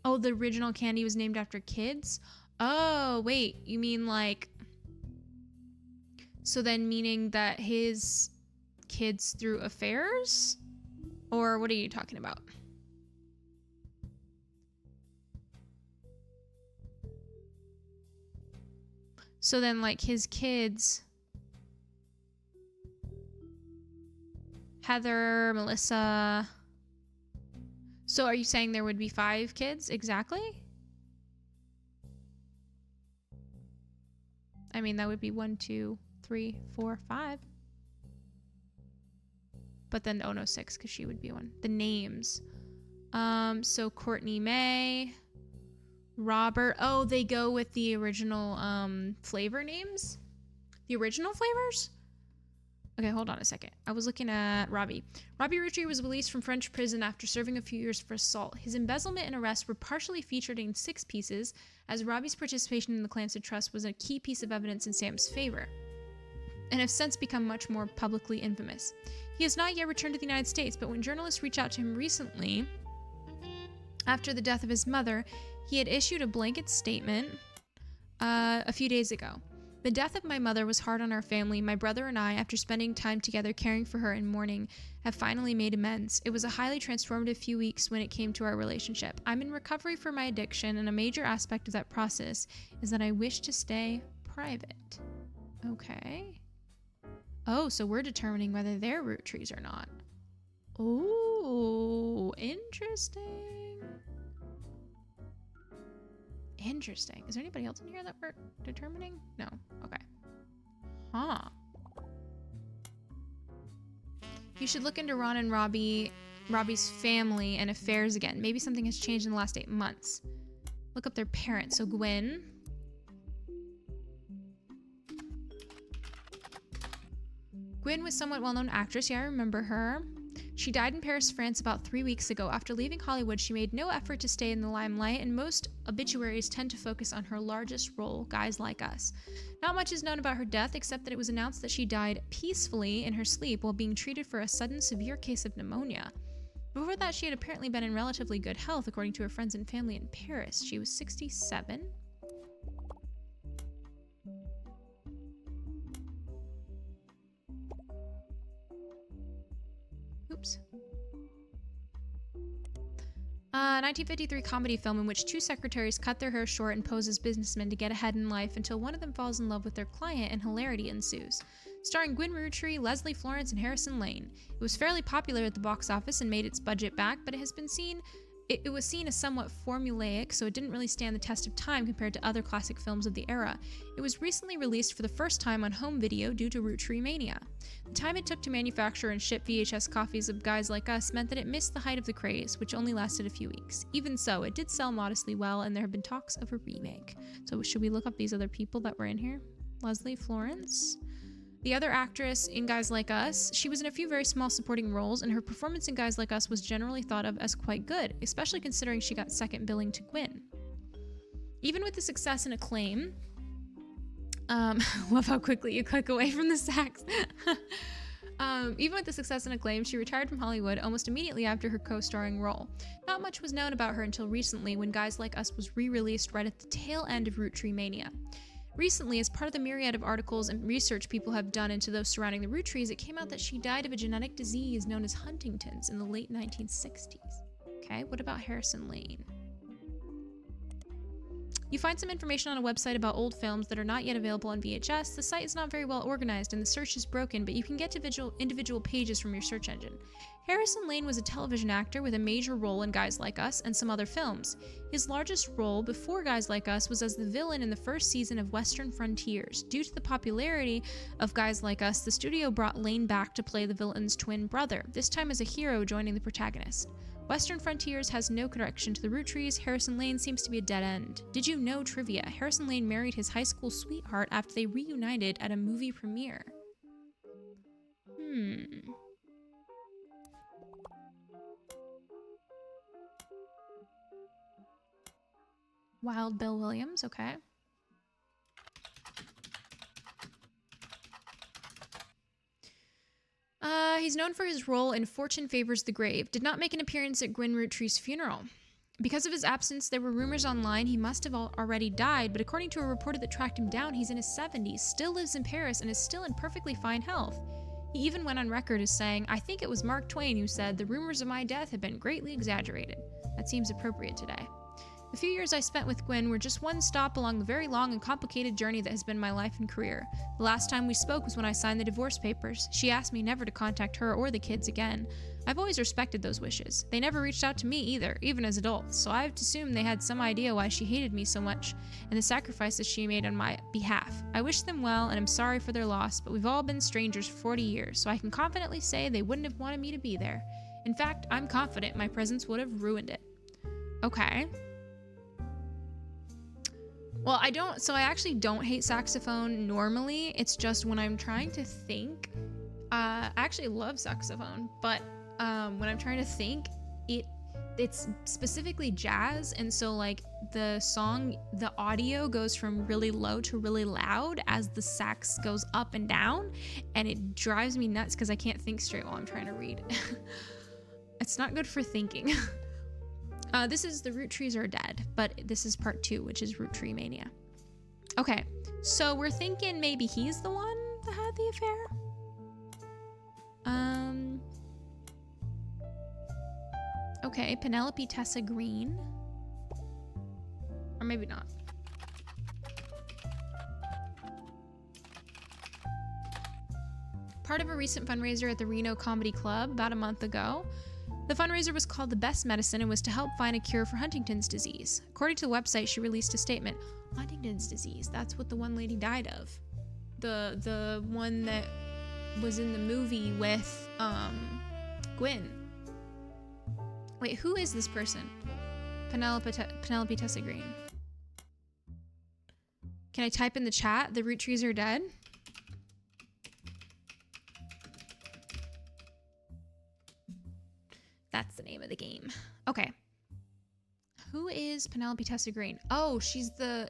Oh, the original candy was named after kids? Oh, wait. You mean like... So then meaning that his kids through affairs? Or what are you talking about? So then like his kids, Heather, Melissa. So are you saying there would be 5 kids exactly? I mean, that would be 1, 2, 3, 4, 5. But then, oh no, 6, because she would be one. The names. So Courtney May, Robert. Oh, they go with the original flavor names? The original flavors? Okay, hold on a second. I was looking at Robbie. Robbie Rutree was released from French prison after serving a few years for assault. His embezzlement and arrest were partially featured in 6 pieces, as Robbie's participation in the Clancy Trust was a key piece of evidence in Sam's favor, and have since become much more publicly infamous. He has not yet returned to the United States, but when journalists reached out to him recently, after the death of his mother, he had issued a blanket statement a few days ago. The death of my mother was hard on our family. My brother and I, after spending time together caring for her and mourning, have finally made amends. It was a highly transformative few weeks when it came to our relationship. I'm in recovery for my addiction, and a major aspect of that process is that I wish to stay private. Okay. Oh, so we're determining whether they're Rutrees or not. Oh, interesting. Interesting. Is there anybody else in here that we're determining? No. Okay. Huh. You should look into Ron and Robbie's family and affairs again. Maybe something has changed in the last 8 months. Look up their parents. So Gwyn. Gwyn was a somewhat well-known actress. Yeah, I remember her. She died in Paris, France about 3 weeks ago. After leaving Hollywood, she made no effort to stay in the limelight, and most obituaries tend to focus on her largest role, Guys Like Us. Not much is known about her death, except that it was announced that she died peacefully in her sleep while being treated for a sudden severe case of pneumonia. Before that, she had apparently been in relatively good health, according to her friends and family in Paris. She was 67. Oops. 1953 comedy film in which two secretaries cut their hair short and pose as businessmen to get ahead in life until one of them falls in love with their client and hilarity ensues. Starring Gwyn Rutree, Leslie Florence, and Harrison Lane. It was fairly popular at the box office and made its budget back, but it was seen as somewhat formulaic, so it didn't really stand the test of time compared to other classic films of the era. It was recently released for the first time on home video due to Roottreemania. The time it took to manufacture and ship VHS copies of Guys Like Us meant that it missed the height of the craze, which only lasted a few weeks. Even so, it did sell modestly well, and there have been talks of a remake. So should we look up these other people that were in here? Leslie Florence. The other actress in Guys Like Us, she was in a few very small supporting roles, and her performance in Guys Like Us was generally thought of as quite good, especially considering she got second billing to Gwyn. Even with the success and acclaim, love how quickly you click away from the sax. Even with the success and acclaim, she retired from Hollywood almost immediately after her co-starring role. Not much was known about her until recently, when Guys Like Us was re-released right at the tail end of Roottreemania. Recently, as part of the myriad of articles and research people have done into those surrounding the Ruttrees, it came out that she died of a genetic disease known as Huntington's in the late 1960s. Okay, what about Harrison Lane? You find some information on a website about old films that are not yet available on VHS. The site is not very well organized and the search is broken, but you can get to individual pages from your search engine. Harrison Lane was a television actor with a major role in Guys Like Us and some other films. His largest role before Guys Like Us was as the villain in the first season of Western Frontiers. Due to the popularity of Guys Like Us, the studio brought Lane back to play the villain's twin brother, this time as a hero joining the protagonist. Western Frontiers has no connection to the Ruttrees. Harrison Lane seems to be a dead end. Did you know trivia? Harrison Lane married his high school sweetheart after they reunited at a movie premiere. Wild Bill Williams, okay. He's known for his role in Fortune Favors the Grave. Did not make an appearance at Gwyn Rutree's funeral. Because of his absence, there were rumors online he must have already died, but according to a reporter that tracked him down, he's in his 70s, still lives in Paris, and is still in perfectly fine health. He even went on record as saying, "I think it was Mark Twain who said, 'The rumors of my death have been greatly exaggerated.' That seems appropriate today. The few years I spent with Gwyn were just one stop along the very long and complicated journey that has been my life and career. The last time we spoke was when I signed the divorce papers. She asked me never to contact her or the kids again. I've always respected those wishes. They never reached out to me either, even as adults, so I have to assume they had some idea why she hated me so much and the sacrifices she made on my behalf. I wish them well and I'm sorry for their loss, but we've all been strangers for 40 years, so I can confidently say they wouldn't have wanted me to be there. In fact, I'm confident my presence would have ruined it." Okay. Well, I actually don't hate saxophone normally. It's just when I'm trying to think, I actually love saxophone, but when I'm trying to think, it's specifically jazz, and so like the song, the audio goes from really low to really loud as the sax goes up and down, and it drives me nuts because I can't think straight while I'm trying to read. It's not good for thinking. This is The Ruttrees Are Dead, but this is part 2, which is Roottreemania. Okay, so we're thinking maybe he's the one that had the affair? Okay, Penelope Tessa Green. Or maybe not. Part of a recent fundraiser at the Reno Comedy Club about a month ago. The fundraiser was called The Best Medicine and was to help find a cure for Huntington's disease. According to the website, she released a statement. Huntington's disease, that's what the one lady died of. The one that was in the movie with Gwyn. Wait, who is this person? Penelope Tessa Green. Can I type in the chat, The Ruttrees Are Dead? That's the name of the game. Okay. Who is Penelope Tessa Green? Oh, she's the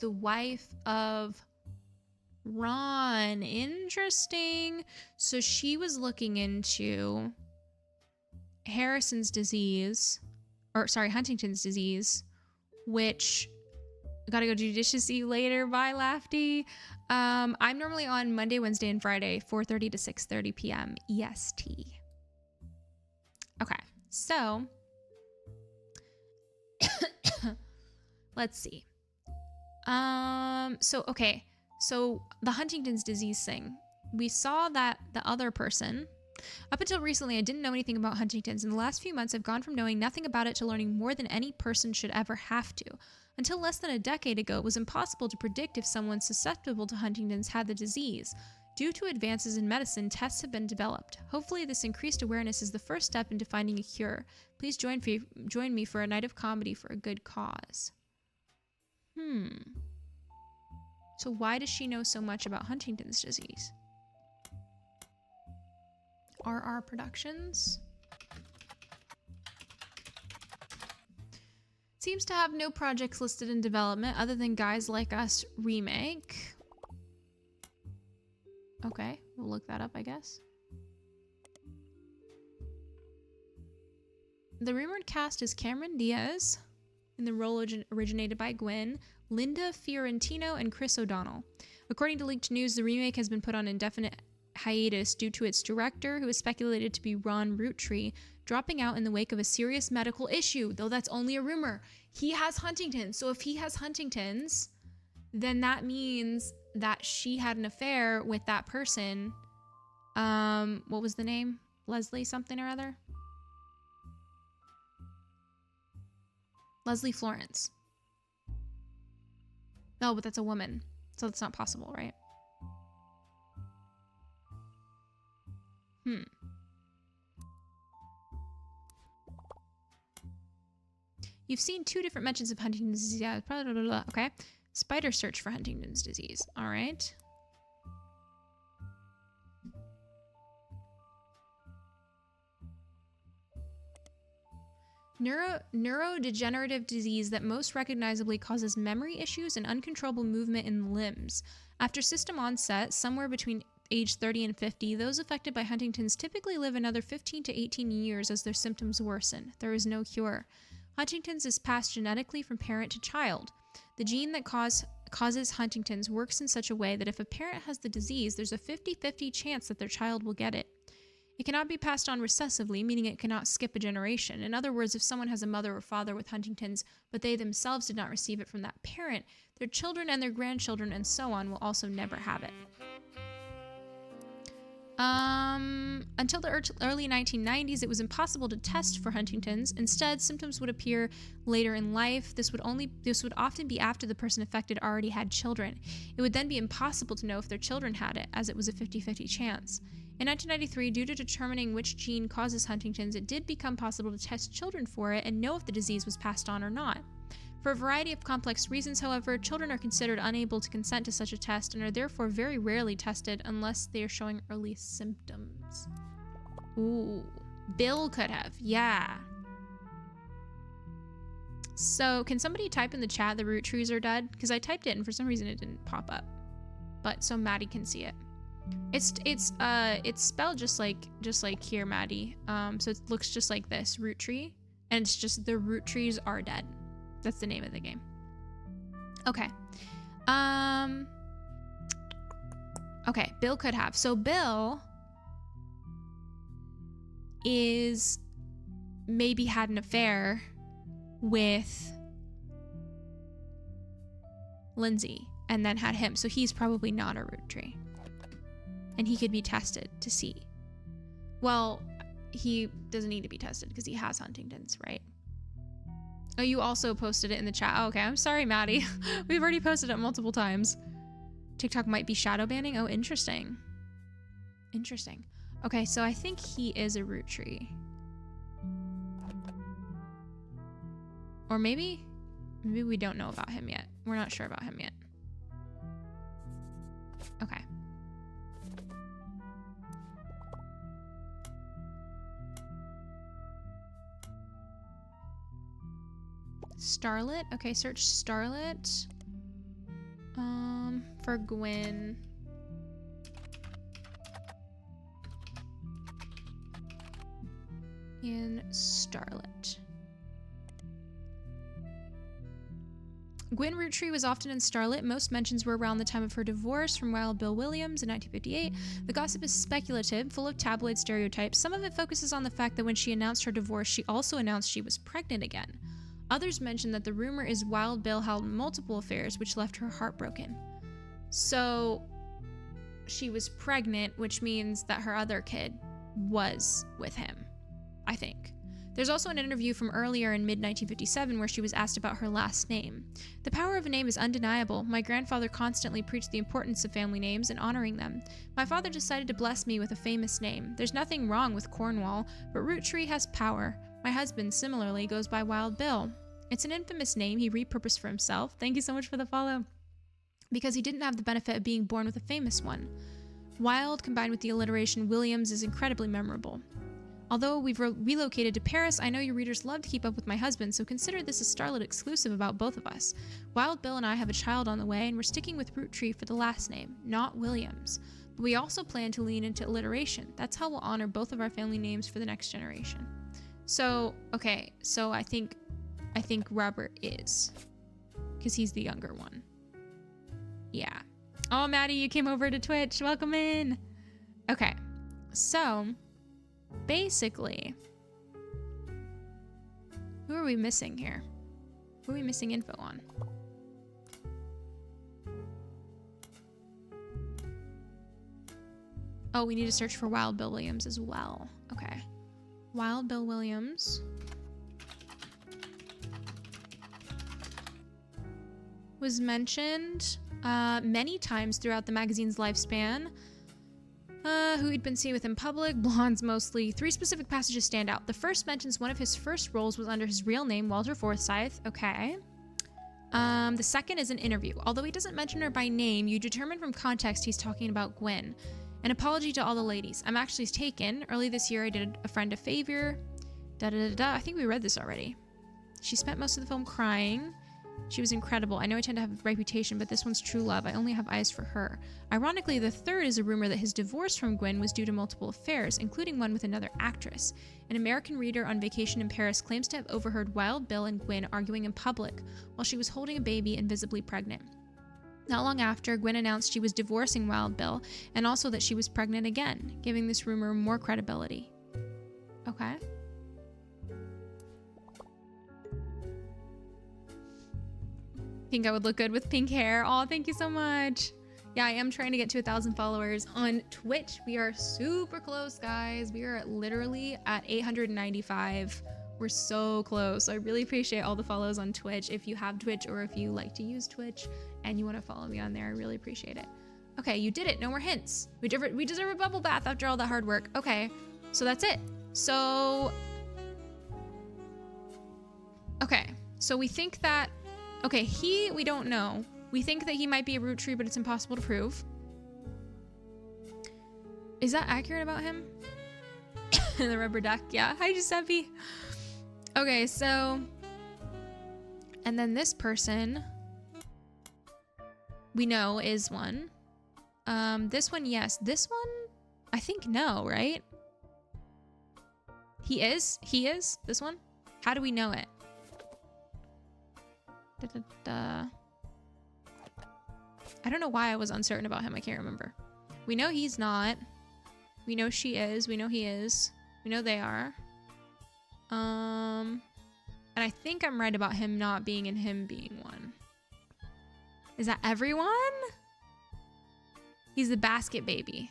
wife of Ron. Interesting. So she was looking into Huntington's disease, which gotta go judicious see you later. Bye, Lafty. I'm normally on Monday, Wednesday, and Friday, 4:30 to 6:30 p.m. EST. Okay, so let's see. So the Huntington's disease thing. We saw that the other person, up until recently, I didn't know anything about Huntington's. In the last few months, I've gone from knowing nothing about it to learning more than any person should ever have to. Until less than a decade ago, it was impossible to predict if someone susceptible to Huntington's had the disease. Due to advances in medicine, tests have been developed. Hopefully, this increased awareness is the first step into finding a cure. Please join me for a night of comedy for a good cause. So why does she know so much about Huntington's disease? RR Productions seems to have no projects listed in development other than Guys Like Us remake. Okay, we'll look that up, I guess. The rumored cast is Cameron Diaz in the role originated by Gwyn, Linda Fiorentino, and Chris O'Donnell. According to leaked news, the remake has been put on indefinite hiatus due to its director, who is speculated to be Roottreemania, dropping out in the wake of a serious medical issue, though that's only a rumor. He has Huntington's, so if he has Huntington's, then that means that she had an affair with that person. What was the name? Leslie something or other? Leslie Florence. No, but that's a woman, so that's not possible, right? You've seen 2 different mentions of Huntington's disease. Yeah, blah, blah, blah, blah. Okay. Spider search for Huntington's disease. All right. Neurodegenerative disease that most recognizably causes memory issues and uncontrollable movement in the limbs. After system onset, somewhere between age 30 and 50, those affected by Huntington's typically live another 15 to 18 years as their symptoms worsen. There is no cure. Huntington's is passed genetically from parent to child. The gene that causes Huntington's works in such a way that if a parent has the disease, there's a 50-50 chance that their child will get it. It cannot be passed on recessively, meaning it cannot skip a generation. In other words, if someone has a mother or father with Huntington's, but they themselves did not receive it from that parent, their children and their grandchildren and so on will also never have it. Until the early 1990s, it was impossible to test for Huntington's. Instead, symptoms would appear later in life. This would often be after the person affected already had children. It would then be impossible to know if their children had it, as it was a 50-50 chance. In 1993, due to determining which gene causes Huntington's, it did become possible to test children for it and know if the disease was passed on or not. For a variety of complex reasons, however, children are considered unable to consent to such a test and are therefore very rarely tested unless they are showing early symptoms. Ooh, Bill could have, yeah. So, can somebody type in the chat the Roottrees are dead? Because I typed it and for some reason it didn't pop up. But so Maddie can see it. It's spelled just like here, Maddie. So it looks just like this, Rootree, and it's just the Roottrees are dead. That's the name of the game. Okay. Okay, Bill could have. So Bill is maybe had an affair with Lindsay and then had him. So he's probably not a Rootree. And he could be tested to see. Well, he doesn't need to be tested because he has Huntington's, right? Oh, you also posted it in the chat. Oh, okay, I'm sorry, Maddie. We've already posted it multiple times. TikTok might be shadow banning. Oh, interesting. Interesting. Okay, so I think he is a Rootree. Or maybe we don't know about him yet. We're not sure about him yet. Okay. Starlet. Okay, search Starlet. For Gwyn. and Starlet. Gwyn Rutree was often in Starlet. Most mentions were around the time of her divorce from Wild Bill Williams in 1958. The gossip is speculative, full of tabloid stereotypes. Some of it focuses on the fact that when she announced her divorce, she also announced she was pregnant again. Others mention that the rumor is Wild Bill held multiple affairs, which left her heartbroken. So she was pregnant, which means that her other kid was with him, I think. There's also an interview from earlier in mid-1957 where she was asked about her last name. The power of a name is undeniable. My grandfather constantly preached the importance of family names and honoring them. My father decided to bless me with a famous name. There's nothing wrong with Cornwall, but Rutree has power. My husband, similarly, goes by Wild Bill. It's an infamous name he repurposed for himself. Thank you so much for the follow. Because he didn't have the benefit of being born with a famous one. Wild, combined with the alliteration Williams, is incredibly memorable. Although we've relocated to Paris, I know your readers love to keep up with my husband, so consider this a Starlet exclusive about both of us. Wild Bill and I have a child on the way, and we're sticking with Rutree for the last name, not Williams. But we also plan to lean into alliteration. That's how we'll honor both of our family names for the next generation. So, okay, so I think Robert is, because he's the younger one. Yeah. Oh, Maddie, you came over to Twitch. Welcome in. Okay, so basically, who are we missing here? Who are we missing info on? Oh, we need to search for Wild Bill Williams as well. Okay. Wild Bill Williams was mentioned many times throughout the magazine's lifespan. Who he'd been seen with in public, blondes mostly. 3 specific passages stand out. The first mentions one of his first roles was under his real name, Walter Forsyth. Okay. The second is an interview. Although he doesn't mention her by name, you determine from context he's talking about Gwyn. An apology to all the ladies. I'm actually taken. Early this year, I did a friend a favor. Da-da-da-da. I think we read this already. She spent most of the film crying. She was incredible. I know I tend to have a reputation, but this one's true love. I only have eyes for her. Ironically, the third is a rumor that his divorce from Gwyn was due to multiple affairs, including one with another actress. An American reader on vacation in Paris claims to have overheard Wild Bill and Gwyn arguing in public while she was holding a baby and visibly pregnant. Not long after, Gwyn announced she was divorcing Wild Bill, and also that she was pregnant again, giving this rumor more credibility. Okay. Think I would look good with pink hair. Oh, thank you so much. Yeah, I am trying to get to 1,000 followers on Twitch. We are super close, guys. We are literally at 895. We're so close. So I really appreciate all the follows on Twitch. If you have Twitch or if you like to use Twitch and you want to follow me on there, I really appreciate it. Okay, you did it. No more hints. We deserve a bubble bath after all that hard work. Okay, so that's it. So, okay, so we think that, okay, we don't know. We think that he might be a Rutree, but it's impossible to prove. Is that accurate about him? The rubber duck, yeah. Hi, Giuseppe. Okay, so, and then this person we know is one. This one, yes. This one, I think no, right? He is? This one? How do we know it? I don't know why I was uncertain about him. I can't remember. We know he's not. We know she is. We know he is. We know they are. And I think I'm right about him not being and him being one. Is that everyone? He's the basket baby.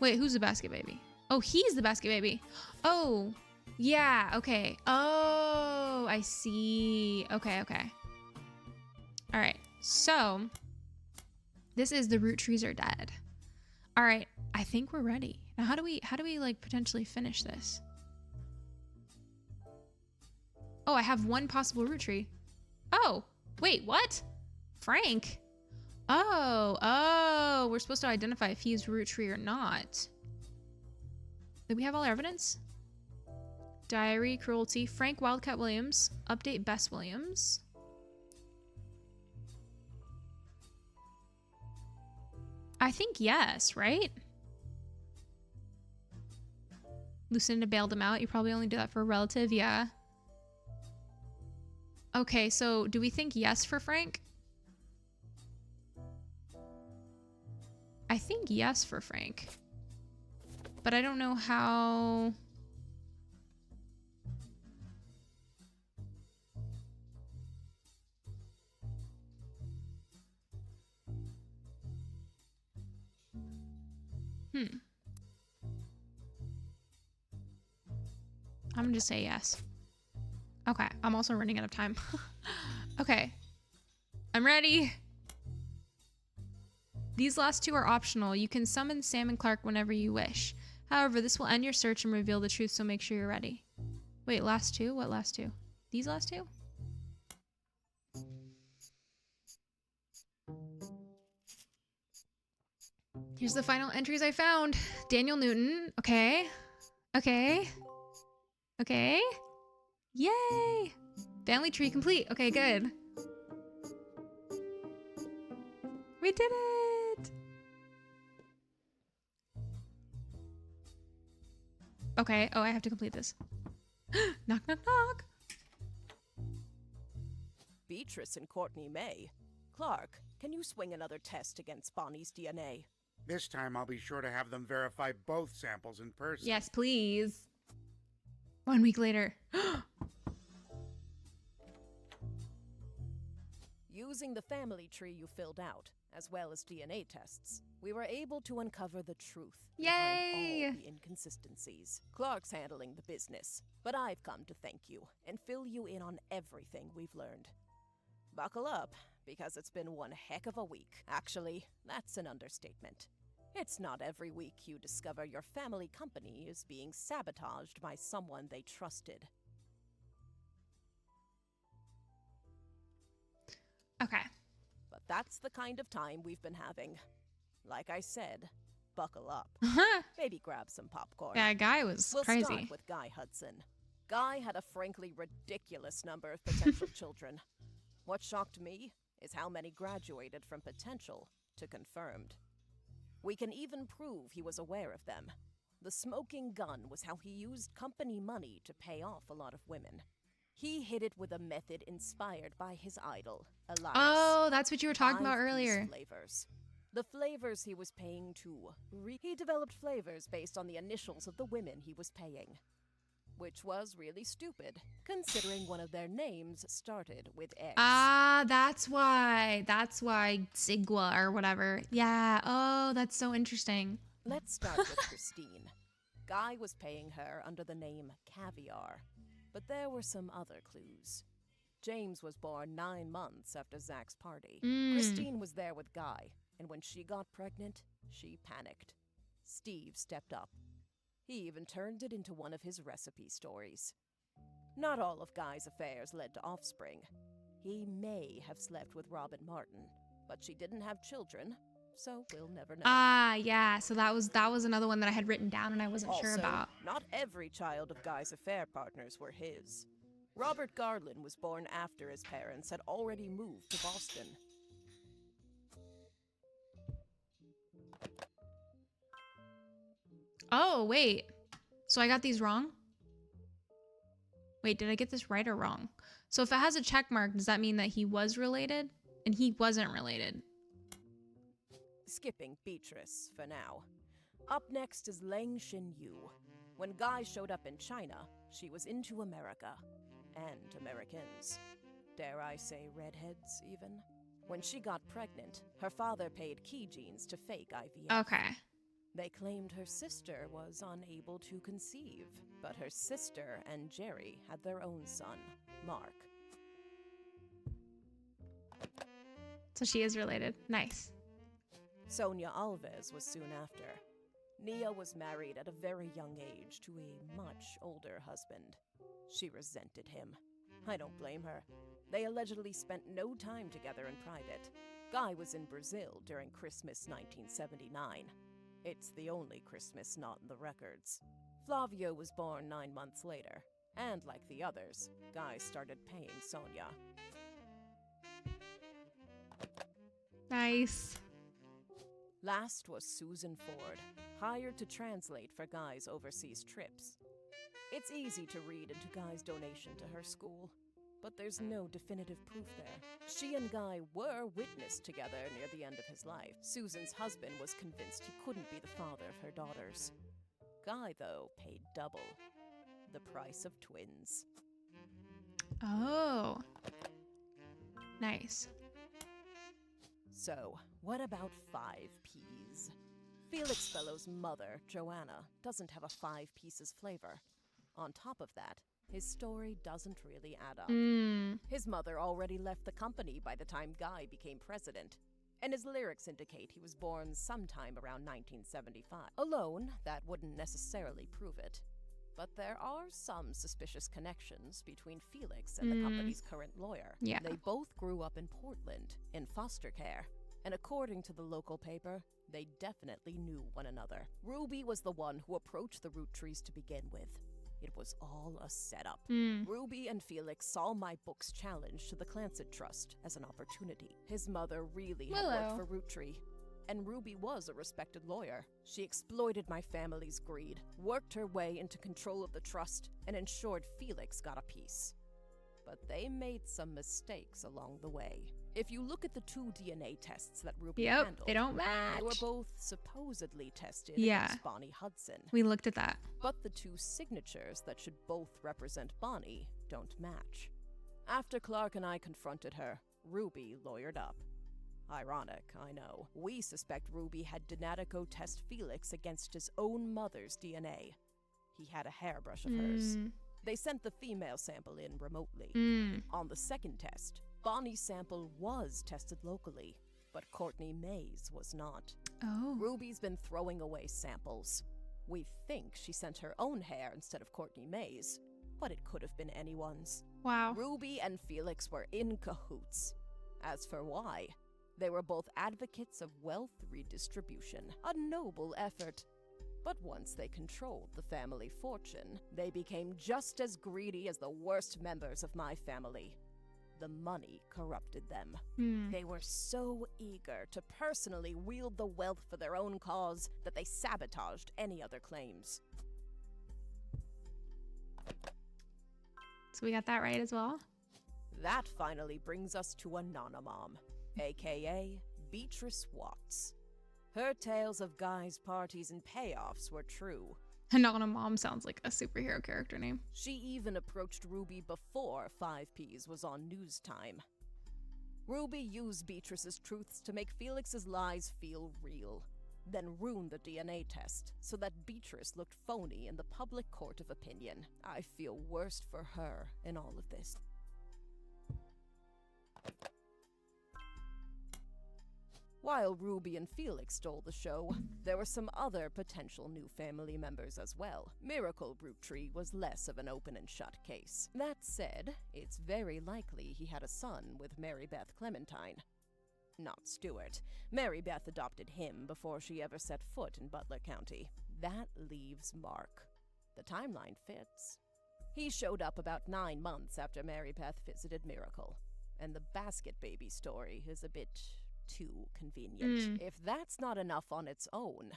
Wait, who's the basket baby? Oh, he's the basket baby. Oh, yeah. Okay. Oh, I see. Okay. All right. So this is the Ruttrees are dead. All right. I think we're ready. Now, how do we like potentially finish this? Oh, I have one possible Rutree. Oh, wait, what? Frank? Oh, we're supposed to identify if he's Rutree or not. Did we have all our evidence? Diary, cruelty, Frank Wildcat Williams, update Bess Williams. I think yes, right? Lucinda bailed him out. You probably only do that for a relative. Yeah. Okay, so do we think yes for Frank? I think yes for Frank. But I don't know how... I'm gonna just say yes. Okay, I'm also running out of time. Okay, I'm ready. These last two are optional. You can summon Sam and Clark whenever you wish. However, this will end your search and reveal the truth, so make sure you're ready. Wait, last two? What last two? These last two? Here's the final entries I found. Daniel Newton. Okay. Okay. Okay. Yay! Family tree complete. Okay, good. We did it! Okay. Oh, I have to complete this. Knock, knock, knock. Beatrice and Courtney May. Clark, can you swing another test against Bonnie's DNA? This time I'll be sure to have them verify both samples in person. Yes, please. 1 week later. Using the family tree you filled out, as well as DNA tests, we were able to uncover the truth behind all the inconsistencies. Clark's handling the business, but I've come to thank you and fill you in on everything we've learned. Buckle up, because it's been one heck of a week. Actually, that's an understatement. It's not every week you discover your family company is being sabotaged by someone they trusted. Okay. But that's the kind of time we've been having. Like I said, buckle up. Maybe grab some popcorn. Yeah, Guy was crazy. We'll start with Guy Hudson. Guy had a frankly ridiculous number of potential children. What shocked me is how many graduated from potential to confirmed. We can even prove he was aware of them. The smoking gun was how he used company money to pay off a lot of women. He hid it with a method inspired by his idol, Elias. Oh, that's what you were talking about earlier. Flavors. The flavors he was paying to. He developed flavors based on the initials of the women he was paying. Which was really stupid, considering one of their names started with X. Ah, that's why. That's why Sigwa or whatever. Yeah. Oh, that's so interesting. Let's start with Christine. Guy was paying her under the name Caviar, but there were some other clues. James was born 9 months after Zach's party. Christine was there with Guy, and when she got pregnant, she panicked. Steve stepped up. He even turned it into one of his recipe stories. Not all of Guy's affairs led to offspring. He may have slept with Robin Martin, but she didn't have children, so we'll never know. Ah, yeah. So that was another one that I had written down and I wasn't sure about. Not every child of Guy's affair partners were his. Robert Garland was born after his parents had already moved to Boston. Oh, wait. So I got these wrong? Wait, did I get this right or wrong? So if it has a check mark, does that mean that he was related? And he wasn't related. Skipping Beatrice for now. Up next is Leng Xin Yu. When Guy showed up in China, she was into America. And Americans. Dare I say redheads, even? When she got pregnant, her father paid key genes to fake IVF. Okay. They claimed her sister was unable to conceive, but her sister and Jerry had their own son, Mark. So she is related. Nice. Sonia Alves was soon after. Nia was married at a very young age to a much older husband. She resented him. I don't blame her. They allegedly spent no time together in private. Guy was in Brazil during Christmas 1979. It's the only Christmas not in the records. Flavio was born 9 months later, and like the others, Guy started paying Sonia. Nice. Last was Susan Ford, hired to translate for Guy's overseas trips. It's easy to read into Guy's donation to her school, but there's no definitive proof there. She and Guy were witnessed together near the end of his life. Susan's husband was convinced he couldn't be the father of her daughters. Guy, though, paid double. The price of twins. Oh. Nice. So, what about Fivepiece? Felix Fellow's mother, Joanna, doesn't have a Five Pieces flavor. On top of that, his story doesn't really add up. His mother already left the company by the time Guy became president, and his lyrics indicate he was born sometime around 1975. Alone, that wouldn't necessarily prove it. But there are some suspicious connections between Felix and the company's current lawyer. Yeah. They both grew up in Portland, in foster care, and according to the local paper, they definitely knew one another. Ruby was the one who approached the Ruttrees to begin with. It was all a setup. Ruby and Felix saw my book's challenge to the Clancet Trust as an opportunity. His mother really had worked for Rootree, and Ruby was a respected lawyer. She exploited my family's greed, worked her way into control of the trust, and ensured Felix got a piece. But they made some mistakes along the way. If you look at the 2 DNA tests that Ruby handled, they don't match. They were both supposedly tested Yeah. against Bonnie Hudson. We looked at that. But the 2 signatures that should both represent Bonnie don't match. After Clark and I confronted her, Ruby lawyered up. Ironic, I know. We suspect Ruby had Donatico test Felix against his own mother's DNA. He had a hairbrush of hers. They sent the female sample in remotely. On the second test, Bonnie's sample was tested locally, but Courtney May's was not. Oh. Ruby's been throwing away samples. We think she sent her own hair instead of Courtney May's, but it could have been anyone's. Wow. Ruby and Felix were in cahoots. As for why, they were both advocates of wealth redistribution, a noble effort. But once they controlled the family fortune, they became just as greedy as the worst members of my family. The money corrupted them. They were so eager to personally wield the wealth for their own cause that they sabotaged any other claims. So we got that right as well? That finally brings us to Anonymom, aka Beatrice Watts. Her tales of Guy's parties and payoffs were true. Anonymom sounds like a superhero character name. She even approached Ruby before Fivepiece was on news time. Ruby used Beatrice's truths to make Felix's lies feel real, then ruined the DNA test so that Beatrice looked phony in the public court of opinion. I feel worst for her in all of this. While Ruby and Felix stole the show, there were some other potential new family members as well. Miracle Rutree was less of an open and shut case. That said, it's very likely he had a son with Mary Beth Clementine. Not Stuart. Mary Beth adopted him before she ever set foot in Butler County. That leaves Mark. The timeline fits. He showed up about 9 months after Mary Beth visited Miracle, and the basket baby story is a bit too convenient. If that's not enough on its own.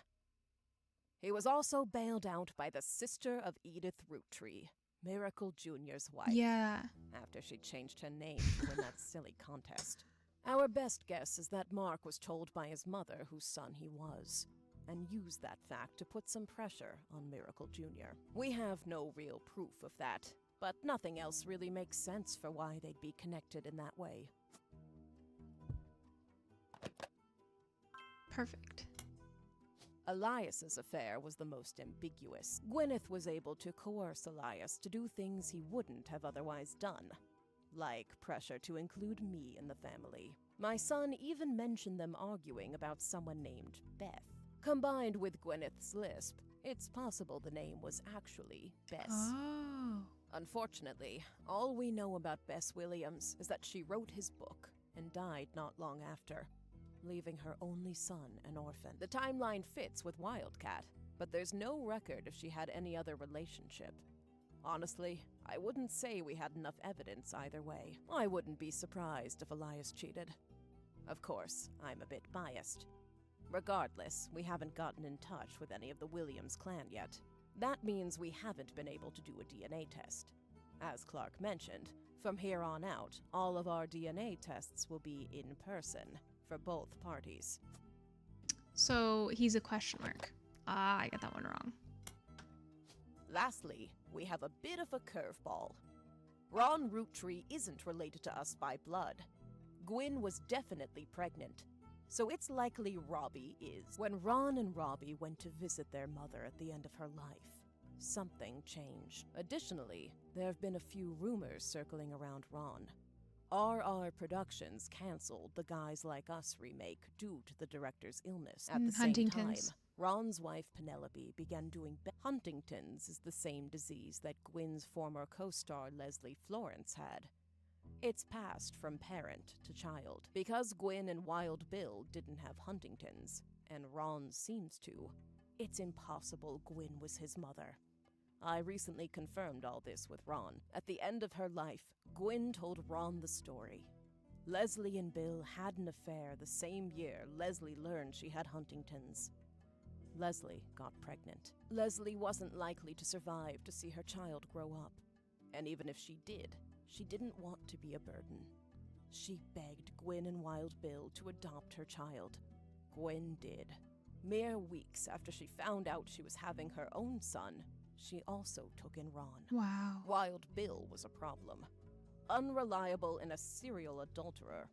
He was also bailed out by the sister of Edith Rutree, Miracle Jr.'s wife. Yeah. After she changed her name to win that silly contest. Our best guess is that Mark was told by his mother whose son he was, and used that fact to put some pressure on Miracle Jr. We have no real proof of that, but nothing else really makes sense for why they'd be connected in that way. Perfect. Elias's affair was the most ambiguous. Gwyneth was able to coerce Elias to do things he wouldn't have otherwise done, like pressure to include me in the family. My son even mentioned them arguing about someone named Beth. Combined with Gwyneth's lisp, it's possible the name was actually Bess. Oh. Unfortunately, all we know about Bess Williams is that she wrote his book and died not long after, leaving her only son an orphan. The timeline fits with Wildcat, but there's no record if she had any other relationship. Honestly, I wouldn't say we had enough evidence either way. I wouldn't be surprised if Elias cheated. Of course, I'm a bit biased. Regardless, we haven't gotten in touch with any of the Williams clan yet. That means we haven't been able to do a DNA test. As Clark mentioned, from here on out, all of our DNA tests will be in person for both parties. So he's a question mark. Ah, I got that one wrong. Lastly, we have a bit of a curveball. Ron Rootree isn't related to us by blood. Gwyn was definitely pregnant, so it's likely Robbie is. When Ron and Robbie went to visit their mother at the end of her life, something changed. Additionally, there have been a few rumors circling around Ron. RR Productions canceled the Guys Like Us remake due to the director's illness. At the same time, Ron's wife Penelope began doing Huntington's is the same disease that Gwyn's former co-star Leslie Florence had. It's passed from parent to child. Because Gwyn and Wild Bill didn't have Huntington's, and Ron seems to, it's impossible Gwyn was his mother. I recently confirmed all this with Ron. At the end of her life, Gwyn told Ron the story. Leslie and Bill had an affair the same year Leslie learned she had Huntington's. Leslie got pregnant. Leslie wasn't likely to survive to see her child grow up. And even if she did, she didn't want to be a burden. She begged Gwyn and Wild Bill to adopt her child. Gwyn did. Mere weeks after she found out she was having her own son, she also took in Ron. Wow. Wild Bill was a problem. Unreliable and a serial adulterer.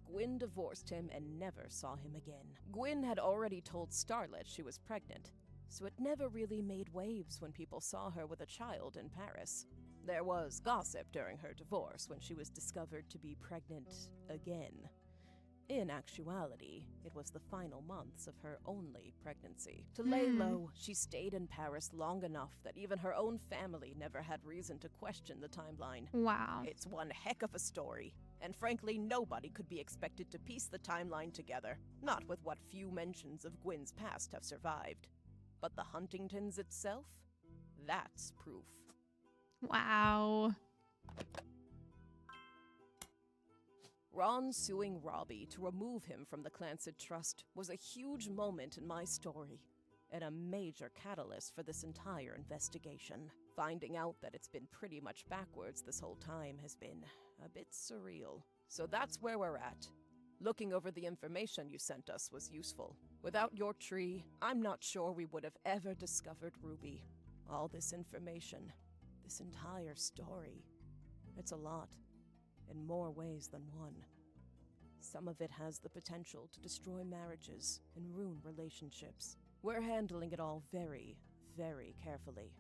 Gwyn divorced him and never saw him again. Gwyn had already told Starlet she was pregnant, so it never really made waves when people saw her with a child in Paris. There was gossip during her divorce when she was discovered to be pregnant again. In actuality, it was the final months of her only pregnancy. To lay low, she stayed in Paris long enough that even her own family never had reason to question the timeline. Wow. It's one heck of a story, and frankly, nobody could be expected to piece the timeline together, not with what few mentions of Gwyn's past have survived. But the Huntingtons itself? That's proof. Wow. Ron suing Robbie to remove him from the Clancid Trust was a huge moment in my story, and a major catalyst for this entire investigation. Finding out that it's been pretty much backwards this whole time has been a bit surreal. So that's where we're at. Looking over the information you sent us was useful. Without your tree, I'm not sure we would have ever discovered Ruby. All this information, this entire story, it's a lot. In more ways than one. Some of it has the potential to destroy marriages and ruin relationships. We're handling it all very, very carefully.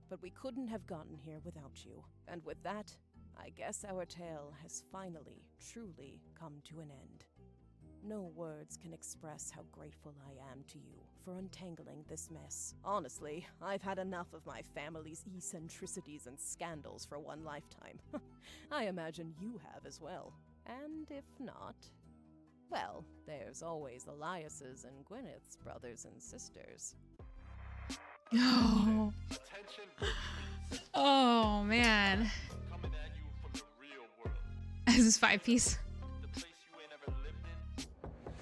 But we couldn't have gotten here without you. And with that, I guess our tale has finally, truly come to an end. No words can express how grateful I am to you for untangling this mess. Honestly, I've had enough of my family's eccentricities and scandals for one lifetime. I imagine you have as well. And if not, well, there's always Elias's and Gwyneth's brothers and sisters. Oh. Oh, man. Coming at you from the real world. This is Fivepiece. The place you ain't ever lived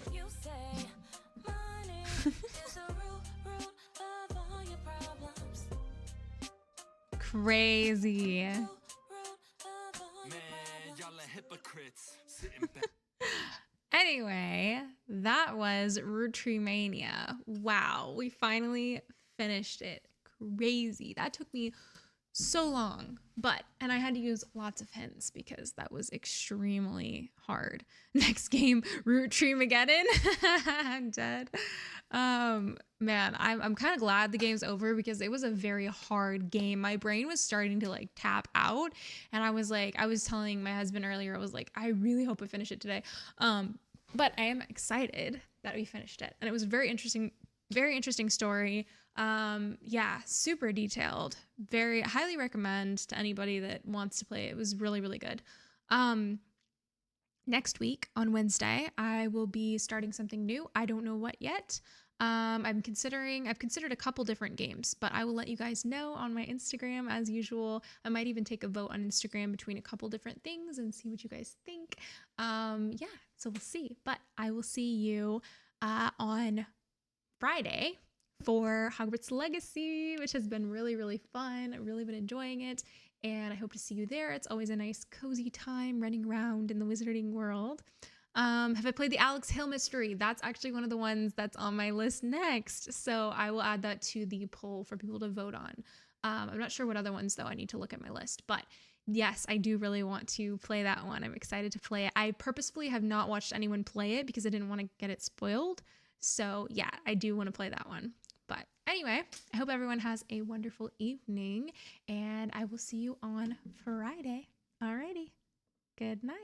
in. You say money is the root of all your problems. Crazy. Man, y'all are hypocrites. Sitting back. Anyway, that was Roottreemania. Wow, we finally finished it. Crazy. That took me so long, and I had to use lots of hints because that was extremely hard. Next game, Roottreemageddon. I'm dead. Man, I'm kind of glad the game's over because it was a very hard game. My brain was starting to like tap out, and I was telling my husband earlier, I was like, I really hope I finish it today. But I am excited that we finished it, and it was a very interesting story. Yeah, super detailed. Very highly recommend to anybody that wants to play it. It was really, really good. Next week on Wednesday, I will be starting something new. I don't know what yet. I've considered a couple different games, but I will let you guys know on my Instagram as usual. I might even take a vote on Instagram between a couple different things and see what you guys think. Yeah, so we'll see, but I will see you on Friday for Hogwarts Legacy, which has been really, really fun. I've really been enjoying it, and I hope to see you there. It's always a nice, cozy time running around in the wizarding world. Have I played the Alex Hale mystery? That's actually one of the ones that's on my list next, so I will add that to the poll for people to vote on. I'm not sure what other ones, though. I need to look at my list, but yes, I do really want to play that one. I'm excited to play it. I purposefully have not watched anyone play it because I didn't want to get it spoiled. So yeah, I do want to play that one. But anyway, I hope everyone has a wonderful evening, and I will see you on Friday. Alrighty. Good night.